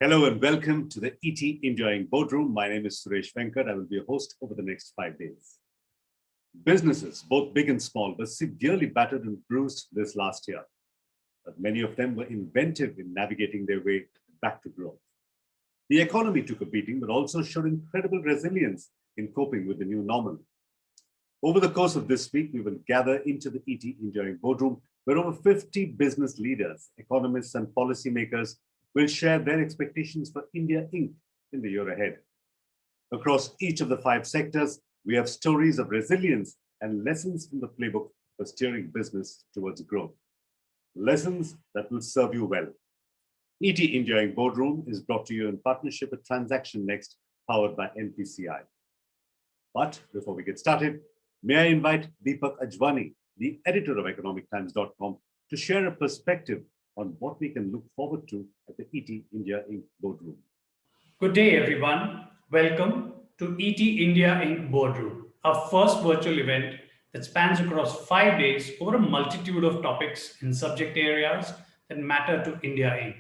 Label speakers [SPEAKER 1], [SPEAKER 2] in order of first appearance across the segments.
[SPEAKER 1] Hello and welcome to the ET India Inc. Boardroom. My name is Suresh Venkat. I will be a host over the next 5 days. Businesses, both big and small, were severely battered and bruised this last year. But many of them were inventive in navigating their way back to growth. The economy took a beating, but also showed incredible resilience in coping with the new normal. Over the course of this week, we will gather into the ET India Inc. Boardroom, where over 50 business leaders, economists, and policymakers will share their expectations for India Inc. in the year ahead. Across each of the 5 sectors, we have stories of resilience and lessons from the playbook for steering business towards growth. Lessons that will serve you well. ET India Inc. Boardroom is brought to you in partnership with Transaction Next, powered by NPCI. But before we get started, may I invite Deepak Ajwani, the editor of economictimes.com, to share a perspective on what we can look forward to at the ET India Inc. Boardroom.
[SPEAKER 2] Good day, everyone. Welcome to ET India Inc. Boardroom, our first virtual event that spans across 5 days over a multitude of topics and subject areas that matter to India Inc.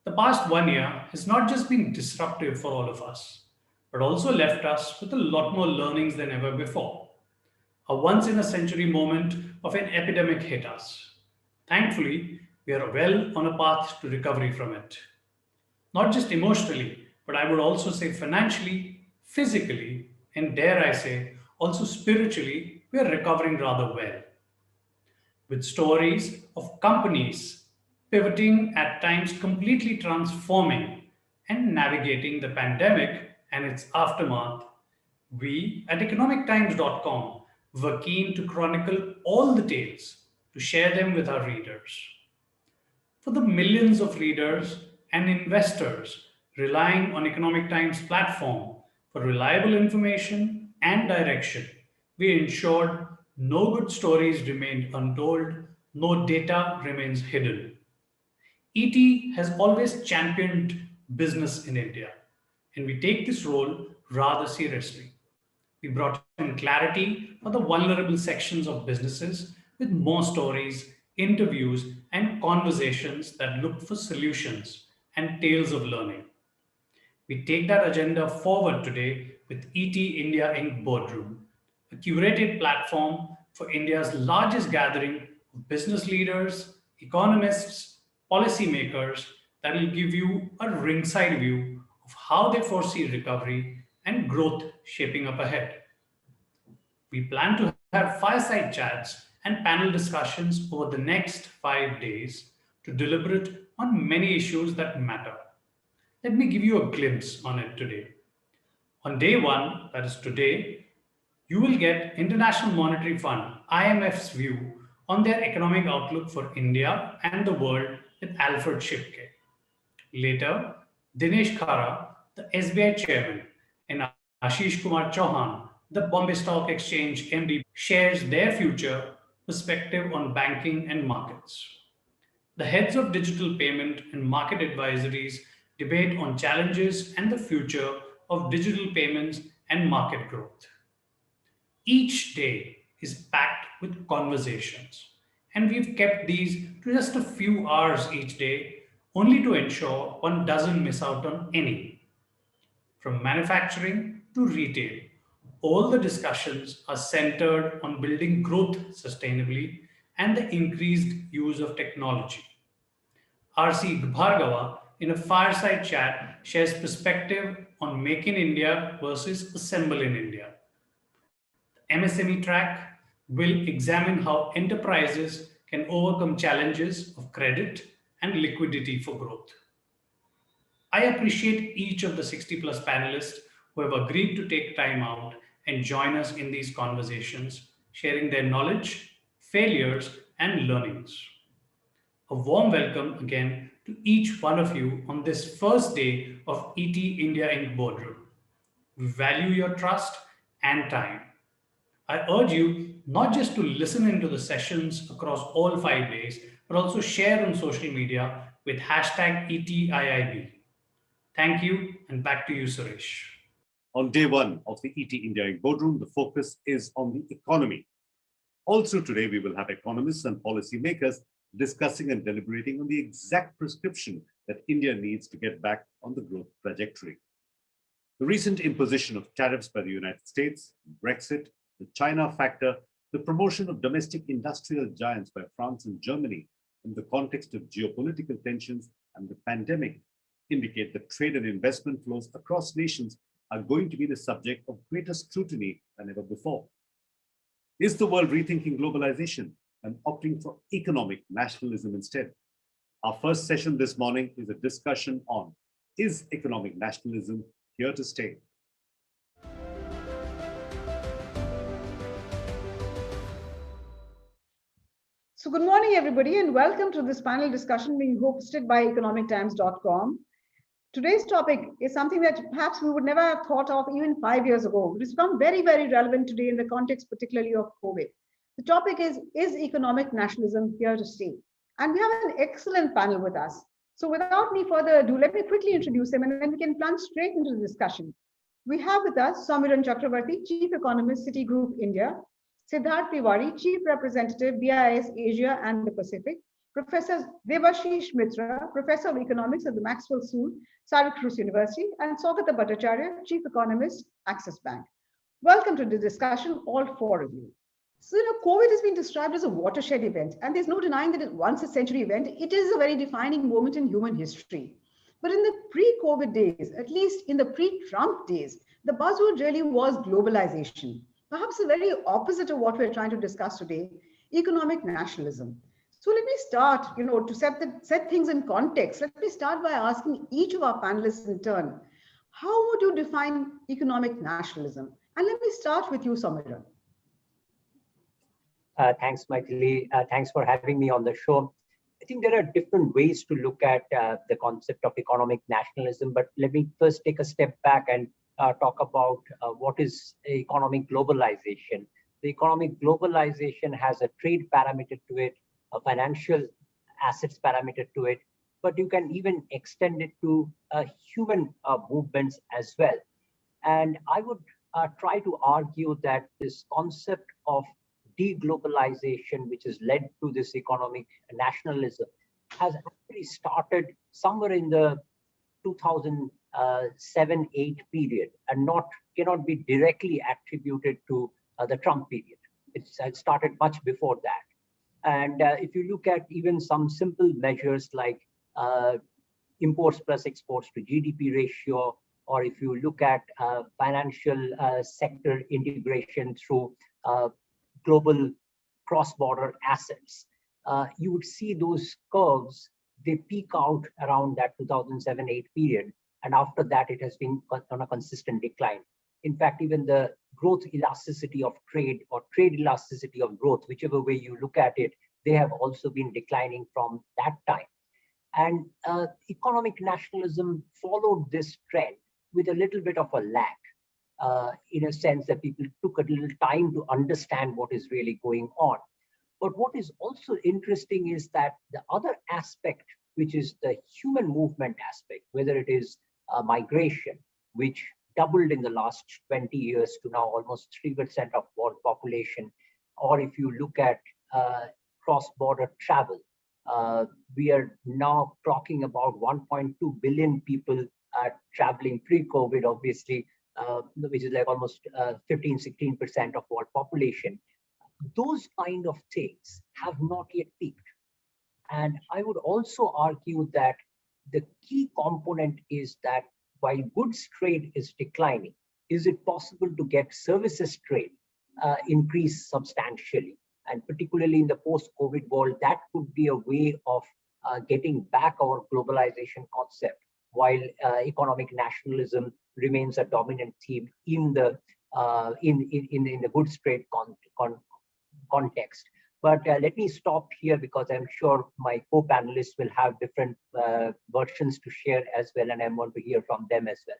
[SPEAKER 2] The past 1 year has not just been disruptive for all of us, but also left us with a lot more learnings than ever before. A once-in-a-century moment of an epidemic hit us. Thankfully, we are well on a path to recovery from it. Not just emotionally, but I would also say financially, physically, and dare I say, also spiritually, we are recovering rather well. With stories of companies pivoting, at times completely transforming and navigating the pandemic and its aftermath, we at economictimes.com were keen to chronicle all the tales, to share them with our readers. For the millions of readers and investors relying on Economic Times platform for reliable information and direction, we ensured no good stories remained untold, no data remains hidden. ET has always championed business in India, and we take this role rather seriously. We brought in clarity for the vulnerable sections of businesses with more stories, interviews, and conversations that look for solutions and tales of learning. We take that agenda forward today with ET India Inc. Boardroom, a curated platform for India's largest gathering of business leaders, economists, policymakers that will give you a ringside view of how they foresee recovery and growth shaping up ahead. We plan to have fireside chats and panel discussions over the next 5 days to deliberate on many issues that matter. Let me give you a glimpse on it today. On day 1, that is today, you will get International Monetary Fund, IMF's view on their economic outlook for India and the world with Alfred Schipke. Later, Dinesh Khara, the SBI chairman, and Ashish Kumar Chauhan, the Bombay Stock Exchange MD, shares their future perspective on banking and markets. The heads of digital payment and market advisories debate on challenges and the future of digital payments and market growth. Each day is packed with conversations, and we've kept these to just a few hours each day, only to ensure one doesn't miss out on any. From manufacturing to retail, all the discussions are centered on building growth sustainably and the increased use of technology. R.C. Bhargava, in a fireside chat, shares perspective on Make in India versus Assemble in India. The MSME track will examine how enterprises can overcome challenges of credit and liquidity for growth. I appreciate each of the 60+ panelists who have agreed to take time out and join us in these conversations, sharing their knowledge, failures, and learnings. A warm welcome again to each one of you on this first day of ET India Inc. Boardroom. We value your trust and time. I urge you not just to listen into the sessions across all 5 days, but also share on social media with hashtag ETIIB. Thank you, and back to you, Suresh.
[SPEAKER 1] On day 1 of the ET India Inc. Boardroom, the focus is on the economy. Also today, we will have economists and policymakers discussing and deliberating on the exact prescription that India needs to get back on the growth trajectory. The recent imposition of tariffs by the United States, Brexit, the China factor, the promotion of domestic industrial giants by France and Germany in the context of geopolitical tensions and the pandemic indicate that trade and investment flows across nations are going to be the subject of greater scrutiny than ever before. Is the world rethinking globalization and opting for economic nationalism instead? Our first session this morning is a discussion on, is economic nationalism here to stay?
[SPEAKER 3] So good morning, everybody, and welcome to this panel discussion being hosted by economictimes.com. Today's topic is something that perhaps we would never have thought of even 5 years ago. It has become very, very relevant today in the context, particularly of COVID. The topic is economic nationalism here to stay? And we have an excellent panel with us. So without any further ado, let me quickly introduce them and then we can plunge straight into the discussion. We have with us Samiran Chakraborty, Chief Economist, Citigroup, India. Siddharth Tiwari, Chief Representative, BIS Asia and the Pacific. Professor Devashish Mitra, Professor of Economics at the Maxwell School, Syracuse University, and Saugata Bhattacharya, Chief Economist, Axis Bank. Welcome to the discussion, all four of you. So, COVID has been described as a watershed event, and there's no denying that it's once a century event. It is a very defining moment in human history. But in the pre-COVID days, at least in the pre-Trump days, the buzzword really was globalization. Perhaps the very opposite of what we're trying to discuss today, economic nationalism. So let me start, to set things in context. Let me start by asking each of our panelists in turn, how would you define economic nationalism? And let me start with you, Samiran.
[SPEAKER 4] Thanks, Maithili. Thanks for having me on the show. I think there are different ways to look at the concept of economic nationalism, but let me first take a step back and talk about what is economic globalization. The economic globalization has a trade parameter to it, a financial assets parameter to it, but you can even extend it to human movements as well. And I would try to argue that this concept of deglobalization, which has led to this economic nationalism, has actually started somewhere in the 2007-8 period and cannot be directly attributed to the Trump period. It started much before that. And if you look at even some simple measures like imports plus exports to GDP ratio, or if you look at financial sector integration through global cross-border assets, you would see those curves, they peak out around that 2007-8 period. And after that, it has been on a consistent decline. In fact, even the growth elasticity of trade or trade elasticity of growth, whichever way you look at it, they have also been declining from that time. And economic nationalism followed this trend with a little bit of a lag, in a sense that people took a little time to understand what is really going on. But what is also interesting is that the other aspect, which is the human movement aspect, whether it is migration, which doubled in the last 20 years to now almost 3% of world population, or if you look at cross-border travel, we are now talking about 1.2 billion people traveling pre-COVID, obviously, which is like almost 15-16% of world population. Those kind of things have not yet peaked. And I would also argue that the key component is that while goods trade is declining, is it possible to get services trade increase substantially? And particularly in the post-COVID world, that could be a way of getting back our globalization concept, while economic nationalism remains a dominant theme in the goods trade context. But let me stop here because I'm sure my co-panelists will have different versions to share as well, and I want to hear from them as well.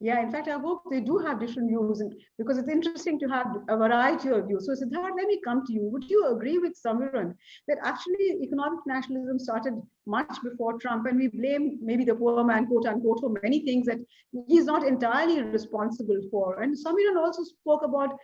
[SPEAKER 3] Yeah, in fact, I hope they do have different views, and because it's interesting to have a variety of views. So Siddharth, let me come to you. Would you agree with Samiran that actually economic nationalism started much before Trump, and we blame maybe the poor man, quote unquote, for many things that he's not entirely responsible for? And Samiran also spoke about,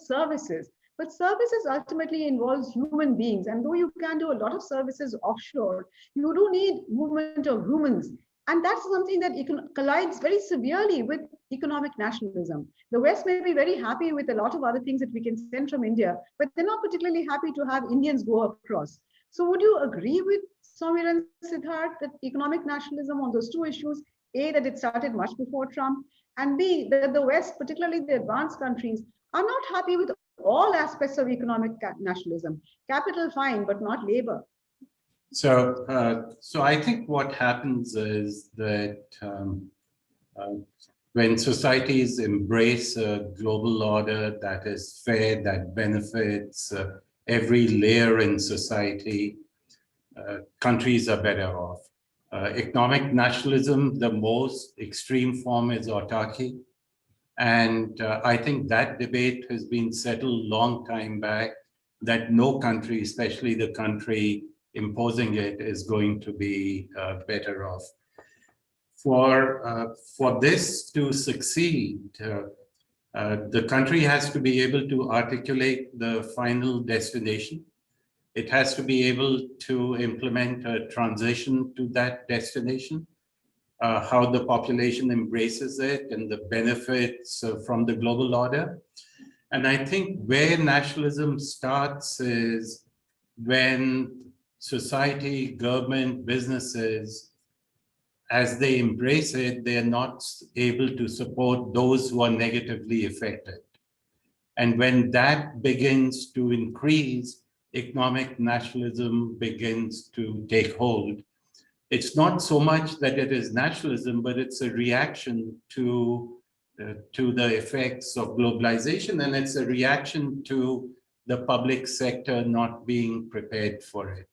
[SPEAKER 3] services. But services ultimately involves human beings. And though you can do a lot of services offshore, you do need movement of humans. And that's something that collides very severely with economic nationalism. The West may be very happy with a lot of other things that we can send from India, but they're not particularly happy to have Indians go across. So would you agree with Samiran, Siddharth, that economic nationalism on those two issues, A, that it started much before Trump, and B, that the West, particularly the advanced countries, are not happy with all aspects of economic nationalism? Capital, fine, but not labor.
[SPEAKER 5] So I think what happens is that when societies embrace a global order that is fair, that benefits every layer in society, countries are better off. Economic nationalism, the most extreme form is autarky. And I think that debate has been settled long time back, that no country, especially the country imposing it, is going to be better off. For this to succeed, the country has to be able to articulate the final destination. It has to be able to implement a transition to that destination, how the population embraces it and the benefits from the global order. And I think where nationalism starts is when society, government, businesses, as they embrace it, they are not able to support those who are negatively affected. And when that begins to increase, economic nationalism begins to take hold. It's not so much that it is nationalism, but it's a reaction to the effects of globalization, and it's a reaction to the public sector not being prepared for it.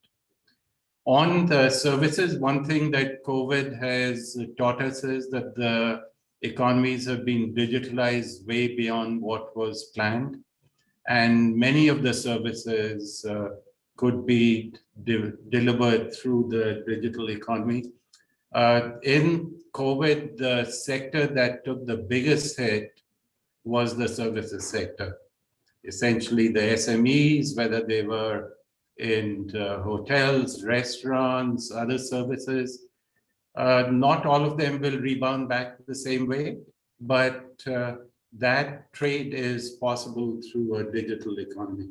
[SPEAKER 5] On the services, one thing that COVID has taught us is that the economies have been digitalized way beyond what was planned. And many of the services could be delivered through the digital economy. In COVID, the sector that took the biggest hit was the services sector. Essentially the SMEs, whether they were in hotels, restaurants, other services, not all of them will rebound back the same way, but that trade is possible through a digital economy.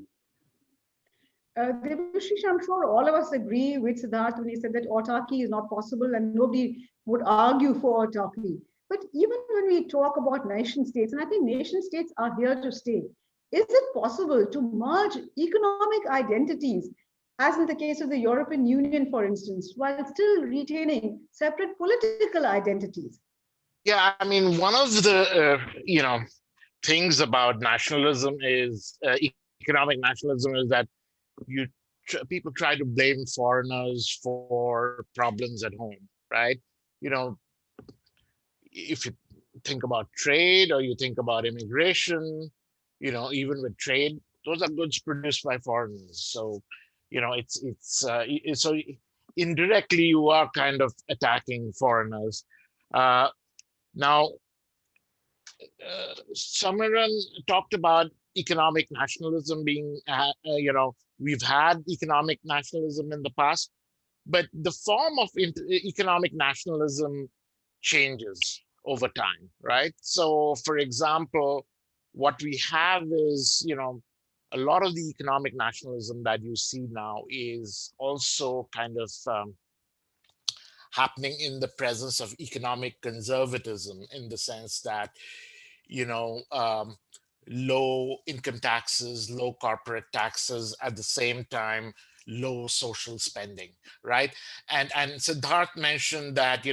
[SPEAKER 3] Devashish, I'm sure all of us agree with Siddharth when he said that autarky is not possible and nobody would argue for autarky. But even when we talk about nation states, and I think nation states are here to stay, is it possible to merge economic identities, as in the case of the European Union, for instance, while still retaining separate political identities?
[SPEAKER 6] Yeah, I mean, one of the things about nationalism is economic nationalism is that people try to blame foreigners for problems at home, right? If you think about trade or you think about immigration, even with trade, those are goods produced by foreigners. So, so indirectly you are kind of attacking foreigners. Now, Samiran talked about economic nationalism being, we've had economic nationalism in the past, but the form of economic nationalism changes over time, right? So, for example, what we have is, a lot of the economic nationalism that you see now is also kind of happening in the presence of economic conservatism, in the sense that, low income taxes, low corporate taxes, at the same time, low social spending, right? And Siddharth mentioned that,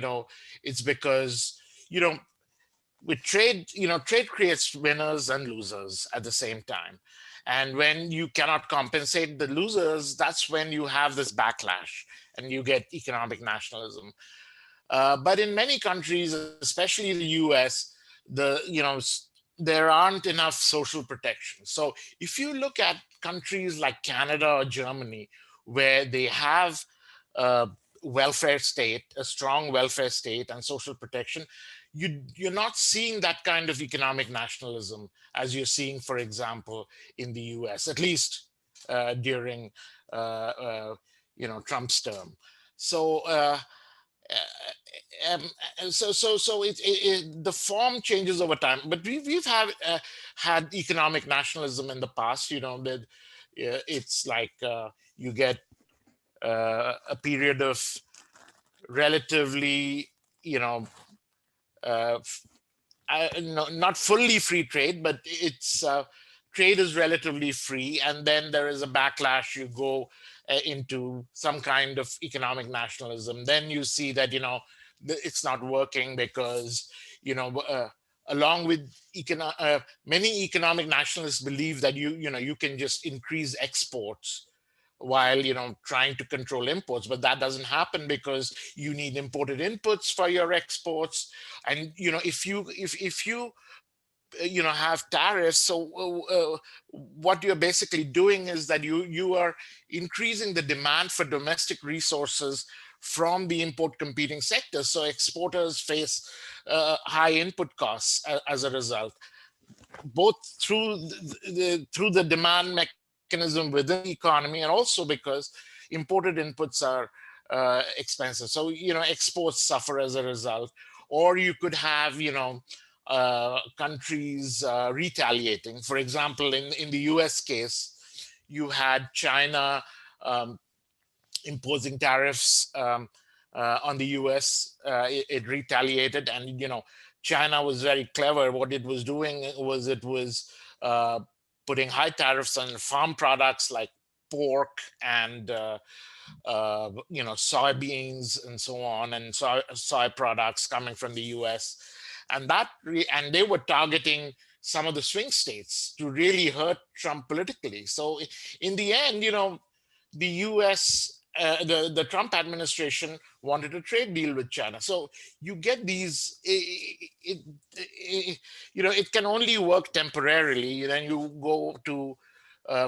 [SPEAKER 6] it's because, with trade, trade creates winners and losers at the same time. And when you cannot compensate the losers, that's when you have this backlash and you get economic nationalism. But in many countries, especially the US, there aren't enough social protection. So if you look at countries like Canada or Germany, where they have a welfare state, a strong welfare state and social protection, you're not seeing that kind of economic nationalism as you're seeing, for example, in the US, at least during Trump's term. So the form changes over time, but we've had economic nationalism in the past. That it's like you get a period of relatively, uh, no, not fully free trade, but it's trade is relatively free, and then there is a backlash. You go into some kind of economic nationalism. Then you see that it's not working because along with many economic nationalists believe that you can just increase exports while trying to control imports, but that doesn't happen because you need imported inputs for your exports. And if you have tariffs, so what you're basically doing is that you are increasing the demand for domestic resources from the import competing sectors. So exporters face high input costs as a result, both through the demand mechanism within the economy, and also because imported inputs are expensive. So exports suffer as a result. Or you could have countries retaliating. For example, in the US case, you had China imposing tariffs on the US. It retaliated, and China was very clever. What it was doing was it was putting high tariffs on farm products like pork and soybeans and so on, and soy products coming from the US, and and they were targeting some of the swing states to really hurt Trump politically. So in the end, the US, the Trump administration wanted a trade deal with China. So you get these, it can only work temporarily. Then you go to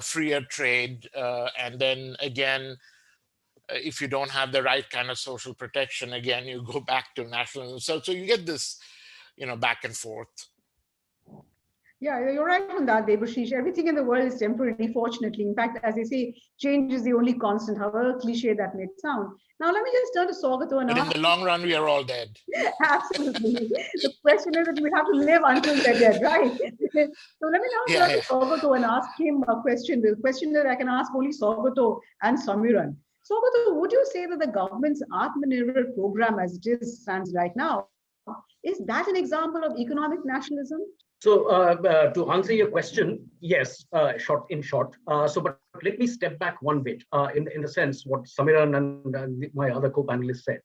[SPEAKER 6] freer trade, and then again, if you don't have the right kind of social protection, again, you go back to nationalism. So you get this, back and forth.
[SPEAKER 3] Yeah, you're right on that, Devashish. Everything in the world is temporary, fortunately. In fact, as they say, change is the only constant, however cliche that may sound. Now, let me just turn to Saugata and
[SPEAKER 6] But
[SPEAKER 3] ask.
[SPEAKER 6] in the long run, we are all dead.
[SPEAKER 3] Absolutely. The question is that we have to live until we're dead, right? So let me now turn to Saugata and ask him a question. The question that I can ask only Saugata and Samiran. Saugata, would you say that the government's Atmanirbhar program as it stands right now, is that an example of economic nationalism?
[SPEAKER 7] So to answer your question, yes, in short. But let me step back one bit in the sense what Samiran and my other co-panelists said.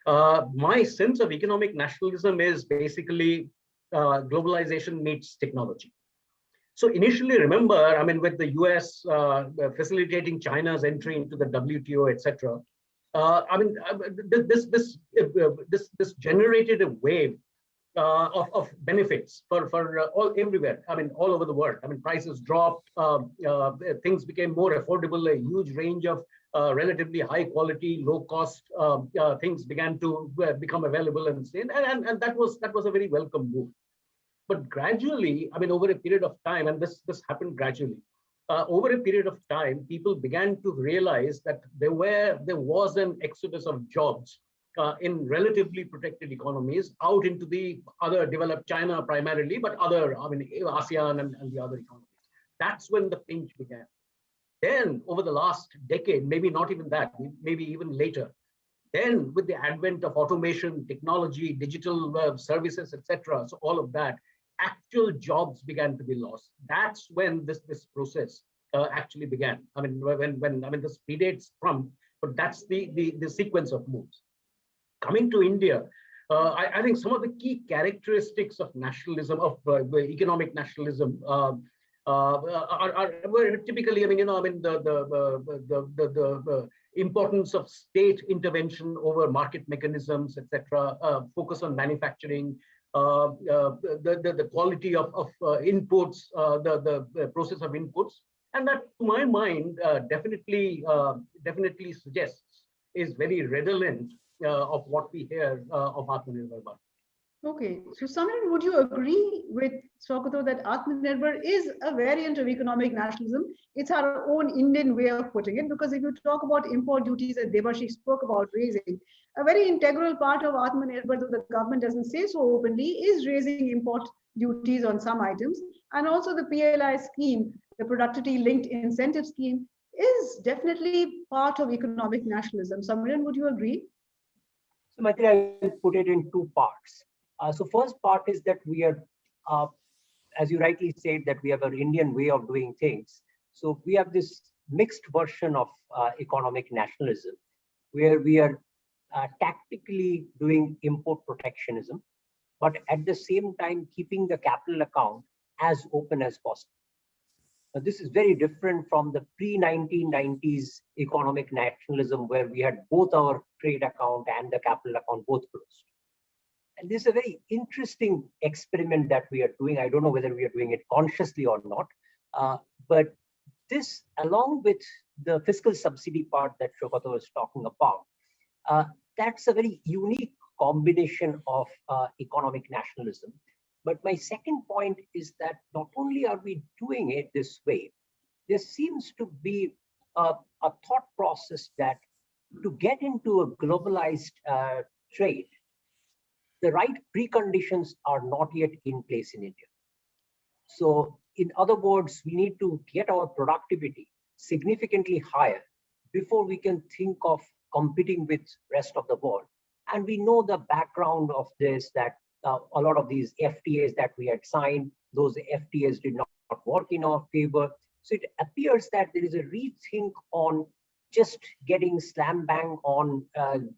[SPEAKER 7] My sense of economic nationalism is basically globalization meets technology. So initially, remember, with the US facilitating China's entry into the WTO, etc. This generated a wave of benefits for all everywhere. All over the world. Prices dropped. Things became more affordable. A huge range of relatively high quality, low cost things began to become available, and that was a very welcome move. But gradually, over a period of time, and this happened gradually. Over a period of time, people began to realize that there was an exodus of jobs in relatively protected economies out into the other developed China primarily, but other, ASEAN and the other economies. That's when the pinch began. Then over the last decade, maybe not even that, maybe even later, then with the advent of automation, technology, digital services, etc., so all of that, actual jobs began to be lost. That's when this process actually began. When this predates Trump, but that's the sequence of moves. Coming to India, I think some of the key characteristics of nationalism, of economic nationalism, were typically, the importance of state intervention over market mechanisms, etc. Focus on manufacturing, the quality of inputs, the process of inputs, and that, to my mind, definitely suggests is very redolent of what we hear of Atmanirbhar Bharat.
[SPEAKER 3] Okay, so Samiran, would you agree with Saugata that Atmanirbhar is a variant of economic nationalism? It's our own Indian way of putting it, because if you talk about import duties that Devashish spoke about raising, a very integral part of Atmanirbhar, though the government doesn't say so openly, is raising import duties on some items. And also the PLI scheme, the productivity linked incentive scheme, is definitely part of economic nationalism. Samiran, would you agree?
[SPEAKER 4] So Mitra, I'll put it in two parts. So first part is that we are, uh, as you rightly said, that we have an Indian way of doing things. So we have this mixed version of economic nationalism, where we are tactically doing import protectionism, but at the same time keeping the capital account as open as possible. Now, this is very different from the pre-1990s economic nationalism, where we had both our trade account and the capital account both closed. And this is a very interesting experiment that we are doing. I don't know whether we are doing it consciously or not, but this, along with the fiscal subsidy part that Saugata was talking about, that's a very unique combination of economic nationalism. But my second point is that not only are we doing it this way, there seems to be a thought process that to get into a globalized trade, the right preconditions are not yet in place in India. So in other words, we need to get our productivity significantly higher before we can think of competing with rest of the world. And we know the background of this, that a lot of these FTAs that we had signed, those FTAs did not work in our favor. So it appears that there is a rethink on just getting slam bang on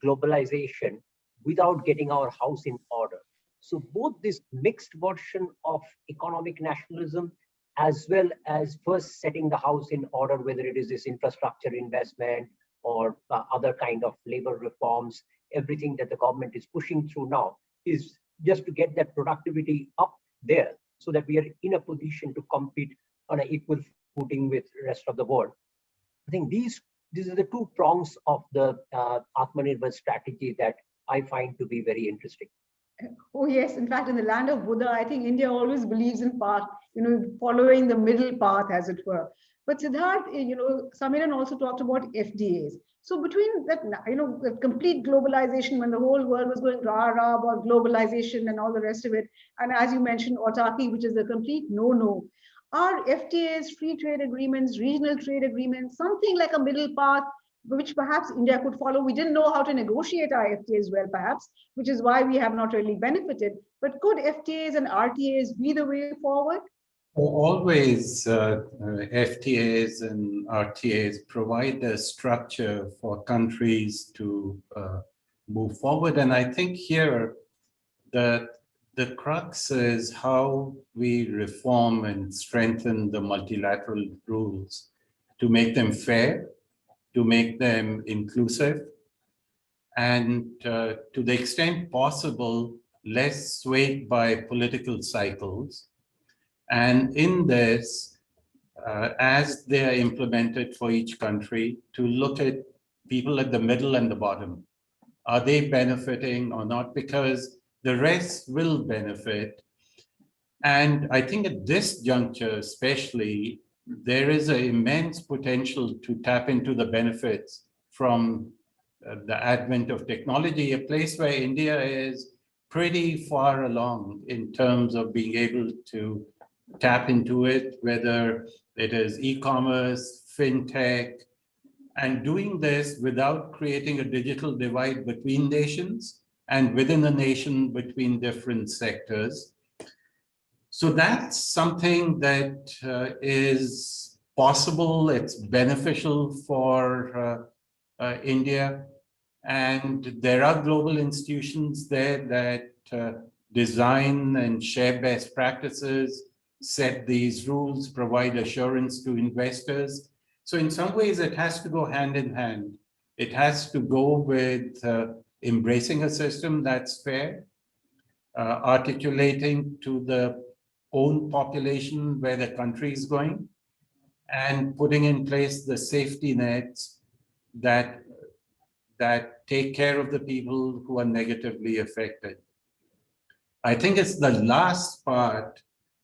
[SPEAKER 4] globalization without getting our house in order. So both this mixed version of economic nationalism, as well as first setting the house in order, whether it is this infrastructure investment or other kind of labor reforms, everything that the government is pushing through now is just to get that productivity up there so that we are in a position to compete on an equal footing with the rest of the world. I think these are the two prongs of the Atmanirbhar strategy that I find to be very interesting.
[SPEAKER 3] Oh yes, in fact, in the land of Buddha, I think India always believes in path, following the middle path, as it were. But Siddharth, Samiran also talked about FDAs. So between that, the complete globalization, when the whole world was going rah-rah about globalization and all the rest of it, and as you mentioned, autarky, which is a complete no-no, are FTAs, free trade agreements, regional trade agreements, something like a middle path, which perhaps India could follow? We didn't know how to negotiate our FTAs well, perhaps, which is why we have not really benefited. But could FTAs and RTAs be the way forward?
[SPEAKER 5] Always FTAs and RTAs provide a structure for countries to move forward. And I think here that the crux is how we reform and strengthen the multilateral rules to make them fair, to make them inclusive, and to the extent possible, less swayed by political cycles. And in this, as they are implemented for each country, to look at people at the middle and the bottom. Are they benefiting or not? Because the rest will benefit. And I think at this juncture, especially, there is an immense potential to tap into the benefits from the advent of technology, a place where India is pretty far along in terms of being able to tap into it, whether it is e-commerce, fintech, and doing this without creating a digital divide between nations and within a nation between different sectors. So that's something that is possible. It's beneficial for India. And there are global institutions there that design and share best practices, set these rules, provide assurance to investors. So in some ways, it has to go hand in hand. It has to go with embracing a system that's fair, articulating to the own population where the country is going, and putting in place the safety nets that take care of the people who are negatively affected. I think it's the last part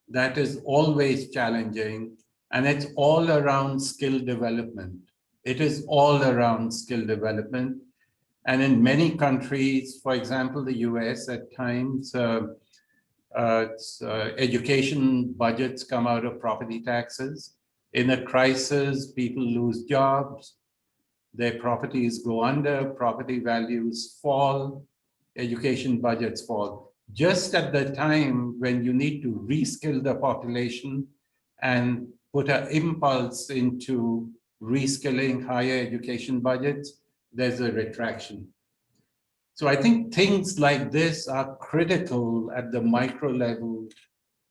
[SPEAKER 5] that is always challenging, and it's all around skill development. It is all around skill development. And in many countries, for example, the US, at times, education budgets come out of property taxes. In a crisis, people lose jobs, their properties go under, property values fall, education budgets fall. Just at the time when you need to reskill the population and put an impulse into reskilling higher education budgets, there's a retraction. So I think things like this are critical at the micro level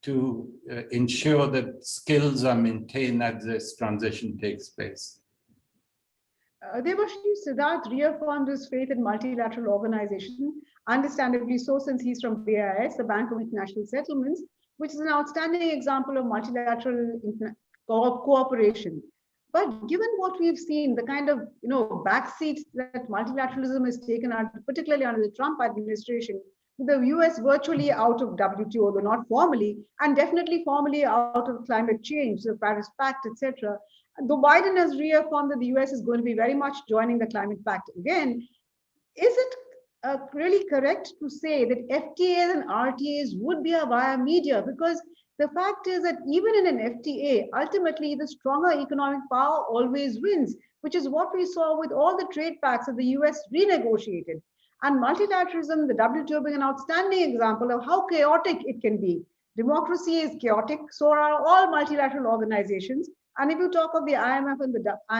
[SPEAKER 5] to ensure that skills are maintained as this transition takes place.
[SPEAKER 3] Devashish, Siddharth reaffirmed his faith in multilateral organization, understandably so, since he's from BIS, the Bank of International Settlements, which is an outstanding example of multilateral cooperation. But given what we've seen, the kind of backseat that multilateralism has taken, particularly under the Trump administration, with the US virtually out of WTO, though not formally, and definitely formally out of climate change, the Paris Pact, etc. Though Biden has reaffirmed that the US is going to be very much joining the climate pact again, is it really correct to say that FTAs and RTAs would be a via media? Because the fact is that even in an FTA, ultimately the stronger economic power always wins, which is what we saw with all the trade pacts that the US renegotiated. And multilateralism, the WTO being an outstanding example of how chaotic it can be. Democracy is chaotic, so are all multilateral organizations. And if you talk of the IMF and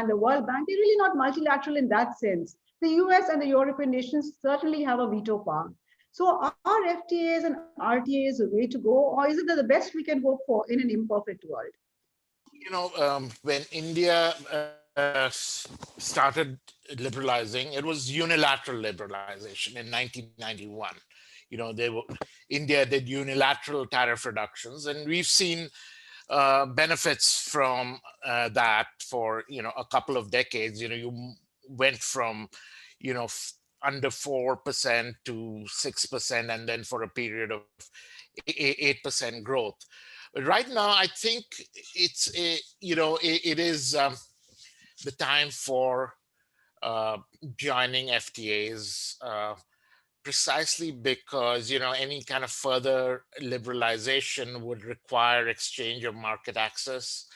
[SPEAKER 3] the World Bank, they're really not multilateral in that sense. The US and the European nations certainly have a veto power. So are FTAs and RTAs a way to go, or is it the best we can hope for in an imperfect world?
[SPEAKER 6] When India started liberalizing, it was unilateral liberalization in 1991. India did unilateral tariff reductions, and we've seen benefits from that for a couple of decades. You went from under 4% to 6%, and then for a period of 8% growth. But right now, I think it is the time for joining FTAs, precisely because any kind of further liberalization would require exchange of market access,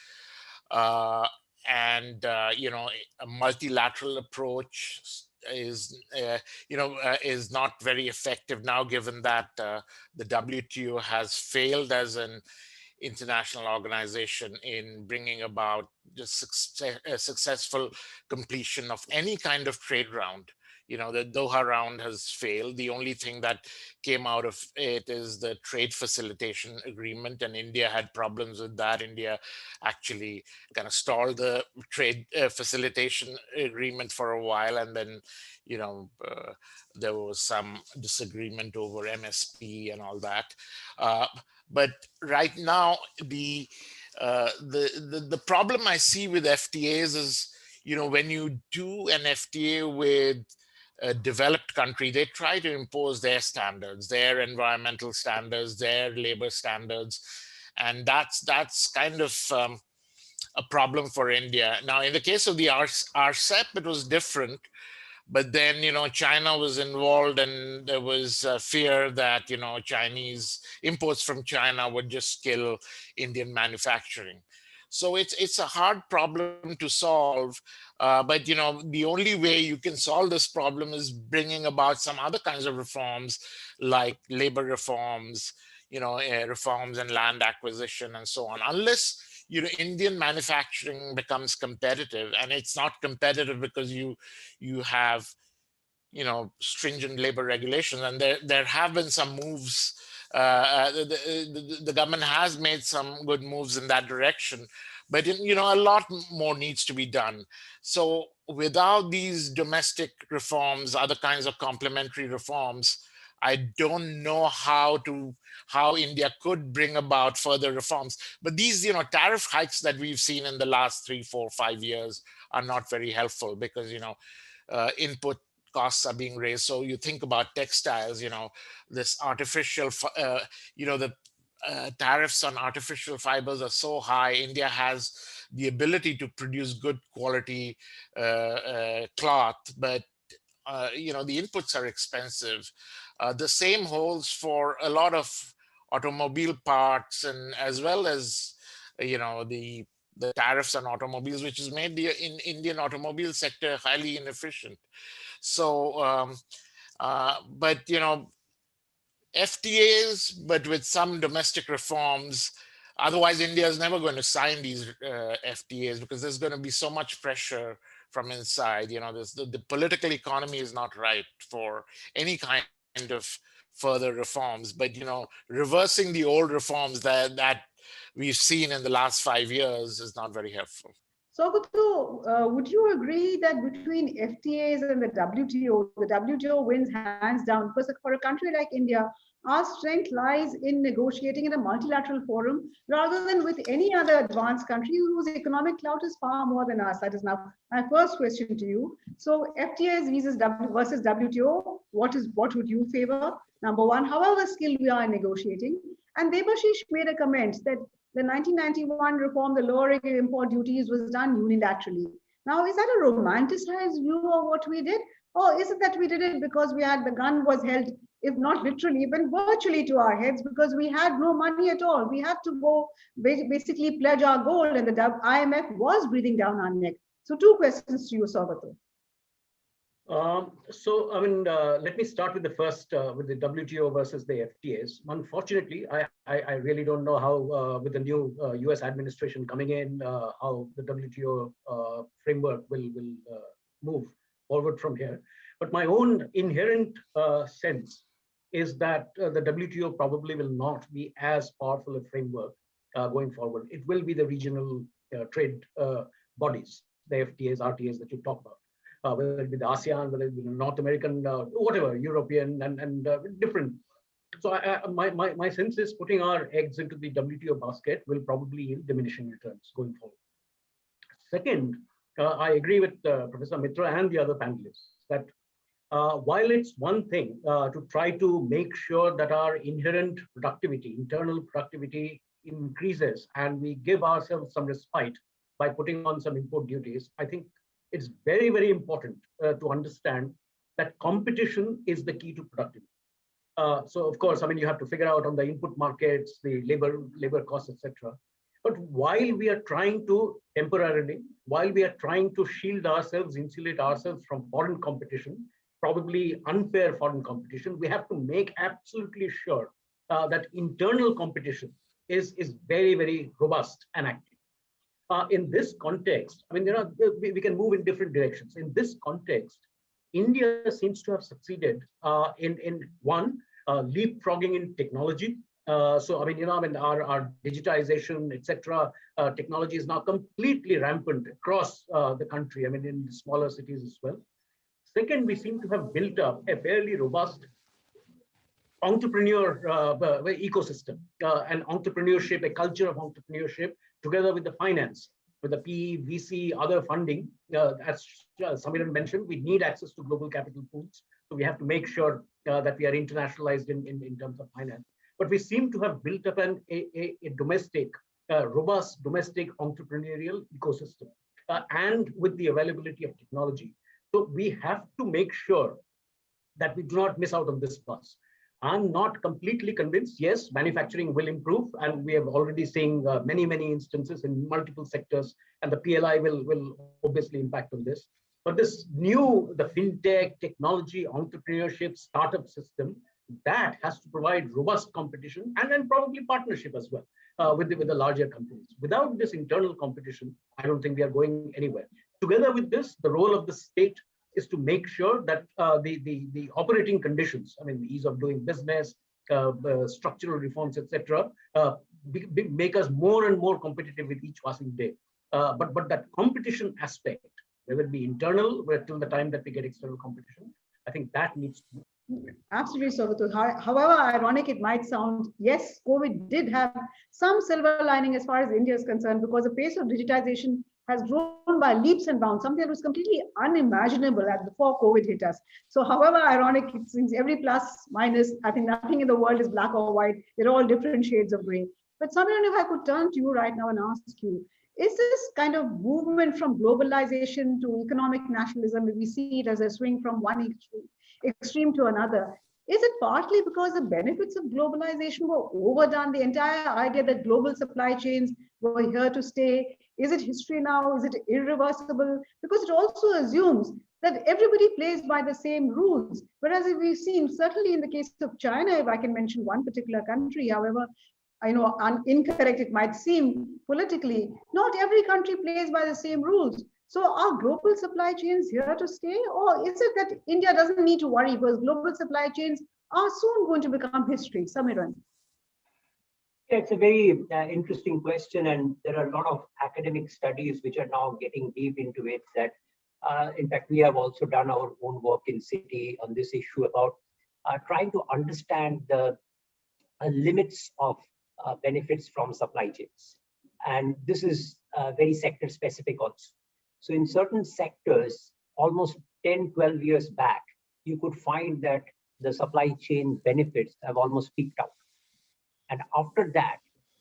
[SPEAKER 6] and a multilateral approach is not very effective now, given that the WTO has failed as an international organization in bringing about the successful completion of any kind of trade round. The Doha round has failed. The only thing that came out of it is the trade facilitation agreement, and India had problems with that. India actually kind of stalled the trade facilitation agreement for a while, and then there was some disagreement over MSP and all that. But right now, the problem I see with FTAs is, when you do an FTA with a developed country, they try to impose their standards, their environmental standards, their labor standards, and that's kind of a problem for India. Now, in the case of the RCEP, it was different. But then, China was involved, and there was fear that, Chinese imports from China would just kill Indian manufacturing. So it's a hard problem to solve. But, the only way you can solve this problem is bringing about some other kinds of reforms, like labor reforms, reforms in land acquisition and so on. Unless Indian manufacturing becomes competitive, and it's not competitive because you have stringent labor regulations, and there have been some moves. The government has made some good moves in that direction, but a lot more needs to be done. So without these domestic reforms, other kinds of complementary reforms, I don't know how India could bring about further reforms. But these, tariff hikes that we've seen in the last 3, 4, 5 years are not very helpful, because, input costs are being raised. So you think about textiles, this artificial, the tariffs on artificial fibers are so high. India has the ability to produce good quality cloth, but the inputs are expensive. The same holds for a lot of automobile parts, and as well as the tariffs on automobiles, which has made the Indian automobile sector highly inefficient. So, but FTAs, but with some domestic reforms. Otherwise, India is never going to sign these FTAs because there's going to be so much pressure from inside. The political economy is not right for any kind of further reforms. But reversing the old reforms that we've seen in the last 5 years is not very helpful.
[SPEAKER 3] Saugata, would you agree that between FTAs and the WTO wins hands down? Because for a country like India, our strength lies in negotiating in a multilateral forum rather than with any other advanced country whose economic clout is far more than us. That is now my first question to you. So FTAs versus WTO, what would you favor? Number one, however skilled we are in negotiating. And Devashish made a comment that the 1991 reform, the lowering of import duties was done unilaterally. Now, is that a romanticized view of what we did? Or is it that we did it because the gun was held, if not literally, but virtually to our heads because we had no money at all? We had to go basically pledge our gold and the IMF was breathing down our neck. So 2 questions to you, Saugata.
[SPEAKER 7] Let me start with the first, with the WTO versus the FTAs. Unfortunately, I really don't know how, with the new US administration coming in, how the WTO framework will move forward from here. But my own inherent sense is that the WTO probably will not be as powerful a framework going forward. It will be the regional trade bodies, the FTAs, RTAs that you talk about. Whether it be the ASEAN, whether it be the North American, whatever, European and different. So my sense is putting our eggs into the WTO basket will probably yield diminishing returns going forward. Second, I agree with Professor Mitra and the other panelists that while it's one thing to try to make sure that our inherent productivity, internal productivity increases and we give ourselves some respite by putting on some import duties, I think it's very, very important to understand that competition is the key to productivity. So of course, you have to figure out on the input markets, the labor costs, etc. But while we are trying to temporarily, while we are trying to shield ourselves, insulate ourselves from foreign competition, probably unfair foreign competition, we have to make absolutely sure that internal competition is very, very robust and active. In this context, we can move in different directions. In this context, India seems to have succeeded in one, leapfrogging in technology. Our digitization, etc., technology is now completely rampant across the country, in the smaller cities as well. Second, we seem to have built up a fairly robust entrepreneur ecosystem, and entrepreneurship, a culture of entrepreneurship, together with the finance, with the PE, VC, other funding. As Samiran mentioned, we need access to global capital pools. So we have to make sure that we are internationalized in terms of finance. But we seem to have built up a domestic, robust domestic entrepreneurial ecosystem, and with the availability of technology. So we have to make sure that we do not miss out on this bus. I'm not completely convinced. Yes, manufacturing will improve, and we have already seen many instances in multiple sectors, and the PLI will obviously impact on this. But this the fintech, technology, entrepreneurship, startup system, that has to provide robust competition and then probably partnership as well with the larger companies. Without this internal competition, I don't think we are going anywhere. Together with this, the role of the state is to make sure that the operating conditions, the ease of doing business, structural reforms, etc., make us more and more competitive with each passing day. But that competition aspect, whether it be internal, till the time that we get external competition, I think that needs to be.
[SPEAKER 3] Absolutely, Saugata. However ironic it might sound, yes, COVID did have some silver lining as far as India is concerned, because the pace of digitization has grown by leaps and bounds, something that was completely unimaginable before COVID hit us. So however ironic it seems, every plus, minus, I think nothing in the world is black or white. They're all different shades of gray. But Samiran, if I could turn to you right now and ask you, is this kind of movement from globalization to economic nationalism, if we see it as a swing from one extreme to another, is it partly because the benefits of globalization were overdone? The entire idea that global supply chains were here to stay, is it history now? Is it irreversible? Because it also assumes that everybody plays by the same rules. Whereas if we've seen, certainly in the case of China, if I can mention one particular country, however, I know incorrect it might seem politically, not every country plays by the same rules. So are global supply chains here to stay? Or is it that India doesn't need to worry because global supply chains are soon going to become history? Samiran.
[SPEAKER 4] Yeah, it's a very interesting question, and there are a lot of academic studies which are now getting deep into it. That, in fact, we have also done our own work in Citi on this issue about trying to understand the limits of benefits from supply chains. And this is very sector specific also. So in certain sectors, almost 10, 12 years back, you could find that the supply chain benefits have almost peaked out. And after that,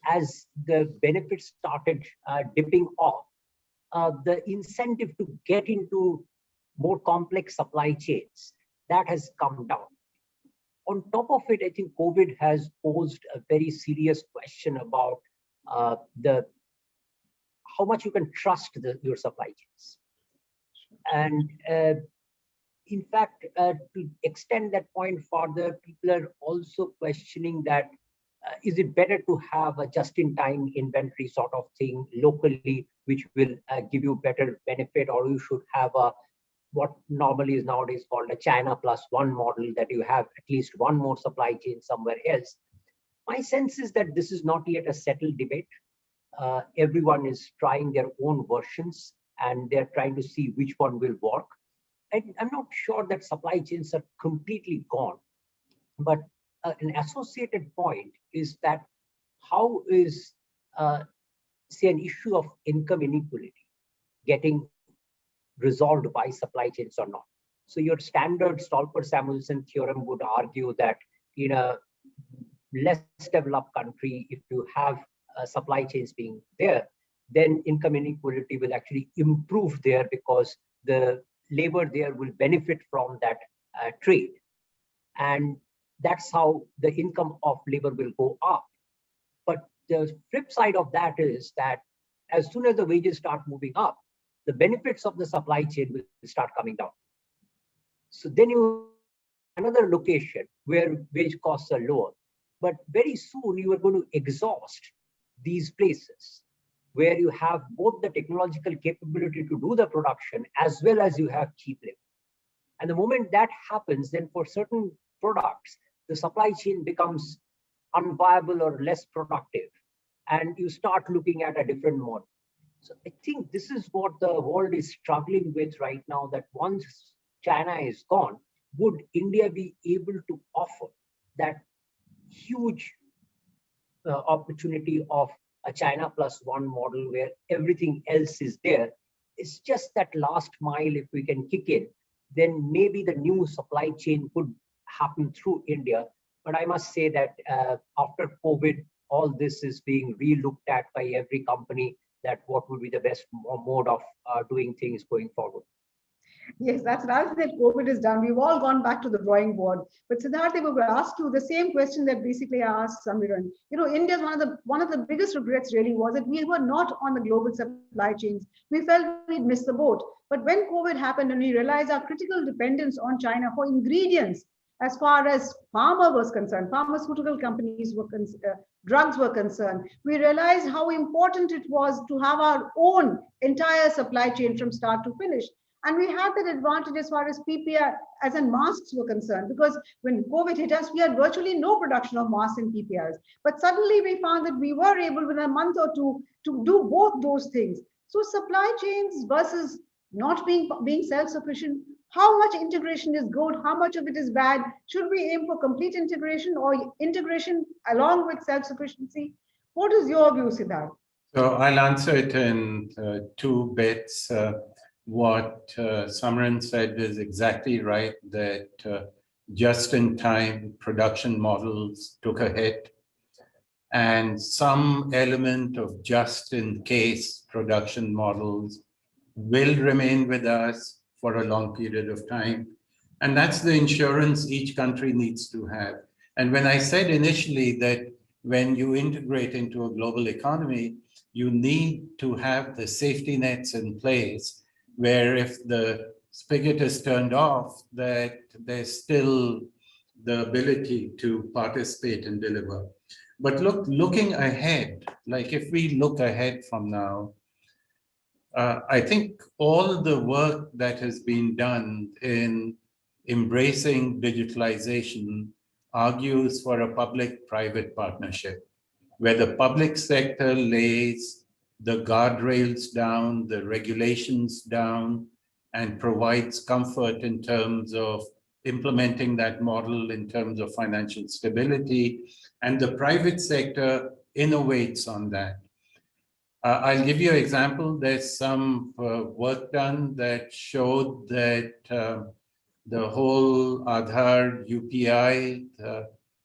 [SPEAKER 4] as the benefits started dipping off, the incentive to get into more complex supply chains, that has come down. On top of it, I think COVID has posed a very serious question about how much you can trust your supply chains. And in fact, to extend that point further, people are also questioning that is it better to have a just-in-time inventory sort of thing locally, which will give you better benefit, or you should have a what normally is nowadays called a China plus one model, that you have at least one more supply chain somewhere else. My sense is that this is not yet a settled debate. Everyone is trying their own versions and they're trying to see which one will work. And I'm not sure that supply chains are completely gone, but an associated point is that how is, say, an issue of income inequality getting resolved by supply chains or not? So your standard Stolper-Samuelson theorem would argue that in a less developed country, if you have supply chains being there, then income inequality will actually improve there because the labor there will benefit from that trade. And that's how the income of labor will go up. But the flip side of that is that as soon as the wages start moving up, the benefits of the supply chain will start coming down. So then you have another location where wage costs are lower, but very soon you are going to exhaust these places where you have both the technological capability to do the production as well as you have cheap labor. And the moment that happens, then for certain products, the supply chain becomes unviable or less productive, and you start looking at a different model. So I think this is what the world is struggling with right now, that once China is gone, would India be able to offer that huge opportunity of a China plus one model where everything else is there? It's just that last mile, if we can kick in, then maybe the new supply chain could happen through India. But I must say that after COVID, all this is being re-looked at by every company, that what would be the best mode of doing things going forward.
[SPEAKER 3] Yes, that's now that COVID is done. We've all gone back to the drawing board. But Siddharth, we will ask you the same question that basically I asked Samiran. You know, India's one of the biggest regrets really was that we were not on the global supply chains. We felt we'd missed the boat. But when COVID happened and we realized our critical dependence on China for ingredients, as far as pharma was concerned, pharmaceutical companies were drugs were concerned, we realized how important it was to have our own entire supply chain from start to finish. And we had that advantage as far as PPI, as in masks were concerned, because when COVID hit us, we had virtually no production of masks and PPIs. But suddenly we found that we were able within a month or two to do both those things. So supply chains versus not being self-sufficient, how much integration is good, how much of it is bad? Should we aim for complete integration or integration along with self-sufficiency? What is your view, Siddharth?
[SPEAKER 5] So I'll answer it in two bits. What Samiran said is exactly right, that just-in-time production models took a hit, and some element of just-in-case production models will remain with us for a long period of time. And that's the insurance each country needs to have. And when I said initially that when you integrate into a global economy, you need to have the safety nets in place where if the spigot is turned off, that there's still the ability to participate and deliver. But looking ahead, like if we look ahead from now, I think all the work that has been done in embracing digitalization argues for a public-private partnership, where the public sector lays the guardrails down, the regulations down, and provides comfort in terms of implementing that model in terms of financial stability, and the private sector innovates on that. I'll give you an example. There's some work done that showed that the whole Aadhaar UPI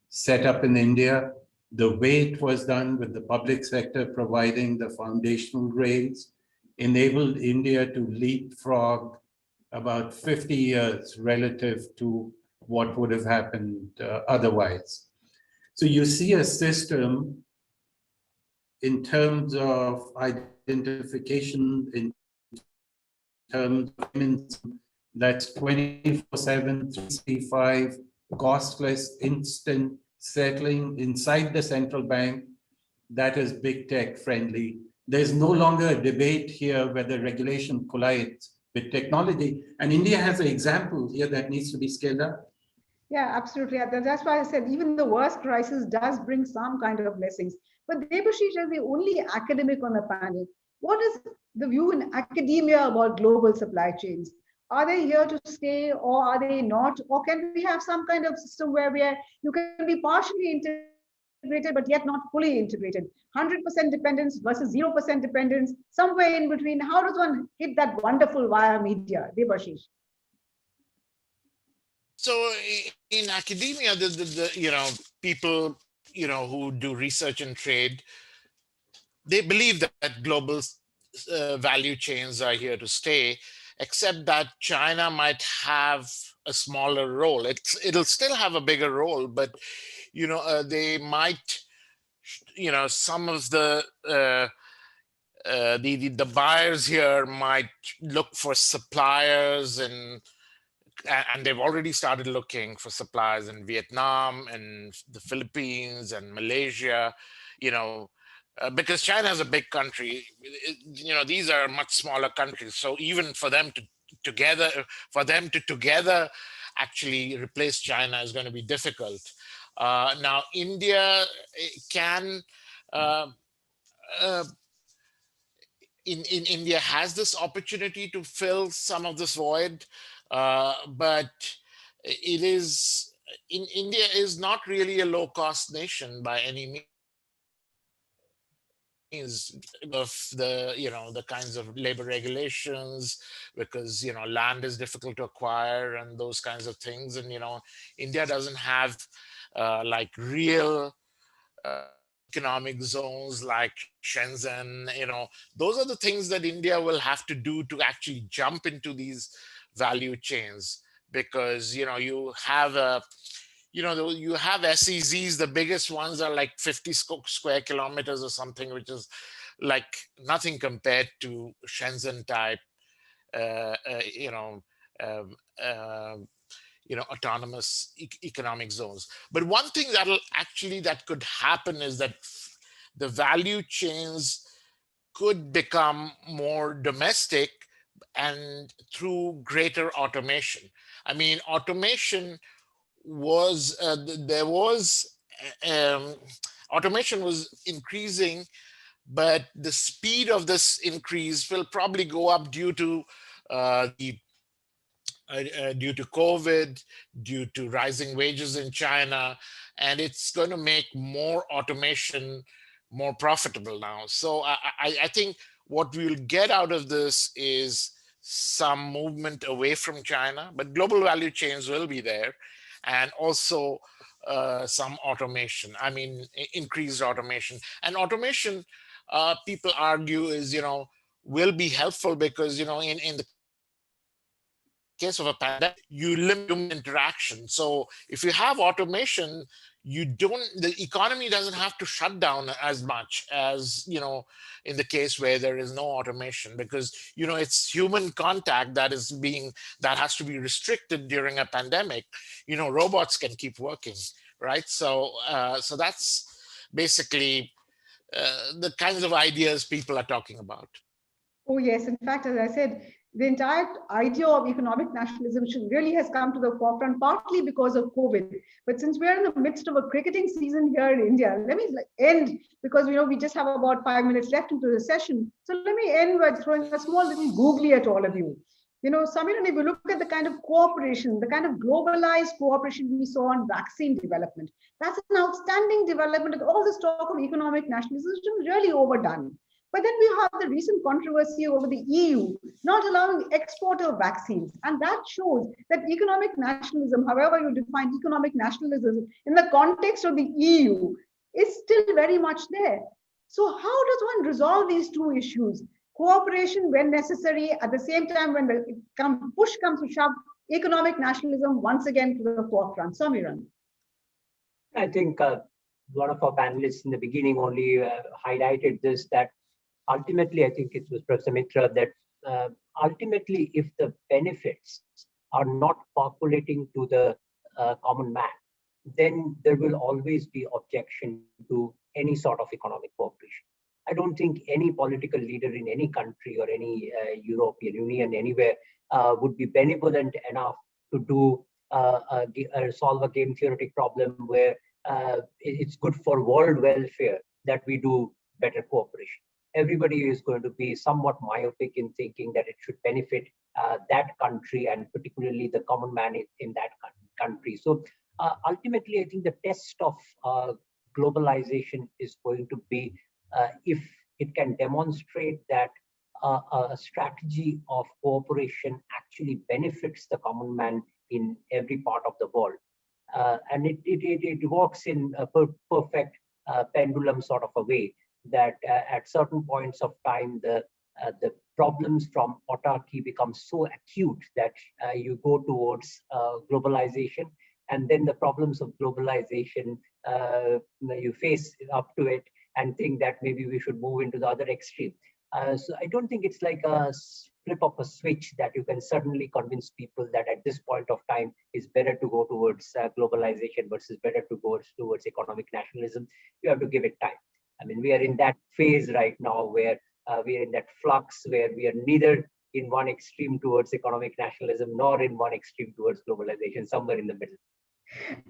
[SPEAKER 5] set up in India, the way it was done with the public sector providing the foundational rails, enabled India to leapfrog about 50 years relative to what would have happened otherwise. So you see a system in terms of identification, in terms of payments, that's 24/7, 365, costless, instant settling inside the central bank. That is big tech friendly. There's no longer a debate here whether regulation collides with technology. And India has an example here that needs to be scaled up.
[SPEAKER 3] Yeah, absolutely. That's why I said even the worst crisis does bring some kind of blessings. But Devashish is the only academic on the panel. What is the view in academia about global supply chains? Are they here to stay or are they not? Or can we have some kind of system where you can be partially integrated but yet not fully integrated? 100% dependence versus 0% dependence, somewhere in between. How does one hit that wonderful via media? Devashish.
[SPEAKER 6] So in academia, the people who do research and trade, they believe that global value chains are here to stay, except that China might have a smaller role. It'll still have a bigger role, but they might, some of the buyers here might look for suppliers and they've already started looking for suppliers in Vietnam and the Philippines and Malaysia, because China is a big country. These are much smaller countries. So even for them to together actually replace China is going to be difficult. Now, India can, in India has this opportunity to fill some of this void, but India is not really a low-cost nation by any means of the kinds of labor regulations, because land is difficult to acquire and those kinds of things, and India doesn't have like real economic zones like Shenzhen. Those are the things that India will have to do to actually jump into these value chains, because you have you have SEZs. The biggest ones are like 50 square kilometers or something, which is like nothing compared to Shenzhen type autonomous economic zones. But one thing that could happen is that the value chains could become more domestic and through greater automation. I mean, automation was automation was increasing, but the speed of this increase will probably go up due to due to COVID, due to rising wages in China, and it's going to make more automation more profitable now. So I think what we'll get out of this is some movement away from China, but global value chains will be there, and also some automation. I mean, increased automation. And automation, people argue, is, will be helpful because, in the case of a pandemic, you limit human interaction. So if you have automation, the economy doesn't have to shut down as much as, in the case where there is no automation, because, it's human contact that has to be restricted during a pandemic. Robots can keep working, right? So that's basically the kinds of ideas people are talking about.
[SPEAKER 3] Oh, yes. In fact, as I said, the entire idea of economic nationalism really has come to the forefront, partly because of COVID. But since we're in the midst of a cricketing season here in India, let me end, because we just have about 5 minutes left into the session. So let me end by throwing a small little googly at all of you. Samiran, if you look at the kind of cooperation, the kind of globalized cooperation we saw on vaccine development, that's an outstanding development. All this talk of economic nationalism is really overdone. But then we have the recent controversy over the EU not allowing export of vaccines. And that shows that economic nationalism, however you define economic nationalism in the context of the EU, is still very much there. So how does one resolve these two issues? Cooperation when necessary, at the same time when the push comes to shove, economic nationalism once again to the forefront. Samiran.
[SPEAKER 4] I think one of our panelists in the beginning only highlighted this, that ultimately, I think it was Professor Mitra, that ultimately, if the benefits are not populating to the common man, then there will always be objection to any sort of economic cooperation. I don't think any political leader in any country or any European Union anywhere would be benevolent enough to do solve a game theoretic problem where it's good for world welfare that we do better cooperation. Everybody is going to be somewhat myopic in thinking that it should benefit that country, and particularly the common man in that country. So ultimately, I think the test of globalization is going to be if it can demonstrate that a strategy of cooperation actually benefits the common man in every part of the world. And it works in a perfect pendulum sort of a way, that at certain points of time, the problems from autarky become so acute that you go towards globalization, and then the problems of globalization, you face up to it and think that maybe we should move into the other extreme. So I don't think it's like a flip of a switch that you can suddenly convince people that at this point of time it's better to go towards globalization versus better to go towards economic nationalism. You have to give it time. I mean, we are in that phase right now where we are in that flux where we are neither in one extreme towards economic nationalism nor in one extreme towards globalization, somewhere in the middle.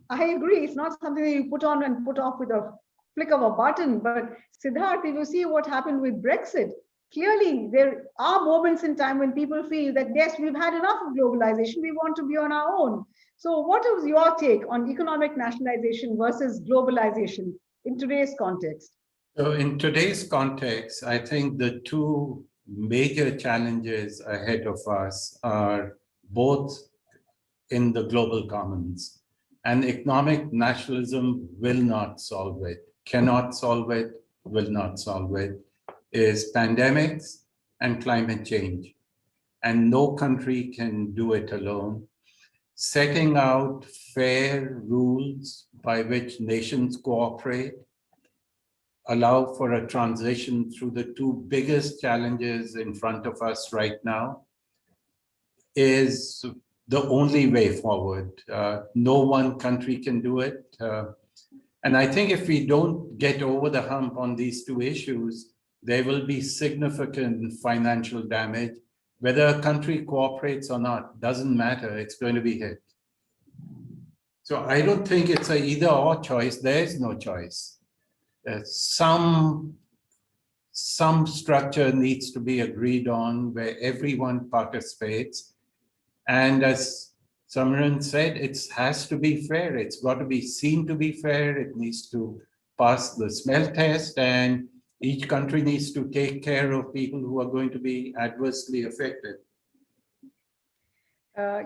[SPEAKER 3] I agree. It's not something that you put on and put off with a flick of a button. But Siddharth, if you see what happened with Brexit, clearly there are moments in time when people feel that, yes, we've had enough of globalization. We want to be on our own. So what is your take on economic nationalization versus globalization in today's context?
[SPEAKER 5] So in today's context, I think the two major challenges ahead of us are both in the global commons, and economic nationalism will not solve it, cannot solve it, will not solve it, is pandemics and climate change. And no country can do it alone. Setting out fair rules by which nations cooperate, allow for a transition through the two biggest challenges in front of us right now, is the only way forward. No one country can do it. And I think if we don't get over the hump on these two issues, there will be significant financial damage. Whether a country cooperates or not, doesn't matter, it's going to be hit. So I don't think it's a either or choice, there is no choice. Some structure needs to be agreed on where everyone participates. And as Samiran said, it has to be fair. It's got to be seen to be fair. It needs to pass the smell test, and each country needs to take care of people who are going to be adversely affected.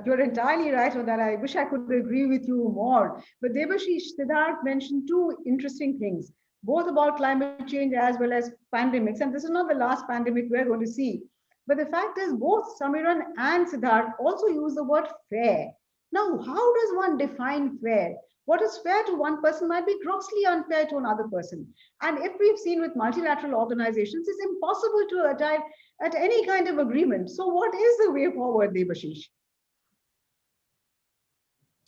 [SPEAKER 3] You're entirely right on that. I wish I could agree with you more. But Devashish, Siddharth mentioned two interesting things, both about climate change as well as pandemics. And this is not the last pandemic we're going to see. But the fact is, both Samiran and Siddharth also use the word fair. Now, how does one define fair? What is fair to one person might be grossly unfair to another person. And if we've seen with multilateral organizations, it's impossible to arrive at any kind of agreement. So what is the way forward, Devashish?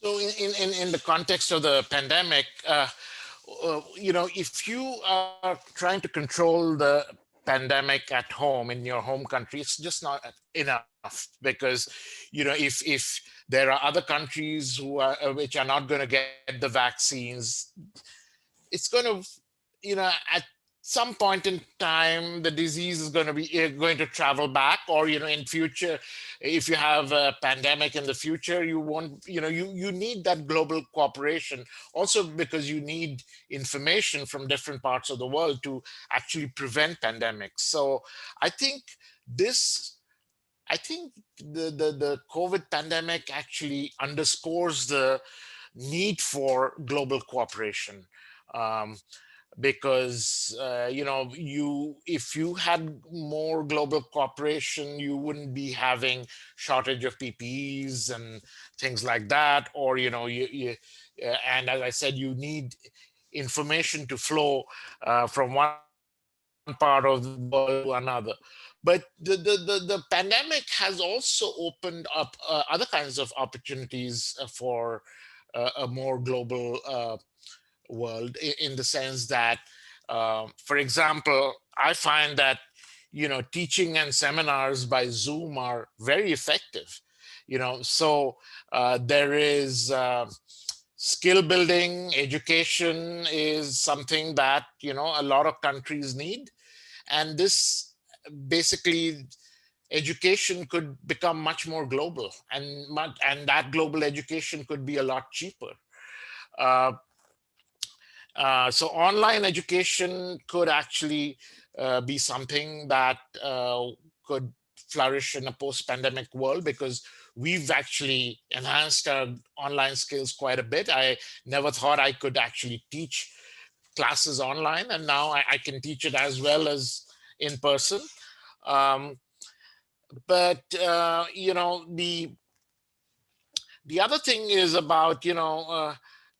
[SPEAKER 6] So in the context of the pandemic, if you are trying to control the pandemic at home in your home country, it's just not enough, because if there are other countries which are not going to get the vaccines, it's going to at some point in time the disease is going to travel back, or in future, if you have a pandemic in the future, you won't you need that global cooperation also, because you need information from different parts of the world to actually prevent pandemics. So I think the COVID pandemic actually underscores the need for global cooperation. Because if you had more global cooperation, you wouldn't be having shortage of PPEs and things like that, or and as I said, you need information to flow from one part of the world to another. But the pandemic has also opened up other kinds of opportunities for a more global world, in the sense that, for example, I find that teaching and seminars by Zoom are very effective. So there is skill building, education is something that a lot of countries need, and this basically education could become much more global, and that global education could be a lot cheaper. So online education could actually be something that could flourish in a post-pandemic world, because we've actually enhanced our online skills quite a bit. I never thought I could actually teach classes online, and now I can teach it as well as in person. But the other thing is about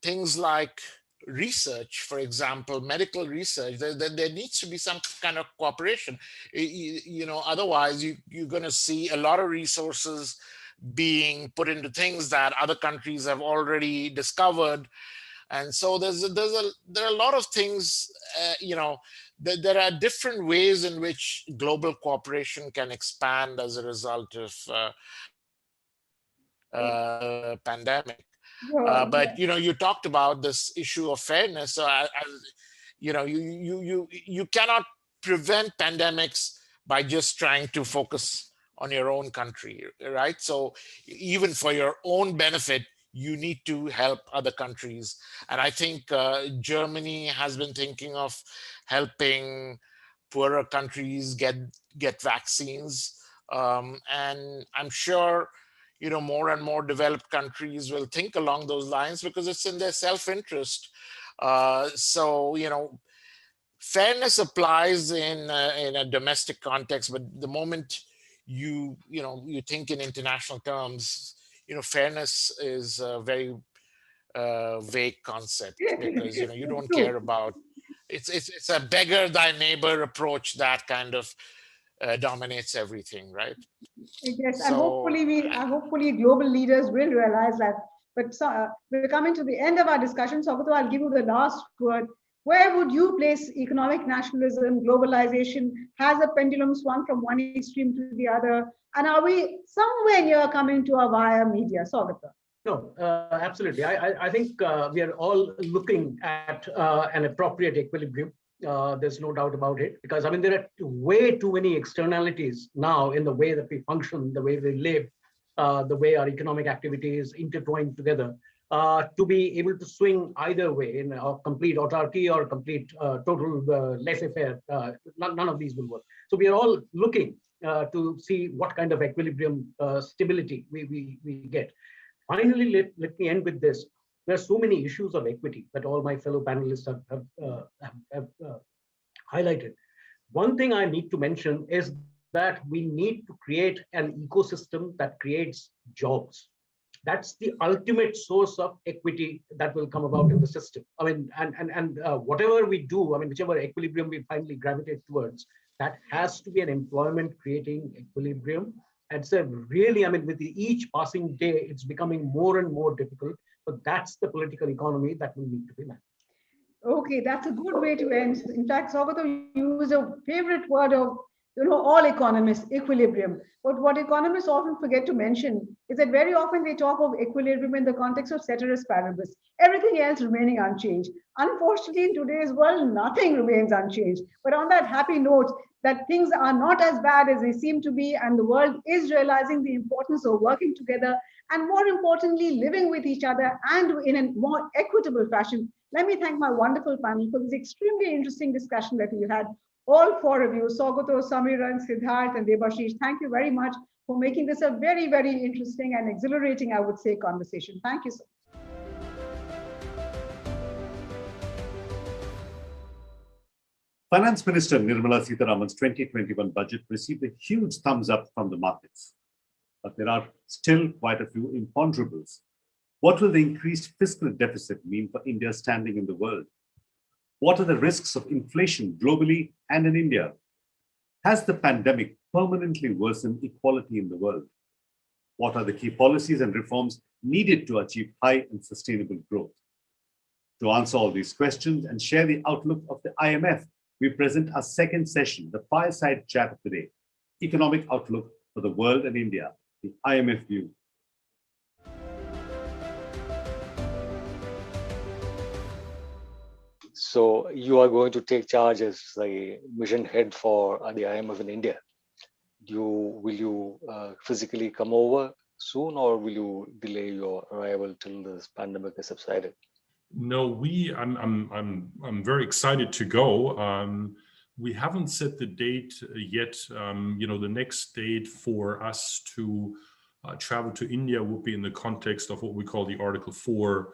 [SPEAKER 6] things like research, for example, medical research. There needs to be some kind of cooperation. Otherwise you're going to see a lot of resources being put into things that other countries have already discovered. And so there are a lot of things, there are different ways in which global cooperation can expand as a result of pandemic. But you talked about this issue of fairness. So you cannot prevent pandemics by just trying to focus on your own country, right? So even for your own benefit, you need to help other countries. And I think Germany has been thinking of helping poorer countries get vaccines, and I'm sure more and more developed countries will think along those lines, because it's in their self-interest. So fairness applies in a domestic context, but the moment you think in international terms, fairness is a very vague concept, because you don't care about it's a beggar thy neighbor approach that kind of dominates everything, right?
[SPEAKER 3] Yes,
[SPEAKER 6] So,
[SPEAKER 3] and hopefully global leaders will realize that. But we're coming to the end of our discussion. Saugata, I'll give you the last word. Where would you place economic nationalism, globalization? Has the pendulum swung from one extreme to the other? And are we somewhere near coming to a via media? Saugata.
[SPEAKER 7] No, absolutely. I think we are all looking at an appropriate equilibrium. There's no doubt about it, because there are way too many externalities now in the way that we function, the way we live, the way our economic activities intertwine together. to be able to swing either way in a complete autarky or complete total laissez-faire. None of these will work. So we are all looking to see what kind of equilibrium stability we get. Finally, let me end with this. There are so many issues of equity that all my fellow panelists have highlighted. One thing I need to mention is that we need to create an ecosystem that creates jobs. That's the ultimate source of equity that will come about in the system. I mean, and whatever we do, I mean, whichever equilibrium we finally gravitate towards, that has to be an employment creating equilibrium. And so really, I mean, with each passing day, it's becoming more and more difficult, but that's the political economy that will need to be managed.
[SPEAKER 3] Okay, that's a good way to end. In fact, Saugata used a favorite word of all economists, equilibrium. But what economists often forget to mention is that very often they talk of equilibrium in the context of ceteris paribus, everything else remaining unchanged. Unfortunately, in today's world, nothing remains unchanged. But on that happy note, that things are not as bad as they seem to be, and the world is realizing the importance of working together, and more importantly, living with each other and in a more equitable fashion. Let me thank my wonderful panel for this extremely interesting discussion that we had. All four of you, Saugata, Samiran, Siddharth, and Devashish, thank you very much for making this a very, very interesting and exhilarating, I would say, conversation. Thank you so much.
[SPEAKER 1] Finance Minister Nirmala Sitharaman's 2021 budget received a huge thumbs up from the markets. But there are still quite a few imponderables. What will the increased fiscal deficit mean for India's standing in the world? What are the risks of inflation globally and in India? Has the pandemic permanently worsened equality in the world? What are the key policies and reforms needed to achieve high and sustainable growth? To answer all these questions and share the outlook of the IMF, we present our second session, the fireside chat of the day, Economic Outlook for the World and India, the IMF View.
[SPEAKER 8] So you are going to take charge as the mission head for the IMF in India. Will you physically come over soon, or will you delay your arrival till this pandemic is subsided?
[SPEAKER 9] No, I'm very excited to go. We haven't set the date yet. The next date for us to travel to India would be in the context of what we call the Article 4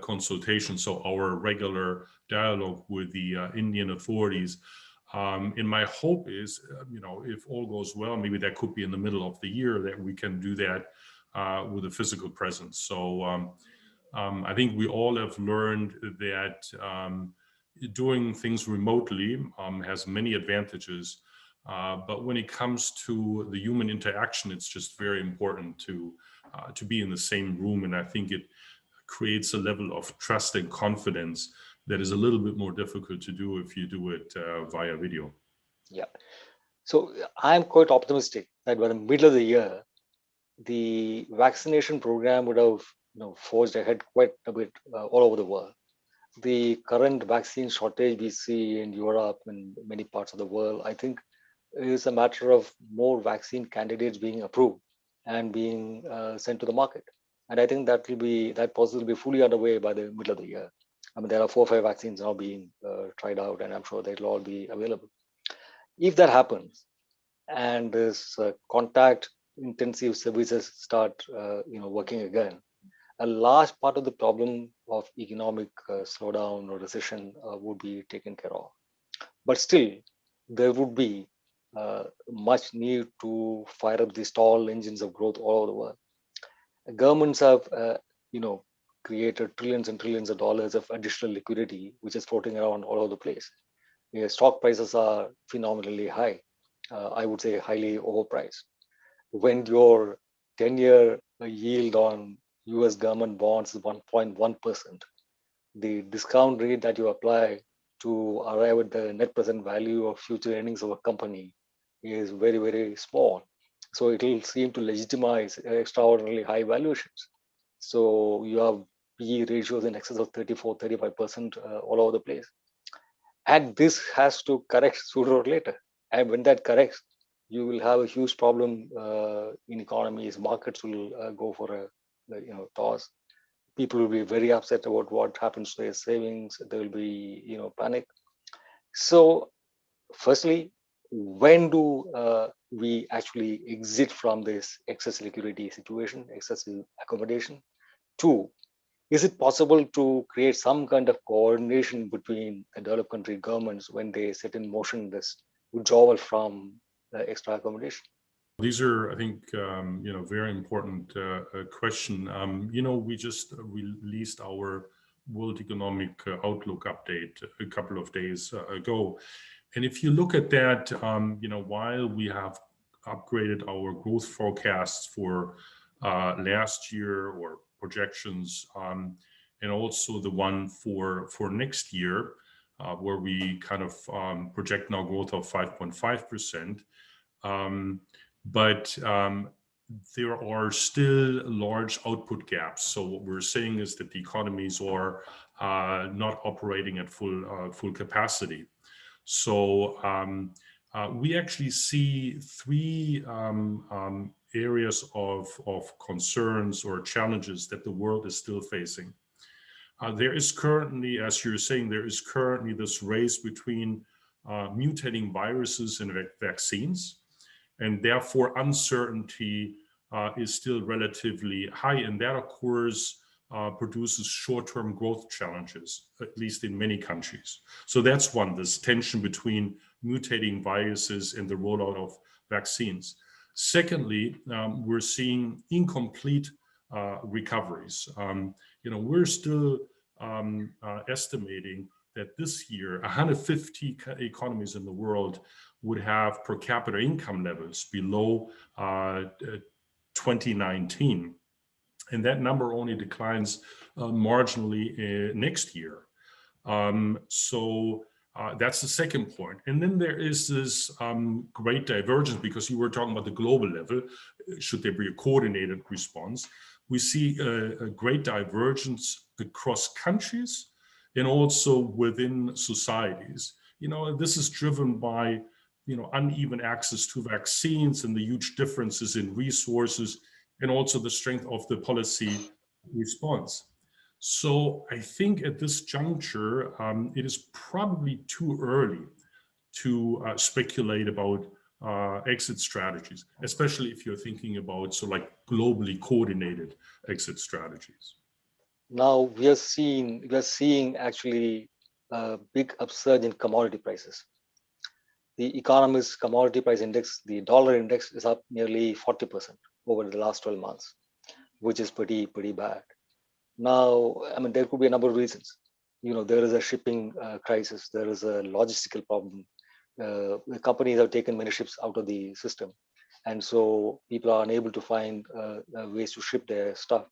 [SPEAKER 9] consultation, so our regular dialogue with the Indian authorities. And my hope is, if all goes well, maybe that could be in the middle of the year that we can do that with a physical presence. So I think we all have learned that doing things remotely has many advantages. But when it comes to the human interaction, it's just very important to be in the same room. And I think it creates a level of trust and confidence that is a little bit more difficult to do if you do it via video.
[SPEAKER 8] Yeah. So I'm quite optimistic that by the middle of the year, the vaccination program would have forged ahead quite a bit all over the world. The current vaccine shortage we see in Europe and many parts of the world, I think, is a matter of more vaccine candidates being approved and being sent to the market. And I think that process will be fully underway by the middle of the year. I mean, there are 4 or 5 vaccines now being tried out, and I'm sure they'll all be available. If that happens, and this contact intensive services start, working again, a large part of the problem of economic slowdown or recession would be taken care of. But still, there would be much need to fire up these tall engines of growth all over the world. Governments have, created trillions and trillions of dollars of additional liquidity, which is floating around all over the place. Stock prices are phenomenally high. I would say highly overpriced. When your 10-year yield on US government bonds is 1.1%, the discount rate that you apply to arrive at the net present value of future earnings of a company is very, very small. So it will seem to legitimize extraordinarily high valuations. So you have PE ratios in excess of 34, 35% all over the place. And this has to correct sooner or later. And when that corrects, you will have a huge problem in economies. Markets will go for a toss. people will be very upset about what happens to their savings. There will be, panic. So, firstly, when do we actually exit from this excess liquidity situation, excessive accommodation? Two, is it possible to create some kind of coordination between the developed country governments when they set in motion this withdrawal from extra accommodation?
[SPEAKER 9] These are, I think, very important question. We just released our World Economic Outlook update a couple of days ago. And if you look at that, while we have upgraded our growth forecasts for last year or projections, and also the one for next year, where we kind of project now growth of 5.5%. But there are still large output gaps. So what we're saying is that the economies are not operating at full capacity. So we actually see three areas of concerns or challenges that the world is still facing. There is currently, as you're saying, there is currently this race between mutating viruses and vaccines, and therefore uncertainty is still relatively high, and that, of course, produces short-term growth challenges, at least in many countries. So that's one, this tension between mutating viruses and the rollout of vaccines. Secondly, we're seeing incomplete recoveries. We're still estimating that this year, 150 economies in the world would have per capita income levels below 2019. And that number only declines marginally next year. So that's the second point. And then there is this great divergence, because you were talking about the global level. Should there be a coordinated response? We see a great divergence across countries and also within societies. This is driven by uneven access to vaccines and the huge differences in resources, and also the strength of the policy response. So I think at this juncture, it is probably too early to speculate about exit strategies, especially if you're thinking about globally coordinated exit strategies.
[SPEAKER 8] Now we are seeing actually a big upsurge in commodity prices. The Economist commodity price index, the dollar index, is up nearly 40% over the last 12 months, which is pretty bad. Now, there could be a number of reasons. There is a shipping crisis. There is a logistical problem. The companies have taken many ships out of the system. And so people are unable to find ways to ship their stuff.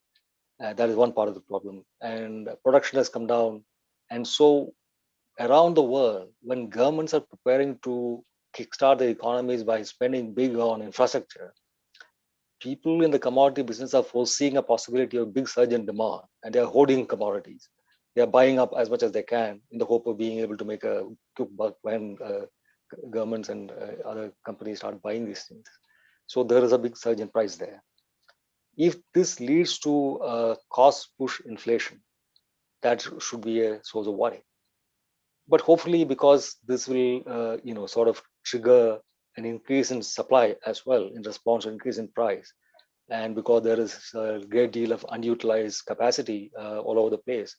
[SPEAKER 8] That is one part of the problem. And production has come down. And so around the world, when governments are preparing to kickstart the economies by spending big on infrastructure, people in the commodity business are foreseeing a possibility of big surge in demand, and they are hoarding commodities. They are buying up as much as they can in the hope of being able to make a quick buck when governments and other companies start buying these things. So there is a big surge in price there. If this leads to cost push inflation, that should be a source of worry. But hopefully, because this will sort of trigger an increase in supply as well in response to increase in price, and because there is a great deal of unutilized capacity all over the place,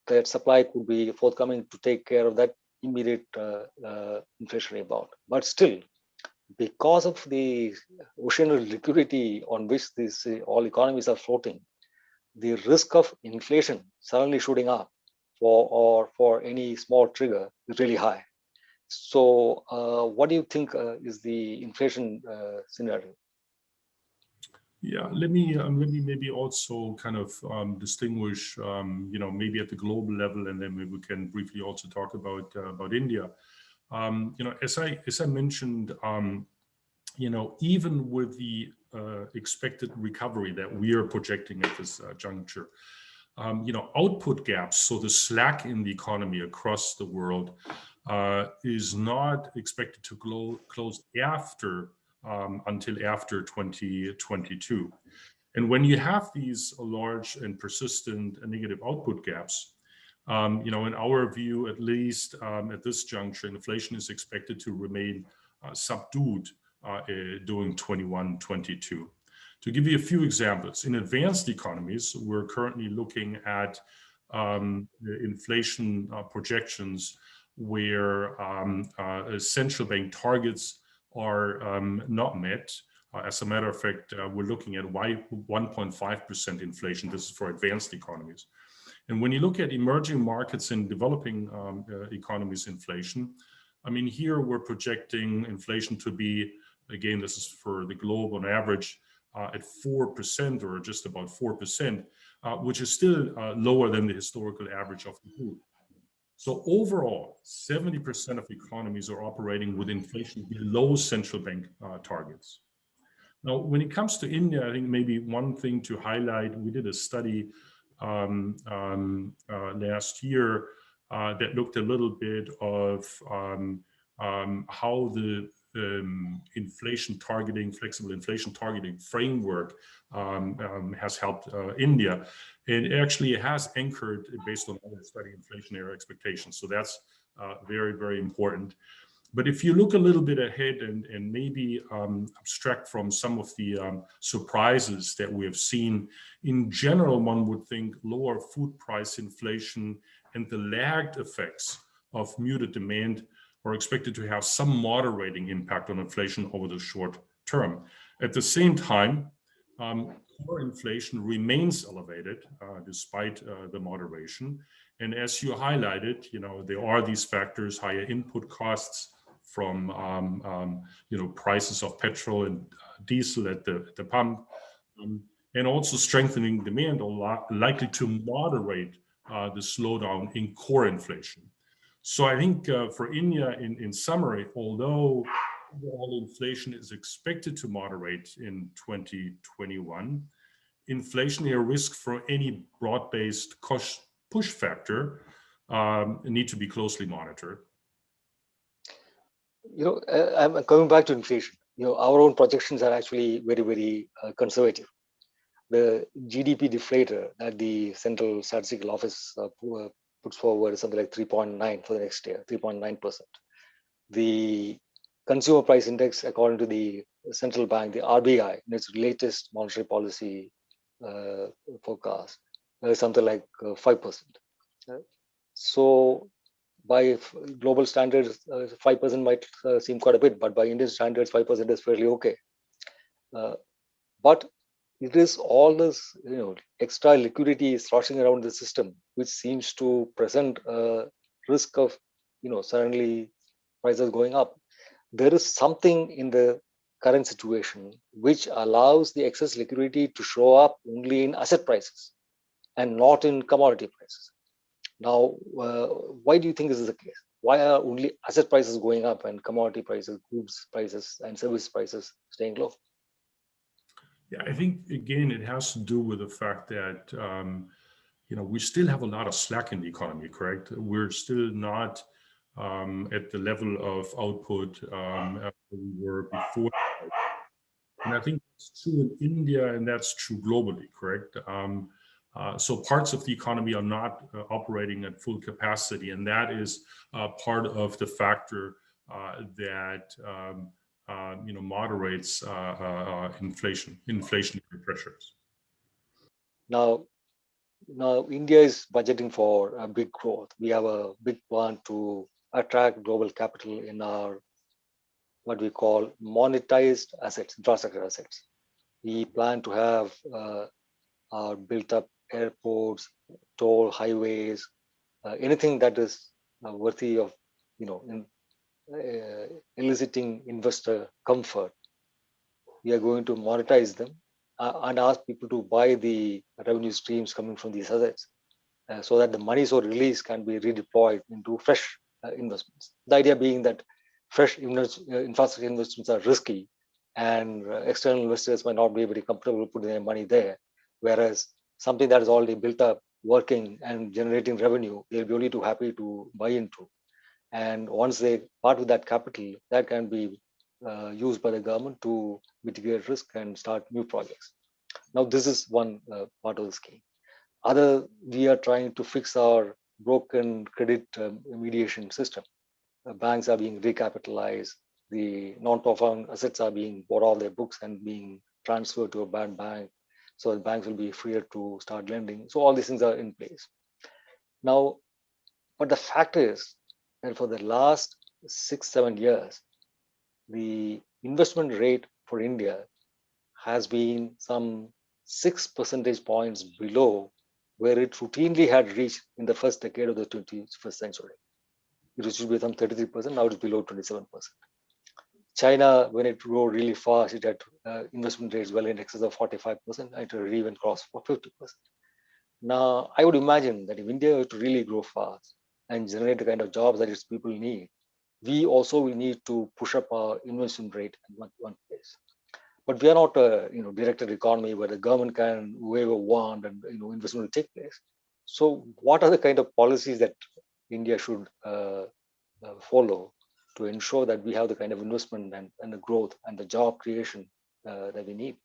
[SPEAKER 8] that supply could be forthcoming to take care of that immediate inflationary bound. But still, because of the ocean of liquidity on which these all economies are floating, the risk of inflation suddenly shooting up for any small trigger is really high. So what do you think is the inflation scenario?
[SPEAKER 9] Yeah, let me maybe also kind of distinguish, maybe at the global level, and then maybe we can briefly also talk about India. As I mentioned, even with the expected recovery that we are projecting at this juncture, output gaps, so the slack in the economy across the world, is not expected to close until after 2022. And when you have these large and persistent negative output gaps, in our view, at least at this juncture, inflation is expected to remain subdued during 21-22. To give you a few examples, in advanced economies, we're currently looking at the inflation projections where central bank targets are not met. As a matter of fact, we're looking at 1.5% inflation. This is for advanced economies. And when you look at emerging markets and developing economies inflation, I mean, here we're projecting inflation to be, again, this is for the globe on average, at 4% or just about 4%, which is still lower than the historical average of the group. So overall, 70% of economies are operating with inflation below central bank targets. Now, when it comes to India, I think maybe one thing to highlight, we did a study last year that looked a little bit of how the inflation targeting, flexible inflation targeting framework has helped India. And actually it has anchored based on other study inflationary expectations. So that's very, very important. But if you look a little bit ahead and maybe abstract from some of the surprises that we have seen, in general, one would think lower food price inflation and the lagged effects of muted demand are expected to have some moderating impact on inflation over the short term. At the same time, core inflation remains elevated despite the moderation. And as you highlighted, there are these factors, higher input costs from prices of petrol and diesel at the pump, and also strengthening demand are likely to moderate the slowdown in core inflation. So I think for India, in summary, although overall inflation is expected to moderate in 2021, inflationary risk for any broad-based cost push factor need to be closely monitored.
[SPEAKER 8] I'm coming back to inflation. Our own projections are actually very, very conservative. The GDP deflator that the Central Statistical Office puts forward is something like 3.9 for the next year, 3.9%. The consumer price index, according to the central bank, the RBI, in its latest monetary policy forecast, is something like 5%. So by global standards, 5% might seem quite a bit, but by Indian standards, 5% is fairly okay. But it is all this, extra liquidity sloshing around the system, which seems to present a risk of, suddenly prices going up. There is something in the current situation which allows the excess liquidity to show up only in asset prices and not in commodity prices. Now, why do you think this is the case? Why are only asset prices going up and commodity prices, goods prices, and service prices staying low?
[SPEAKER 9] Yeah, I think, again, it has to do with the fact that, we still have a lot of slack in the economy, correct? We're still not at the level of output as we were before. And I think that's true in India and that's true globally, correct? So parts of the economy are not operating at full capacity, and that is part of the factor that moderates inflationary pressures.
[SPEAKER 8] Now India is budgeting for a big growth. We have a big plan to attract global capital in our what we call monetized assets, infrastructure assets. We plan to have our built-up airports, toll highways, anything that is worthy of, eliciting investor comfort. We are going to monetize them and ask people to buy the revenue streams coming from these assets so that the money so released can be redeployed into fresh investments. The idea being that fresh infrastructure investments are risky and external investors might not be very comfortable putting their money there, whereas something that is already built up, working and generating revenue, they'll be only too happy to buy into. And once they part with that capital, that can be used by the government to mitigate risk and start new projects. Now, this is one part of the scheme. Other, we are trying to fix our broken credit mediation system. Banks are being recapitalized. The non-performing assets are being bought off their books and being transferred to a bad bank. So the banks will be freer to start lending. So all these things are in place. Now, but the fact is that for the last 6-7 years, the investment rate for India has been some 6 percentage points below where it routinely had reached in the first decade of the 21st century. It used to be some 33%, now it's below 27%. China, when it grew really fast, it had investment rates well in excess of 45%, and it will even cross for 50%. Now, I would imagine that if India were to really grow fast and generate the kind of jobs that its people need, we also will need to push up our investment rate in one place. But we are not a directed economy where the government can wave a wand and investment will take place. So, what are the kind of policies that India should follow to ensure that we have the kind of investment and the growth and the job creation that we need?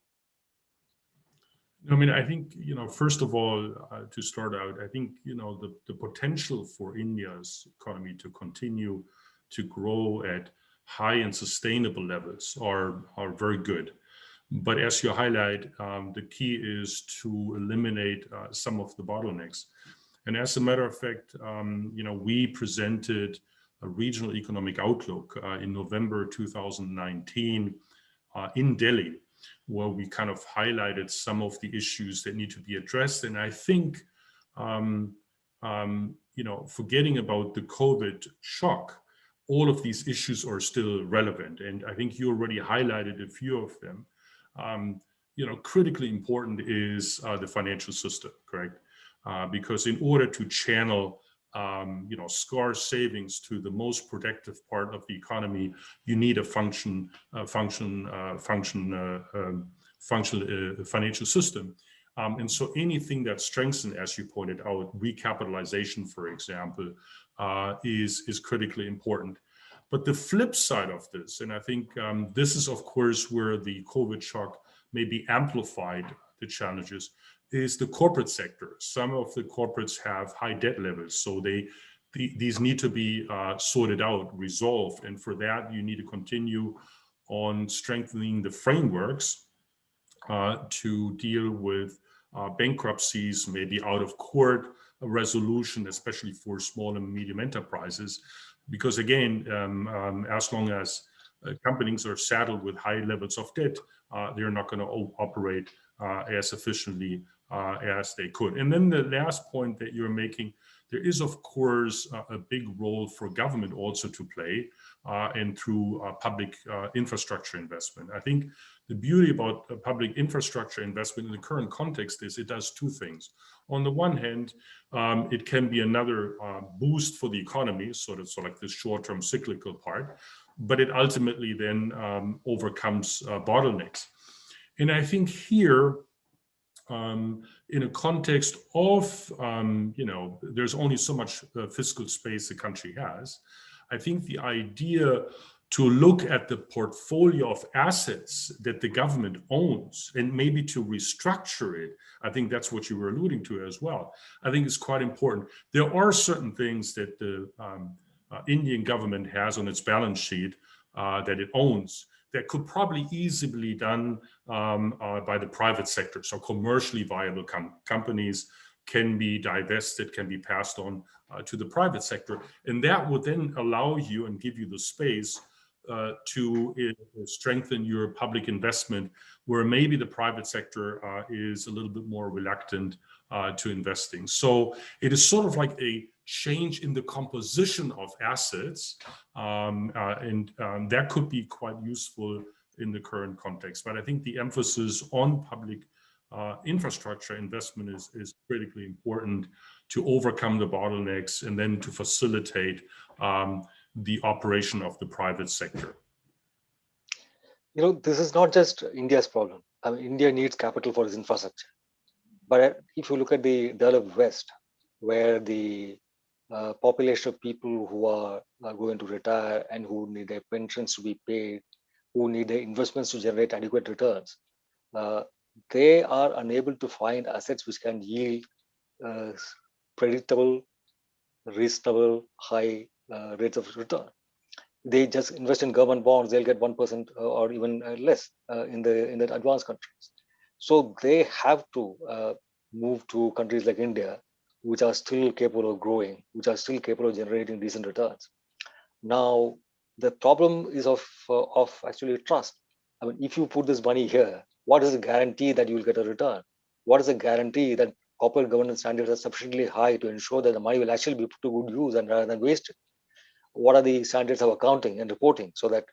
[SPEAKER 9] I mean, I think, first of all, to start out, I think, the potential for India's economy to continue to grow at high and sustainable levels are very good. But as you highlight, the key is to eliminate some of the bottlenecks. And as a matter of fact, we presented a regional economic outlook in November 2019 in Delhi, where we kind of highlighted some of the issues that need to be addressed. And I think, forgetting about the COVID shock, all of these issues are still relevant. And I think you already highlighted a few of them. Critically important is the financial system, correct? Because in order to channel, scarce savings to the most productive part of the economy, you need a functional financial system. And so anything that strengthens, as you pointed out, recapitalization, for example, is critically important. But the flip side of this, and I think this is, of course, where the COVID shock maybe amplified the challenges, is the corporate sector. Some of the corporates have high debt levels, so these need to be sorted out, resolved. And for that, you need to continue on strengthening the frameworks to deal with bankruptcies, maybe out of court resolution, especially for small and medium enterprises. Because again, as long as companies are saddled with high levels of debt, they're not going to operate as efficiently as they could. And then the last point that you're making, there is, of course, a big role for government also to play, and through public infrastructure investment. I think the beauty about public infrastructure investment in the current context is it does two things. On the one hand, it can be another boost for the economy, sort of like this short-term cyclical part, but it ultimately then overcomes bottlenecks. And I think here, in a context of, there's only so much fiscal space the country has, I think the idea to look at the portfolio of assets that the government owns and maybe to restructure it, I think that's what you were alluding to as well. I think it's quite important. There are certain things that the Indian government has on its balance sheet that it owns that could probably easily be done by the private sector. So commercially viable companies can be divested, can be passed on to the private sector. And that would then allow you and give you the space to strengthen your public investment, where maybe the private sector is a little bit more reluctant to investing. So it is sort of like a change in the composition of assets, and that could be quite useful in the current context. But I think the emphasis on public infrastructure investment is critically important to overcome the bottlenecks and then to facilitate the operation of the private sector.
[SPEAKER 8] This is not just India's problem. I mean, India needs capital for its infrastructure. But if you look at the developed West, where the population of people who are going to retire and who need their pensions to be paid, who need their investments to generate adequate returns, they are unable to find assets which can yield predictable, reasonable, high rates of return. They just invest in government bonds; they'll get 1% or even less in the advanced countries. So they have to move to countries like India, which are still capable of growing, which are still capable of generating decent returns. Now, the problem is of actually trust. I mean, if you put this money here, what is the guarantee that you will get a return? What is the guarantee that corporate governance standards are sufficiently high to ensure that the money will actually be put to good use and rather than wasted? What are the standards of accounting and reporting so that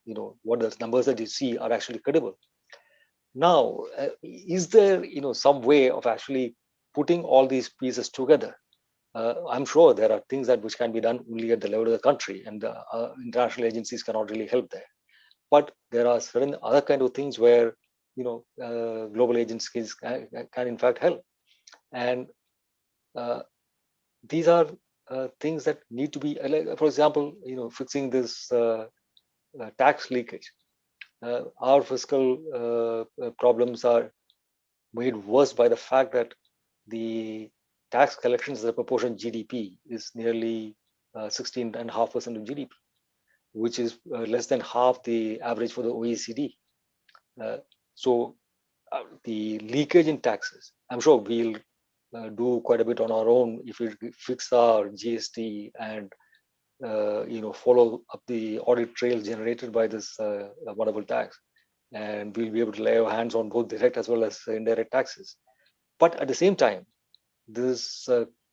[SPEAKER 8] what the numbers that you see are actually credible? Now, is there some way of actually putting all these pieces together? I'm sure there are things that which can be done only at the level of the country, and international agencies cannot really help there. But there are certain other kind of things where global agencies can in fact help, and these are things that need to be, for example, fixing this tax leakage. Our fiscal problems are made worse by the fact that the tax collections as a proportion of GDP is nearly 16.5% of GDP, which is less than half the average for the OECD. So the leakage in taxes, I'm sure we'll do quite a bit on our own if we fix our GST and follow up the audit trail generated by this wonderful tax, and we'll be able to lay our hands on both direct as well as indirect taxes. But at the same time, this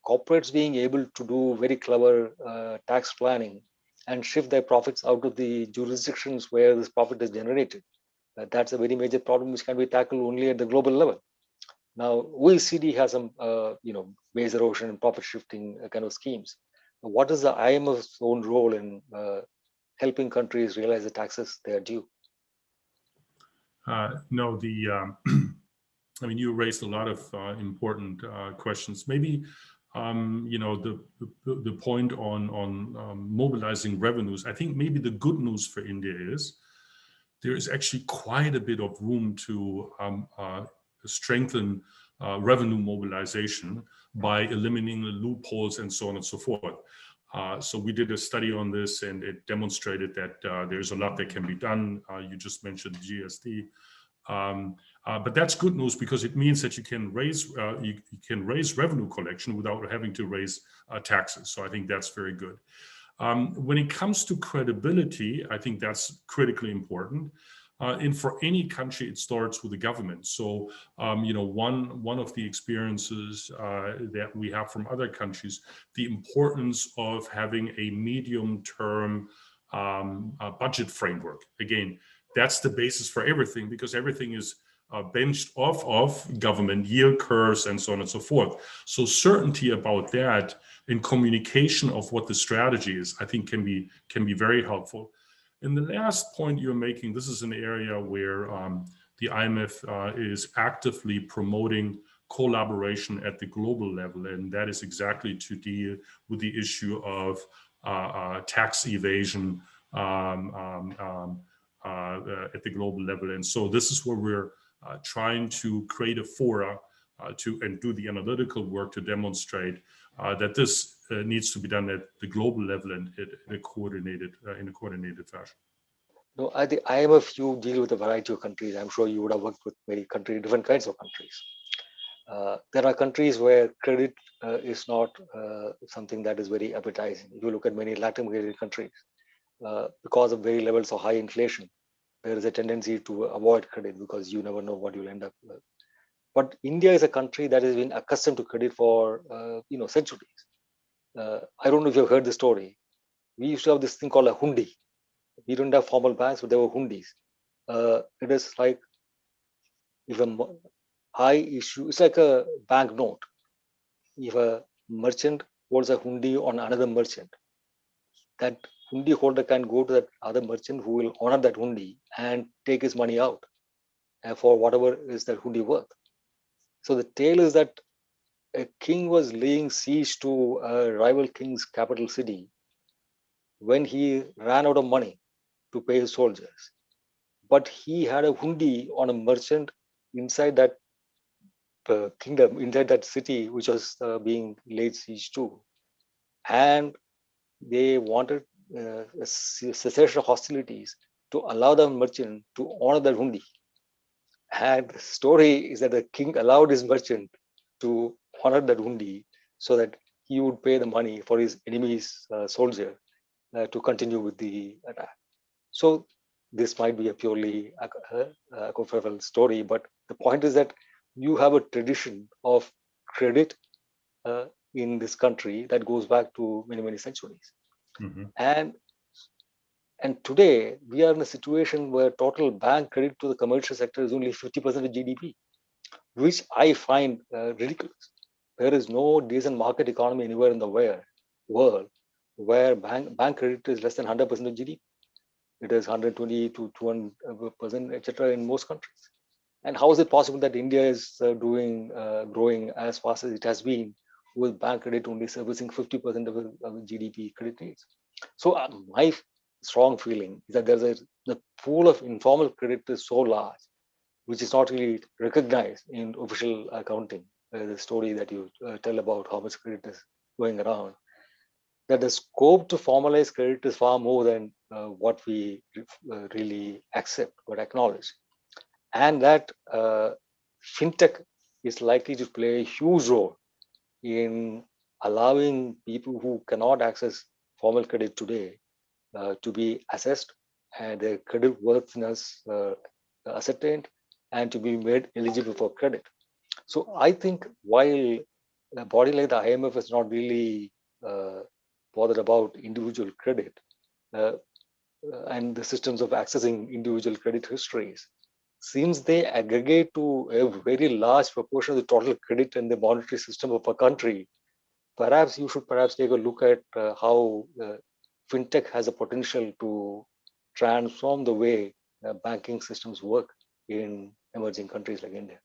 [SPEAKER 8] corporates being able to do very clever tax planning and shift their profits out of the jurisdictions where this profit is generated, that's a very major problem which can be tackled only at the global level. Now, OECD has some, wage erosion and profit shifting kind of schemes. What is the IMF's own role in helping countries realize the taxes they are due?
[SPEAKER 9] No, I mean, you raised a lot of important questions. Maybe, the point on mobilizing revenues. I think maybe the good news for India is there is actually quite a bit of room to strengthen revenue mobilization by eliminating the loopholes and so on and so forth. So we did a study on this, and it demonstrated that there's a lot that can be done. You just mentioned GST. But that's good news because it means that you can raise revenue collection without having to raise taxes. So I think that's very good. When it comes to credibility, I think that's critically important. And for any country, it starts with the government. So, one of the experiences that we have from other countries, the importance of having a medium-term budget framework. Again, that's the basis for everything because everything is benched off of government yield curves and so on and so forth. So certainty about that and communication of what the strategy is, I think can be very helpful. And the last point you're making, this is an area where the IMF is actively promoting collaboration at the global level, and that is exactly to deal with the issue of tax evasion at the global level. And so this is where we're trying to create a fora and do the analytical work to demonstrate that this needs to be done at the global level and in a coordinated fashion.
[SPEAKER 8] No, at the IMF, you deal with a variety of countries. I'm sure you would have worked with many different kinds of countries. There are countries where credit is not something that is very appetizing. If you look at many Latin American countries, because of very levels of high inflation, there is a tendency to avoid credit because you never know what you'll end up with. But India is a country that has been accustomed to credit for centuries. I don't know if you've heard the story. We used to have this thing called a hundi. We don't have formal banks, but there were hundis. It is like if a high issue, it's like a bank note. If a merchant holds a hundi on another merchant, that hundi holder can go to that other merchant who will honor that hundi and take his money out for whatever is that hundi worth. So the tale is that a king was laying siege to a rival king's capital city when he ran out of money to pay his soldiers. But he had a hundi on a merchant inside that kingdom inside that city, which was being laid siege to, and they wanted a cessation of hostilities to allow the merchant to honor the hundi. And the story is that the king allowed his merchant to honor the hundi so that he would pay the money for his enemy's soldier to continue with the attack. So this might be a purely controversial story, but the point is that you have a tradition of credit in this country that goes back to many, many centuries.
[SPEAKER 9] Mm-hmm.
[SPEAKER 8] And today we are in a situation where total bank credit to the commercial sector is only 50% of GDP, which I find ridiculous. There is no decent market economy anywhere in the world where bank credit is less than 100% of GDP. It is 120 to 200%, etc. in most countries. And how is it possible that India is growing as fast as it has been, with bank credit only servicing 50% of the GDP credit needs? So my strong feeling is that the pool of informal credit is so large, which is not really recognized in official accounting. The story that you tell about how much credit is going around, that the scope to formalize credit is far more than what we really accept or acknowledge. And that fintech is likely to play a huge role in allowing people who cannot access formal credit today to be assessed and their credit worthiness ascertained and to be made eligible for credit. So I think while a body like the IMF is not really bothered about individual credit and the systems of accessing individual credit histories, since they aggregate to a very large proportion of the total credit and the monetary system of a country, perhaps you should take a look at how fintech has a potential to transform the way banking systems work in emerging countries like India.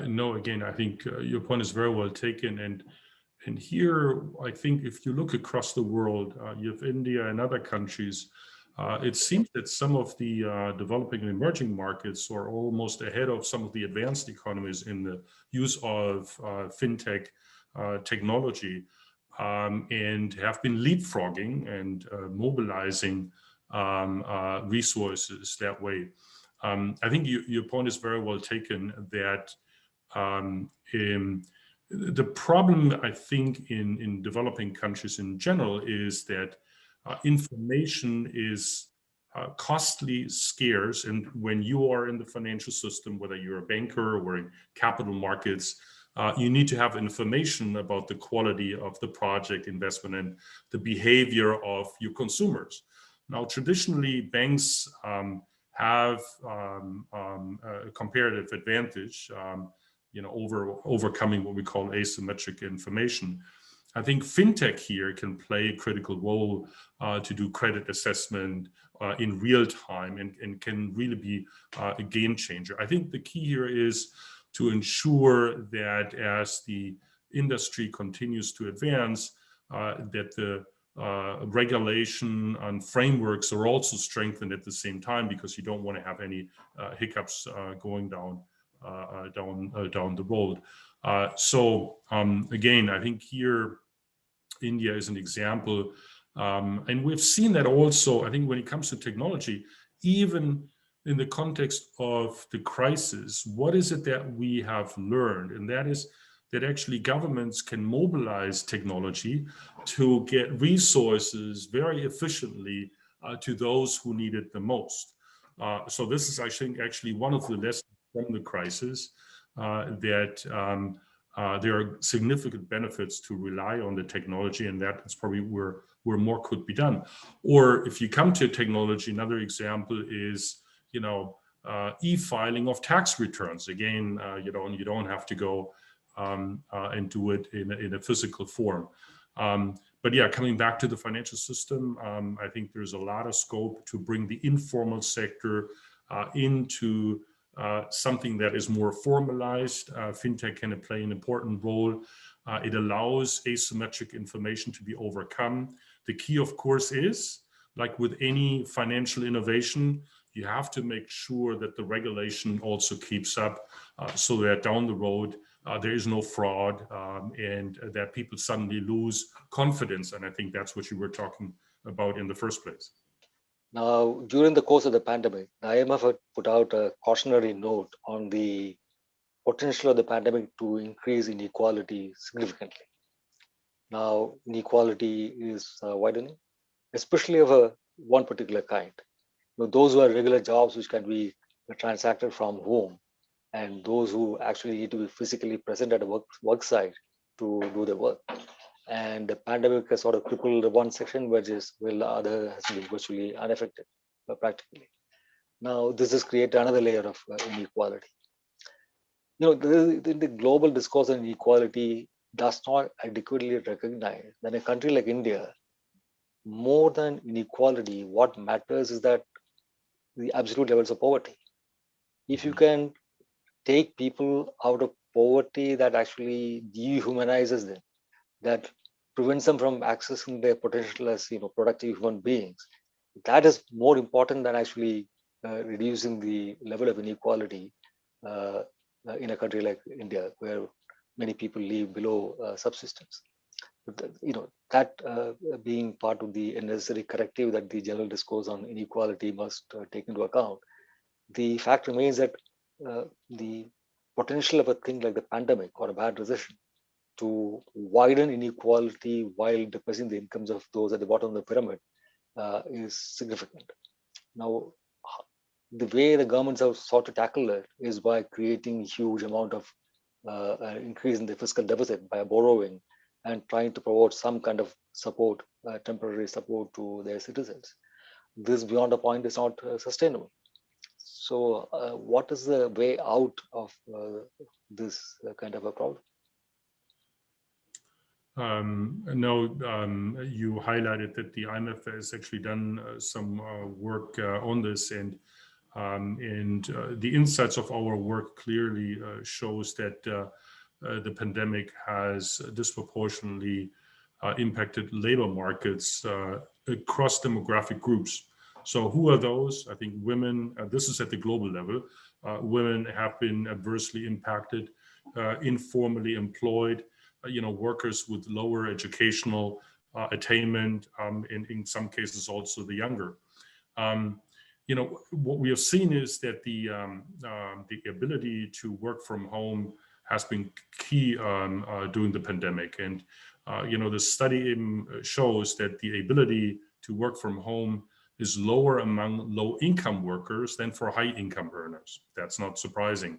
[SPEAKER 9] No, again, I think your point is very well taken. And here, I think if you look across the world, you have India and other countries, it seems that some of the developing and emerging markets are almost ahead of some of the advanced economies in the use of fintech technology, and have been leapfrogging and mobilizing resources that way. I think your point is very well taken that the problem, I think, in developing countries in general is that information is costly, scarce, and when you are in the financial system, whether you're a banker or in capital markets, you need to have information about the quality of the project investment and the behavior of your consumers. Now, traditionally, banks have a comparative advantage, overcoming what we call asymmetric information. I think fintech here can play a critical role to do credit assessment in real time and can really be a game changer. I think the key here is to ensure that as the industry continues to advance, that the regulation and frameworks are also strengthened at the same time, because you don't want to have any hiccups going down the road. So again, I think here India is an example, and we've seen that also. I think when it comes to technology, even in the context of the crisis, what is it that we have learned? And that is that actually governments can mobilize technology to get resources very efficiently to those who need it the most. So this is, I think, actually one of the lessons from the crisis, that there are significant benefits to rely on the technology, and that is probably where more could be done. Or if you come to technology, another example is, e-filing of tax returns. Again, you don't have to go and do it in a physical form. But yeah, coming back to the financial system, I think there's a lot of scope to bring the informal sector into something that is more formalized. Fintech can play an important role. It allows asymmetric information to be overcome. The key, of course, is, like with any financial innovation, you have to make sure that the regulation also keeps up so that down the road there is no fraud and that people suddenly lose confidence. And I think that's what you were talking about in the first place.
[SPEAKER 8] Now, during the course of the pandemic, the IMF had put out a cautionary note on the potential of the pandemic to increase inequality significantly. Now, inequality is widening, especially of one particular kind. Those who have regular jobs which can be transacted from home, and those who actually need to be physically present at a work site to do the work. And the pandemic has sort of crippled one section, while the other has been virtually unaffected practically. Now, this has created another layer of inequality. The global discourse on inequality does not adequately recognize that in a country like India, more than inequality, what matters is that the absolute levels of poverty. If you can take people out of poverty, that actually dehumanizes them, that prevents them from accessing their potential as productive human beings. That is more important than actually reducing the level of inequality in a country like India, where many people live below subsistence. That being part of the necessary corrective that the general discourse on inequality must take into account. The fact remains that the potential of a thing like the pandemic or a bad recession to widen inequality while depressing the incomes of those at the bottom of the pyramid is significant. Now, the way the governments have sought to tackle it is by creating huge amount of increase in the fiscal deficit by borrowing and trying to provide some kind of support, temporary support to their citizens. This beyond a point is not sustainable. So what is the way out of this kind of a problem?
[SPEAKER 9] You highlighted that the IMF has actually done some work on this, and the insights of our work clearly shows that the pandemic has disproportionately impacted labor markets across demographic groups. So who are those? I think women, this is at the global level, women have been adversely impacted, informally employed, workers with lower educational attainment, in some cases also the younger. What we have seen is that the ability to work from home has been key during the pandemic. And, the study shows that the ability to work from home is lower among low-income workers than for high-income earners. That's not surprising.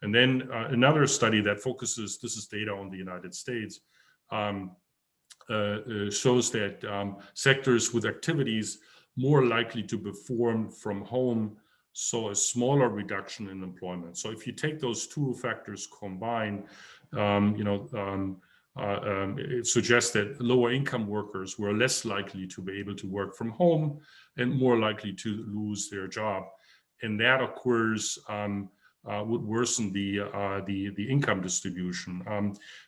[SPEAKER 9] And then another study that focuses, this is data on the United States, shows that sectors with activities more likely to perform from home saw a smaller reduction in employment. So if you take those two factors combined, it suggests that lower income workers were less likely to be able to work from home and more likely to lose their job. And that, of course, would worsen the income distribution.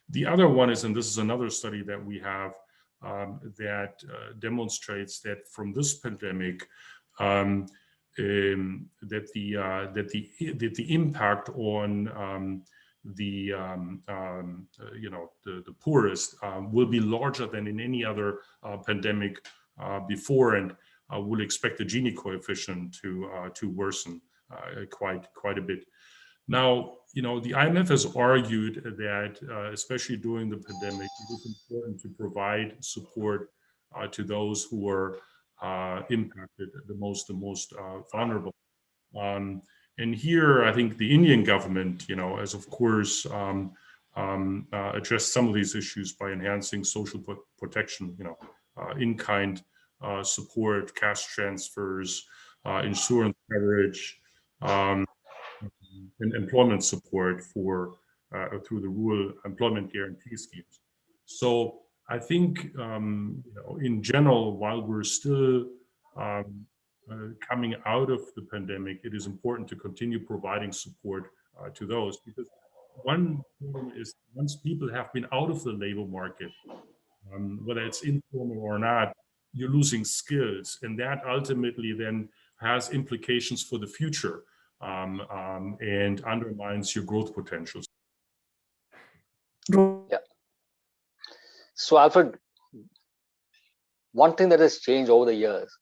[SPEAKER 9] The other one is, and this is another study that we have that demonstrates that from this pandemic, that the impact on the poorest will be larger than in any other pandemic before, and we'll expect the Gini coefficient to worsen quite a bit. Now, the IMF has argued that, especially during the pandemic, it is important to provide support to those who are impacted the most vulnerable. And here, I think the Indian government, has of course addressed some of these issues by enhancing social protection, in-kind support, cash transfers, insurance coverage, and employment support through the rural employment guarantee schemes. So I think, in general, while we're still coming out of the pandemic, it is important to continue providing support to those, because one problem is once people have been out of the labor market, whether it's informal or not, you're losing skills, and that ultimately then has implications for the future and undermines your growth potentials.
[SPEAKER 8] Yeah. So, Alfred, one thing that has changed over the years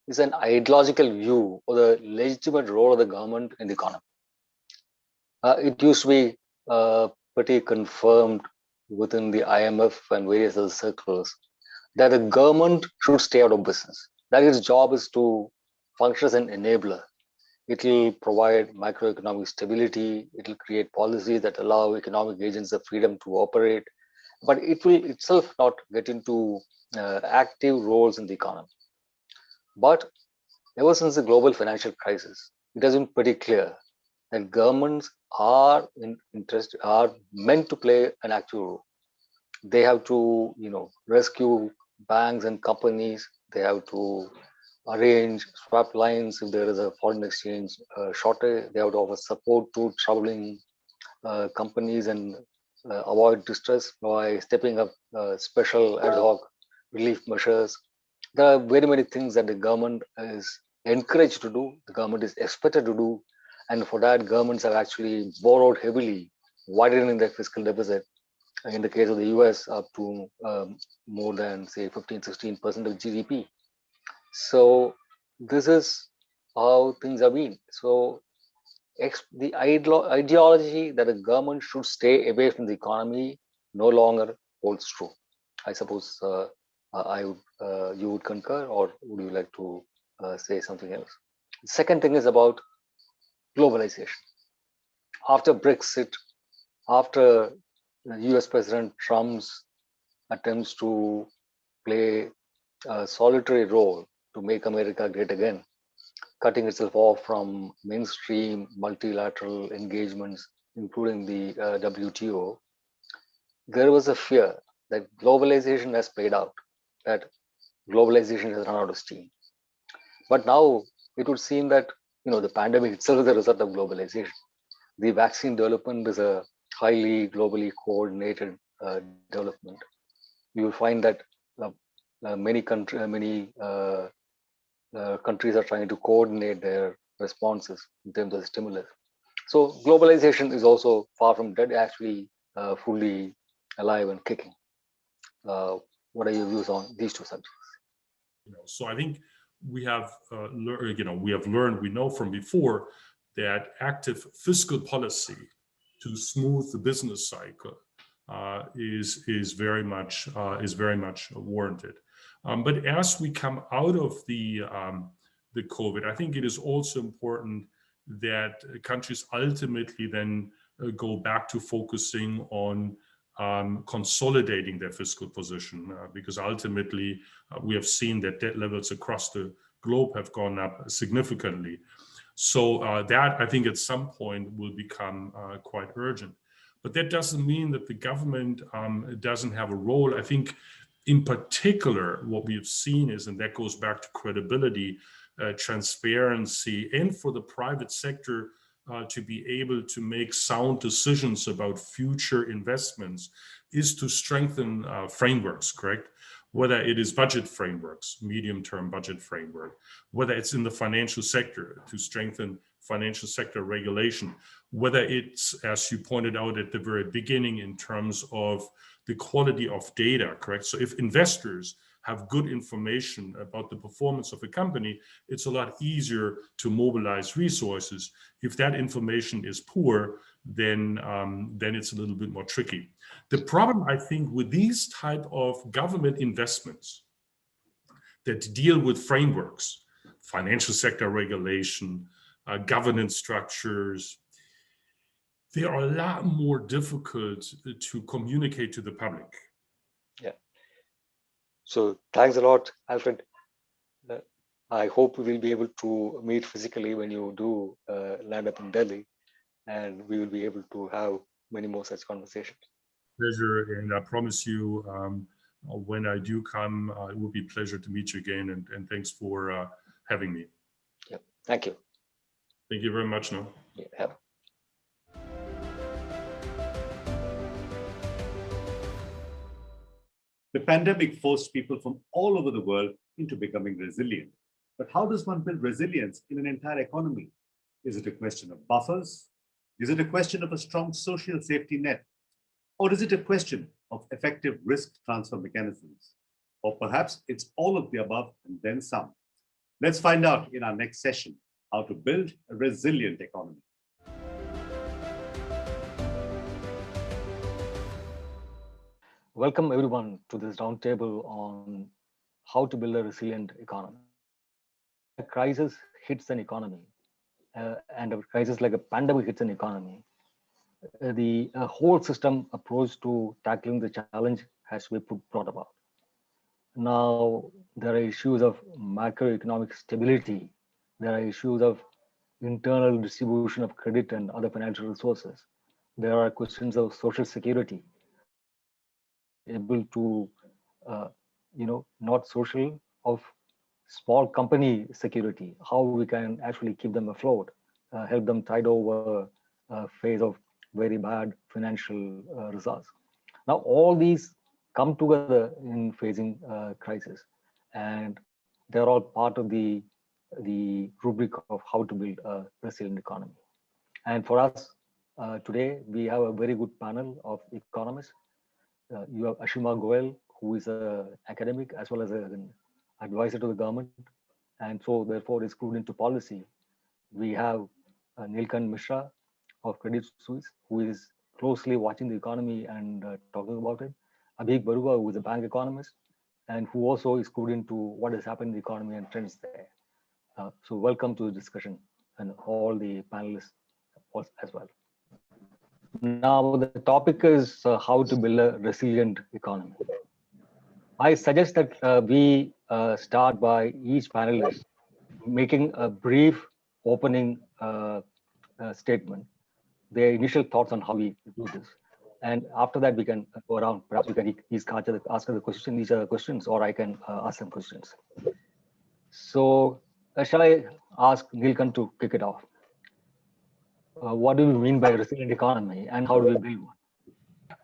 [SPEAKER 8] is an ideological view of the legitimate role of the government in the economy. It used to be pretty confirmed within the IMF and various other circles that the government should stay out of business, that its job is to function as an enabler. It will provide macroeconomic stability, it will create policies that allow economic agents the freedom to operate, but it will itself not get into active roles in the economy. But ever since the global financial crisis, it has been pretty clear that governments are meant to play an active role. They have to, rescue banks and companies. They have to arrange swap lines if there is a foreign exchange shortage. They have to offer support to troubling companies and avoid distress by stepping up special ad hoc relief measures. There are very many things that the government is encouraged to do, the government is expected to do, and for that, governments have actually borrowed heavily, widening their fiscal deficit. In the case of the US, up to more than, say, 15-16% of GDP. So this is how things have been. So the ideology that the government should stay away from the economy no longer holds true. I suppose you would concur, or would you like to say something else? The second thing is about globalization. After Brexit, after US President Trump's attempts to play a solitary role to make America great again, cutting itself off from mainstream multilateral engagements, including the WTO, there was a fear that globalization has played out, that globalization has run out of steam. But now it would seem that the pandemic itself is a result of globalization. The vaccine development is a highly globally coordinated development. You will find that many countries are trying to coordinate their responses in terms of stimulus. So globalization is also far from dead, actually fully alive and kicking. What are your views on these two subjects?
[SPEAKER 9] So I think we have learned, we know from before that active fiscal policy to smooth the business cycle is very much warranted. But as we come out of the COVID, I think it is also important that countries ultimately then go back to focusing on consolidating their fiscal position, because ultimately we have seen that debt levels across the globe have gone up significantly. So that, I think, at some point will become quite urgent. But that doesn't mean that the government doesn't have a role. I think in particular, what we have seen is, and that goes back to credibility, transparency, and for the private sector to be able to make sound decisions about future investments, is to strengthen frameworks, correct? Whether it is budget frameworks, medium-term budget framework, whether it's in the financial sector to strengthen financial sector regulation, whether it's, as you pointed out at the very beginning, in terms of the quality of data, correct? So if investors have good information about the performance of a company, it's a lot easier to mobilize resources. If that information is poor, then it's a little bit more tricky. The problem, I think, with these type of government investments that deal with frameworks, financial sector regulation, governance structures, they are a lot more difficult to communicate to the public.
[SPEAKER 8] Yeah. So thanks a lot, Alfred. I hope we will be able to meet physically when you do land up in Delhi, and we will be able to have many more such conversations.
[SPEAKER 9] Pleasure, and I promise you, when I do come, it will be a pleasure to meet you again, and thanks for having me.
[SPEAKER 8] Yeah, thank you.
[SPEAKER 9] Thank you very much, no?
[SPEAKER 8] Yeah.
[SPEAKER 1] The pandemic forced people from all over the world into becoming resilient. But how does one build resilience in an entire economy? Is it a question of buffers? Is it a question of a strong social safety net? Or is it a question of effective risk transfer mechanisms? Or perhaps it's all of the above and then some. Let's find out in our next session how to build a resilient economy.
[SPEAKER 8] Welcome everyone to this roundtable on how to build a resilient economy. A crisis hits an economy, and a crisis like a pandemic hits an economy. The whole system approach to tackling the challenge has to be brought about. Now, there are issues of macroeconomic stability. There are issues of internal distribution of credit and other financial resources. There are questions of social security, able to, not social, of small company security, how we can actually keep them afloat, help them tide over a phase of very bad financial results. Now, all these come together in facing crisis, and they're all part of the rubric of how to build a resilient economy. And for us today, we have a very good panel of economists. You have Ashima Goyal, who is an academic as well as an advisor to the government, and so therefore is clued into policy. We have Neelkanth Mishra of Credit Suisse, who is closely watching the economy and talking about it. Abheek, who is a bank economist, and who also is clued into what has happened in the economy and trends there. So welcome to the discussion and all the panelists as well. Now, the topic is how to build a resilient economy. I suggest that we start by each panelist making a brief opening statement, their initial thoughts on how we do this. And after that, we can go around. Perhaps we can each ask the question, each other questions, or I can ask some questions. So shall I ask Neelkanth to kick it off? What do we mean by a resilient economy, and how do we build one?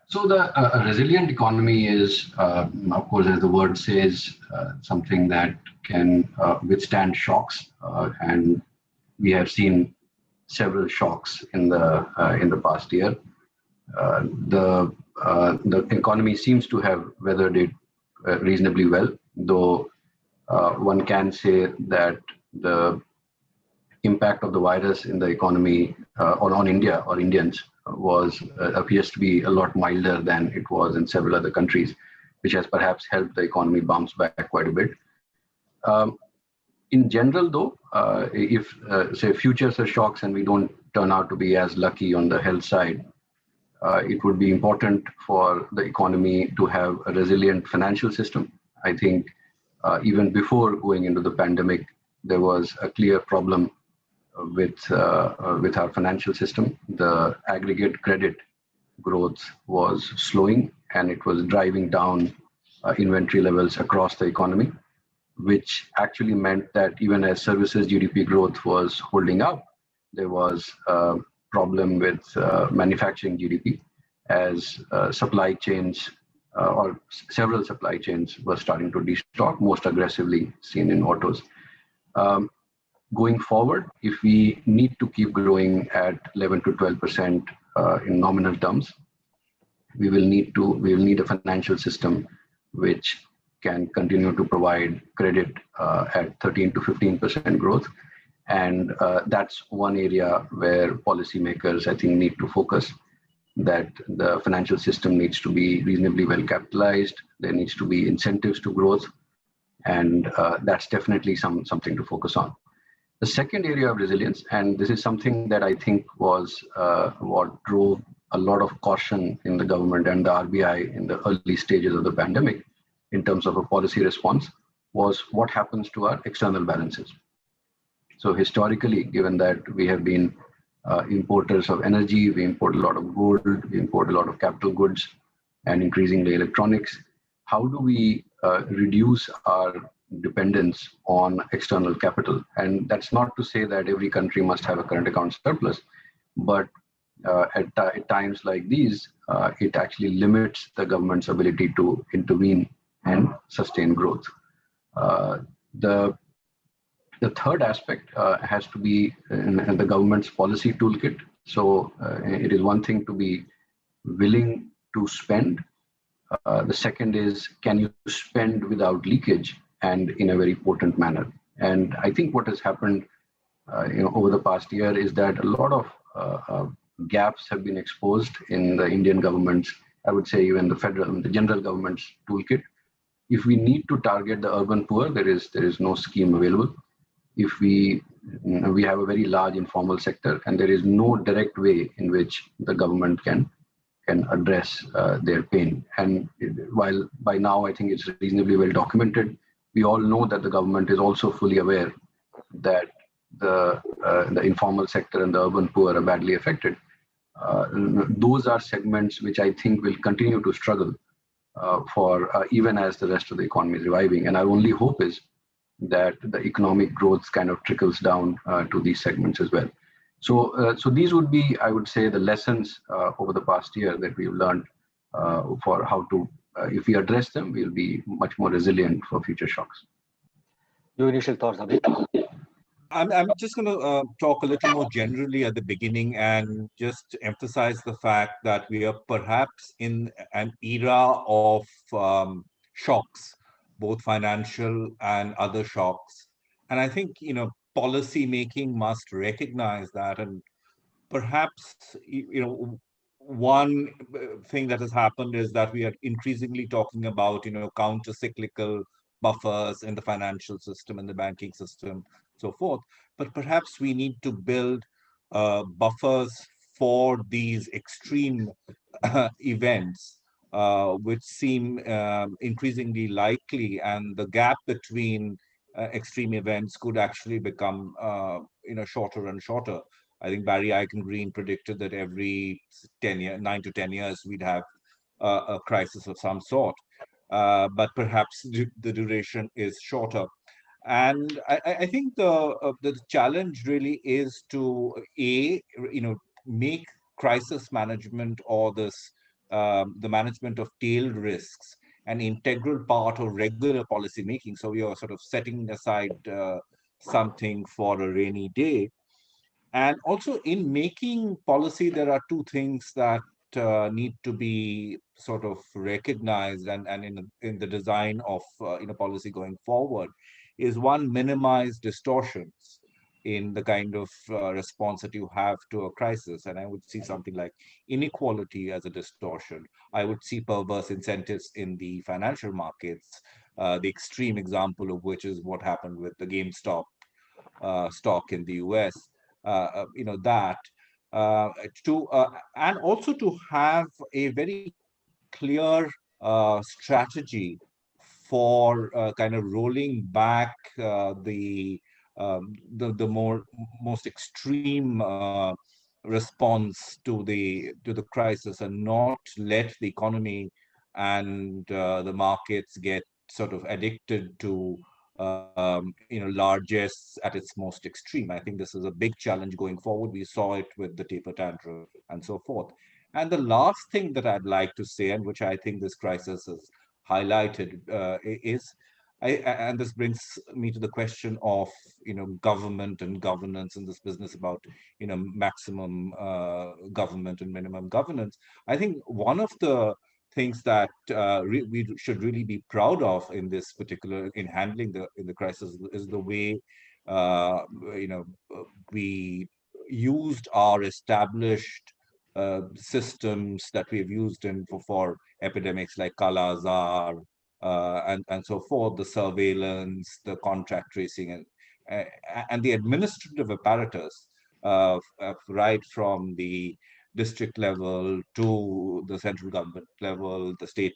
[SPEAKER 10] So a resilient economy is, of course, as the word says, something that can withstand shocks, and we have seen several shocks in the past year. The economy seems to have weathered it reasonably well, though one can say that the impact of the virus in the economy or on India or Indians appears to be a lot milder than it was in several other countries, which has perhaps helped the economy bounce back quite a bit. In general, though, if say futures are shocks and we don't turn out to be as lucky on the health side, it would be important for the economy to have a resilient financial system. I think even before going into the pandemic, there was a clear problem with our financial system. The aggregate credit growth was slowing, and it was driving down inventory levels across the economy, which actually meant that even as services GDP growth was holding up, there was a problem with manufacturing GDP as supply chains or several supply chains were starting to destock, most aggressively seen in autos. Going forward, if we need to keep growing at 11 to 12% in nominal terms, we will need a financial system which can continue to provide credit at 13 to 15% growth. And that's one area where policymakers, I think, need to focus, that the financial system needs to be reasonably well capitalized. There needs to be incentives to growth. And that's definitely something to focus on. The second area of resilience, and this is something that I think was what drove a lot of caution in the government and the RBI in the early stages of the pandemic in terms of a policy response, was what happens to our external balances. So historically, given that we have been importers of energy, we import a lot of gold, we import a lot of capital goods, and increasingly electronics, how do we reduce our dependence on external capital? And that's not to say that every country must have a current account surplus, but at times like these, it actually limits the government's ability to intervene and sustain growth. The The third aspect has to be in the government's policy toolkit. So it is one thing to be willing to spend. The second is, can you spend without leakage and in a very potent manner? And I think what has happened over the past year is that a lot of gaps have been exposed in the Indian government's, I would say even the general government's toolkit. If we need to target the urban poor, there is no scheme available. If we have a very large informal sector, and there is no direct way in which the government can address their pain. And while by now I think it's reasonably well documented, we all know that the government is also fully aware that the informal sector and the urban poor are badly affected. Those are segments which I think will continue to struggle for even as the rest of the economy is reviving. And our only hope is that the economic growth kind of trickles down to these segments as well. So these would be, I would say, the lessons over the past year that we've learned for how to, if we address them, we'll be much more resilient for future shocks.
[SPEAKER 8] Your initial thoughts, Abheek?
[SPEAKER 11] I'm just going to talk a little more generally at the beginning and just emphasize the fact that we are perhaps in an era of shocks, both financial and other shocks. And I think, policy making must recognize that. And perhaps, one thing that has happened is that we are increasingly talking about, counter-cyclical buffers in the financial system and the banking system, so forth. But perhaps we need to build buffers for these extreme events, which seem increasingly likely, and the gap between extreme events could actually become, shorter and shorter. I think Barry Eichengreen predicted that every 9 to 10 years, we'd have a crisis of some sort. But perhaps the duration is shorter. And I think the challenge really is to make crisis management or this the management of tail risks an integral part of regular policy making. So we are sort of setting aside something for a rainy day. And also in making policy, there are two things that need to be sort of recognized and in the design of policy going forward is one, minimize distortions in the kind of response that you have to a crisis. And I would see something like inequality as a distortion. I would see perverse incentives in the financial markets, the extreme example of which is what happened with the GameStop stock in the US. And also to have a very clear strategy for kind of rolling back the most extreme response to the crisis, and not let the economy and the markets get sort of addicted to largesse at its most extreme. I think this is a big challenge going forward. We saw it with the taper tantrum and so forth. And the last thing that I'd like to say, and which I think this crisis has highlighted, and this brings me to the question of government and governance and this business about maximum government and minimum governance. I think one of the things that we should really be proud of in this particular, in handling the crisis, is the way we used our established systems that we've used for epidemics like Kala Azar and so forth, the surveillance, the contact tracing, and the administrative apparatus, right from the district level to the central government level, the state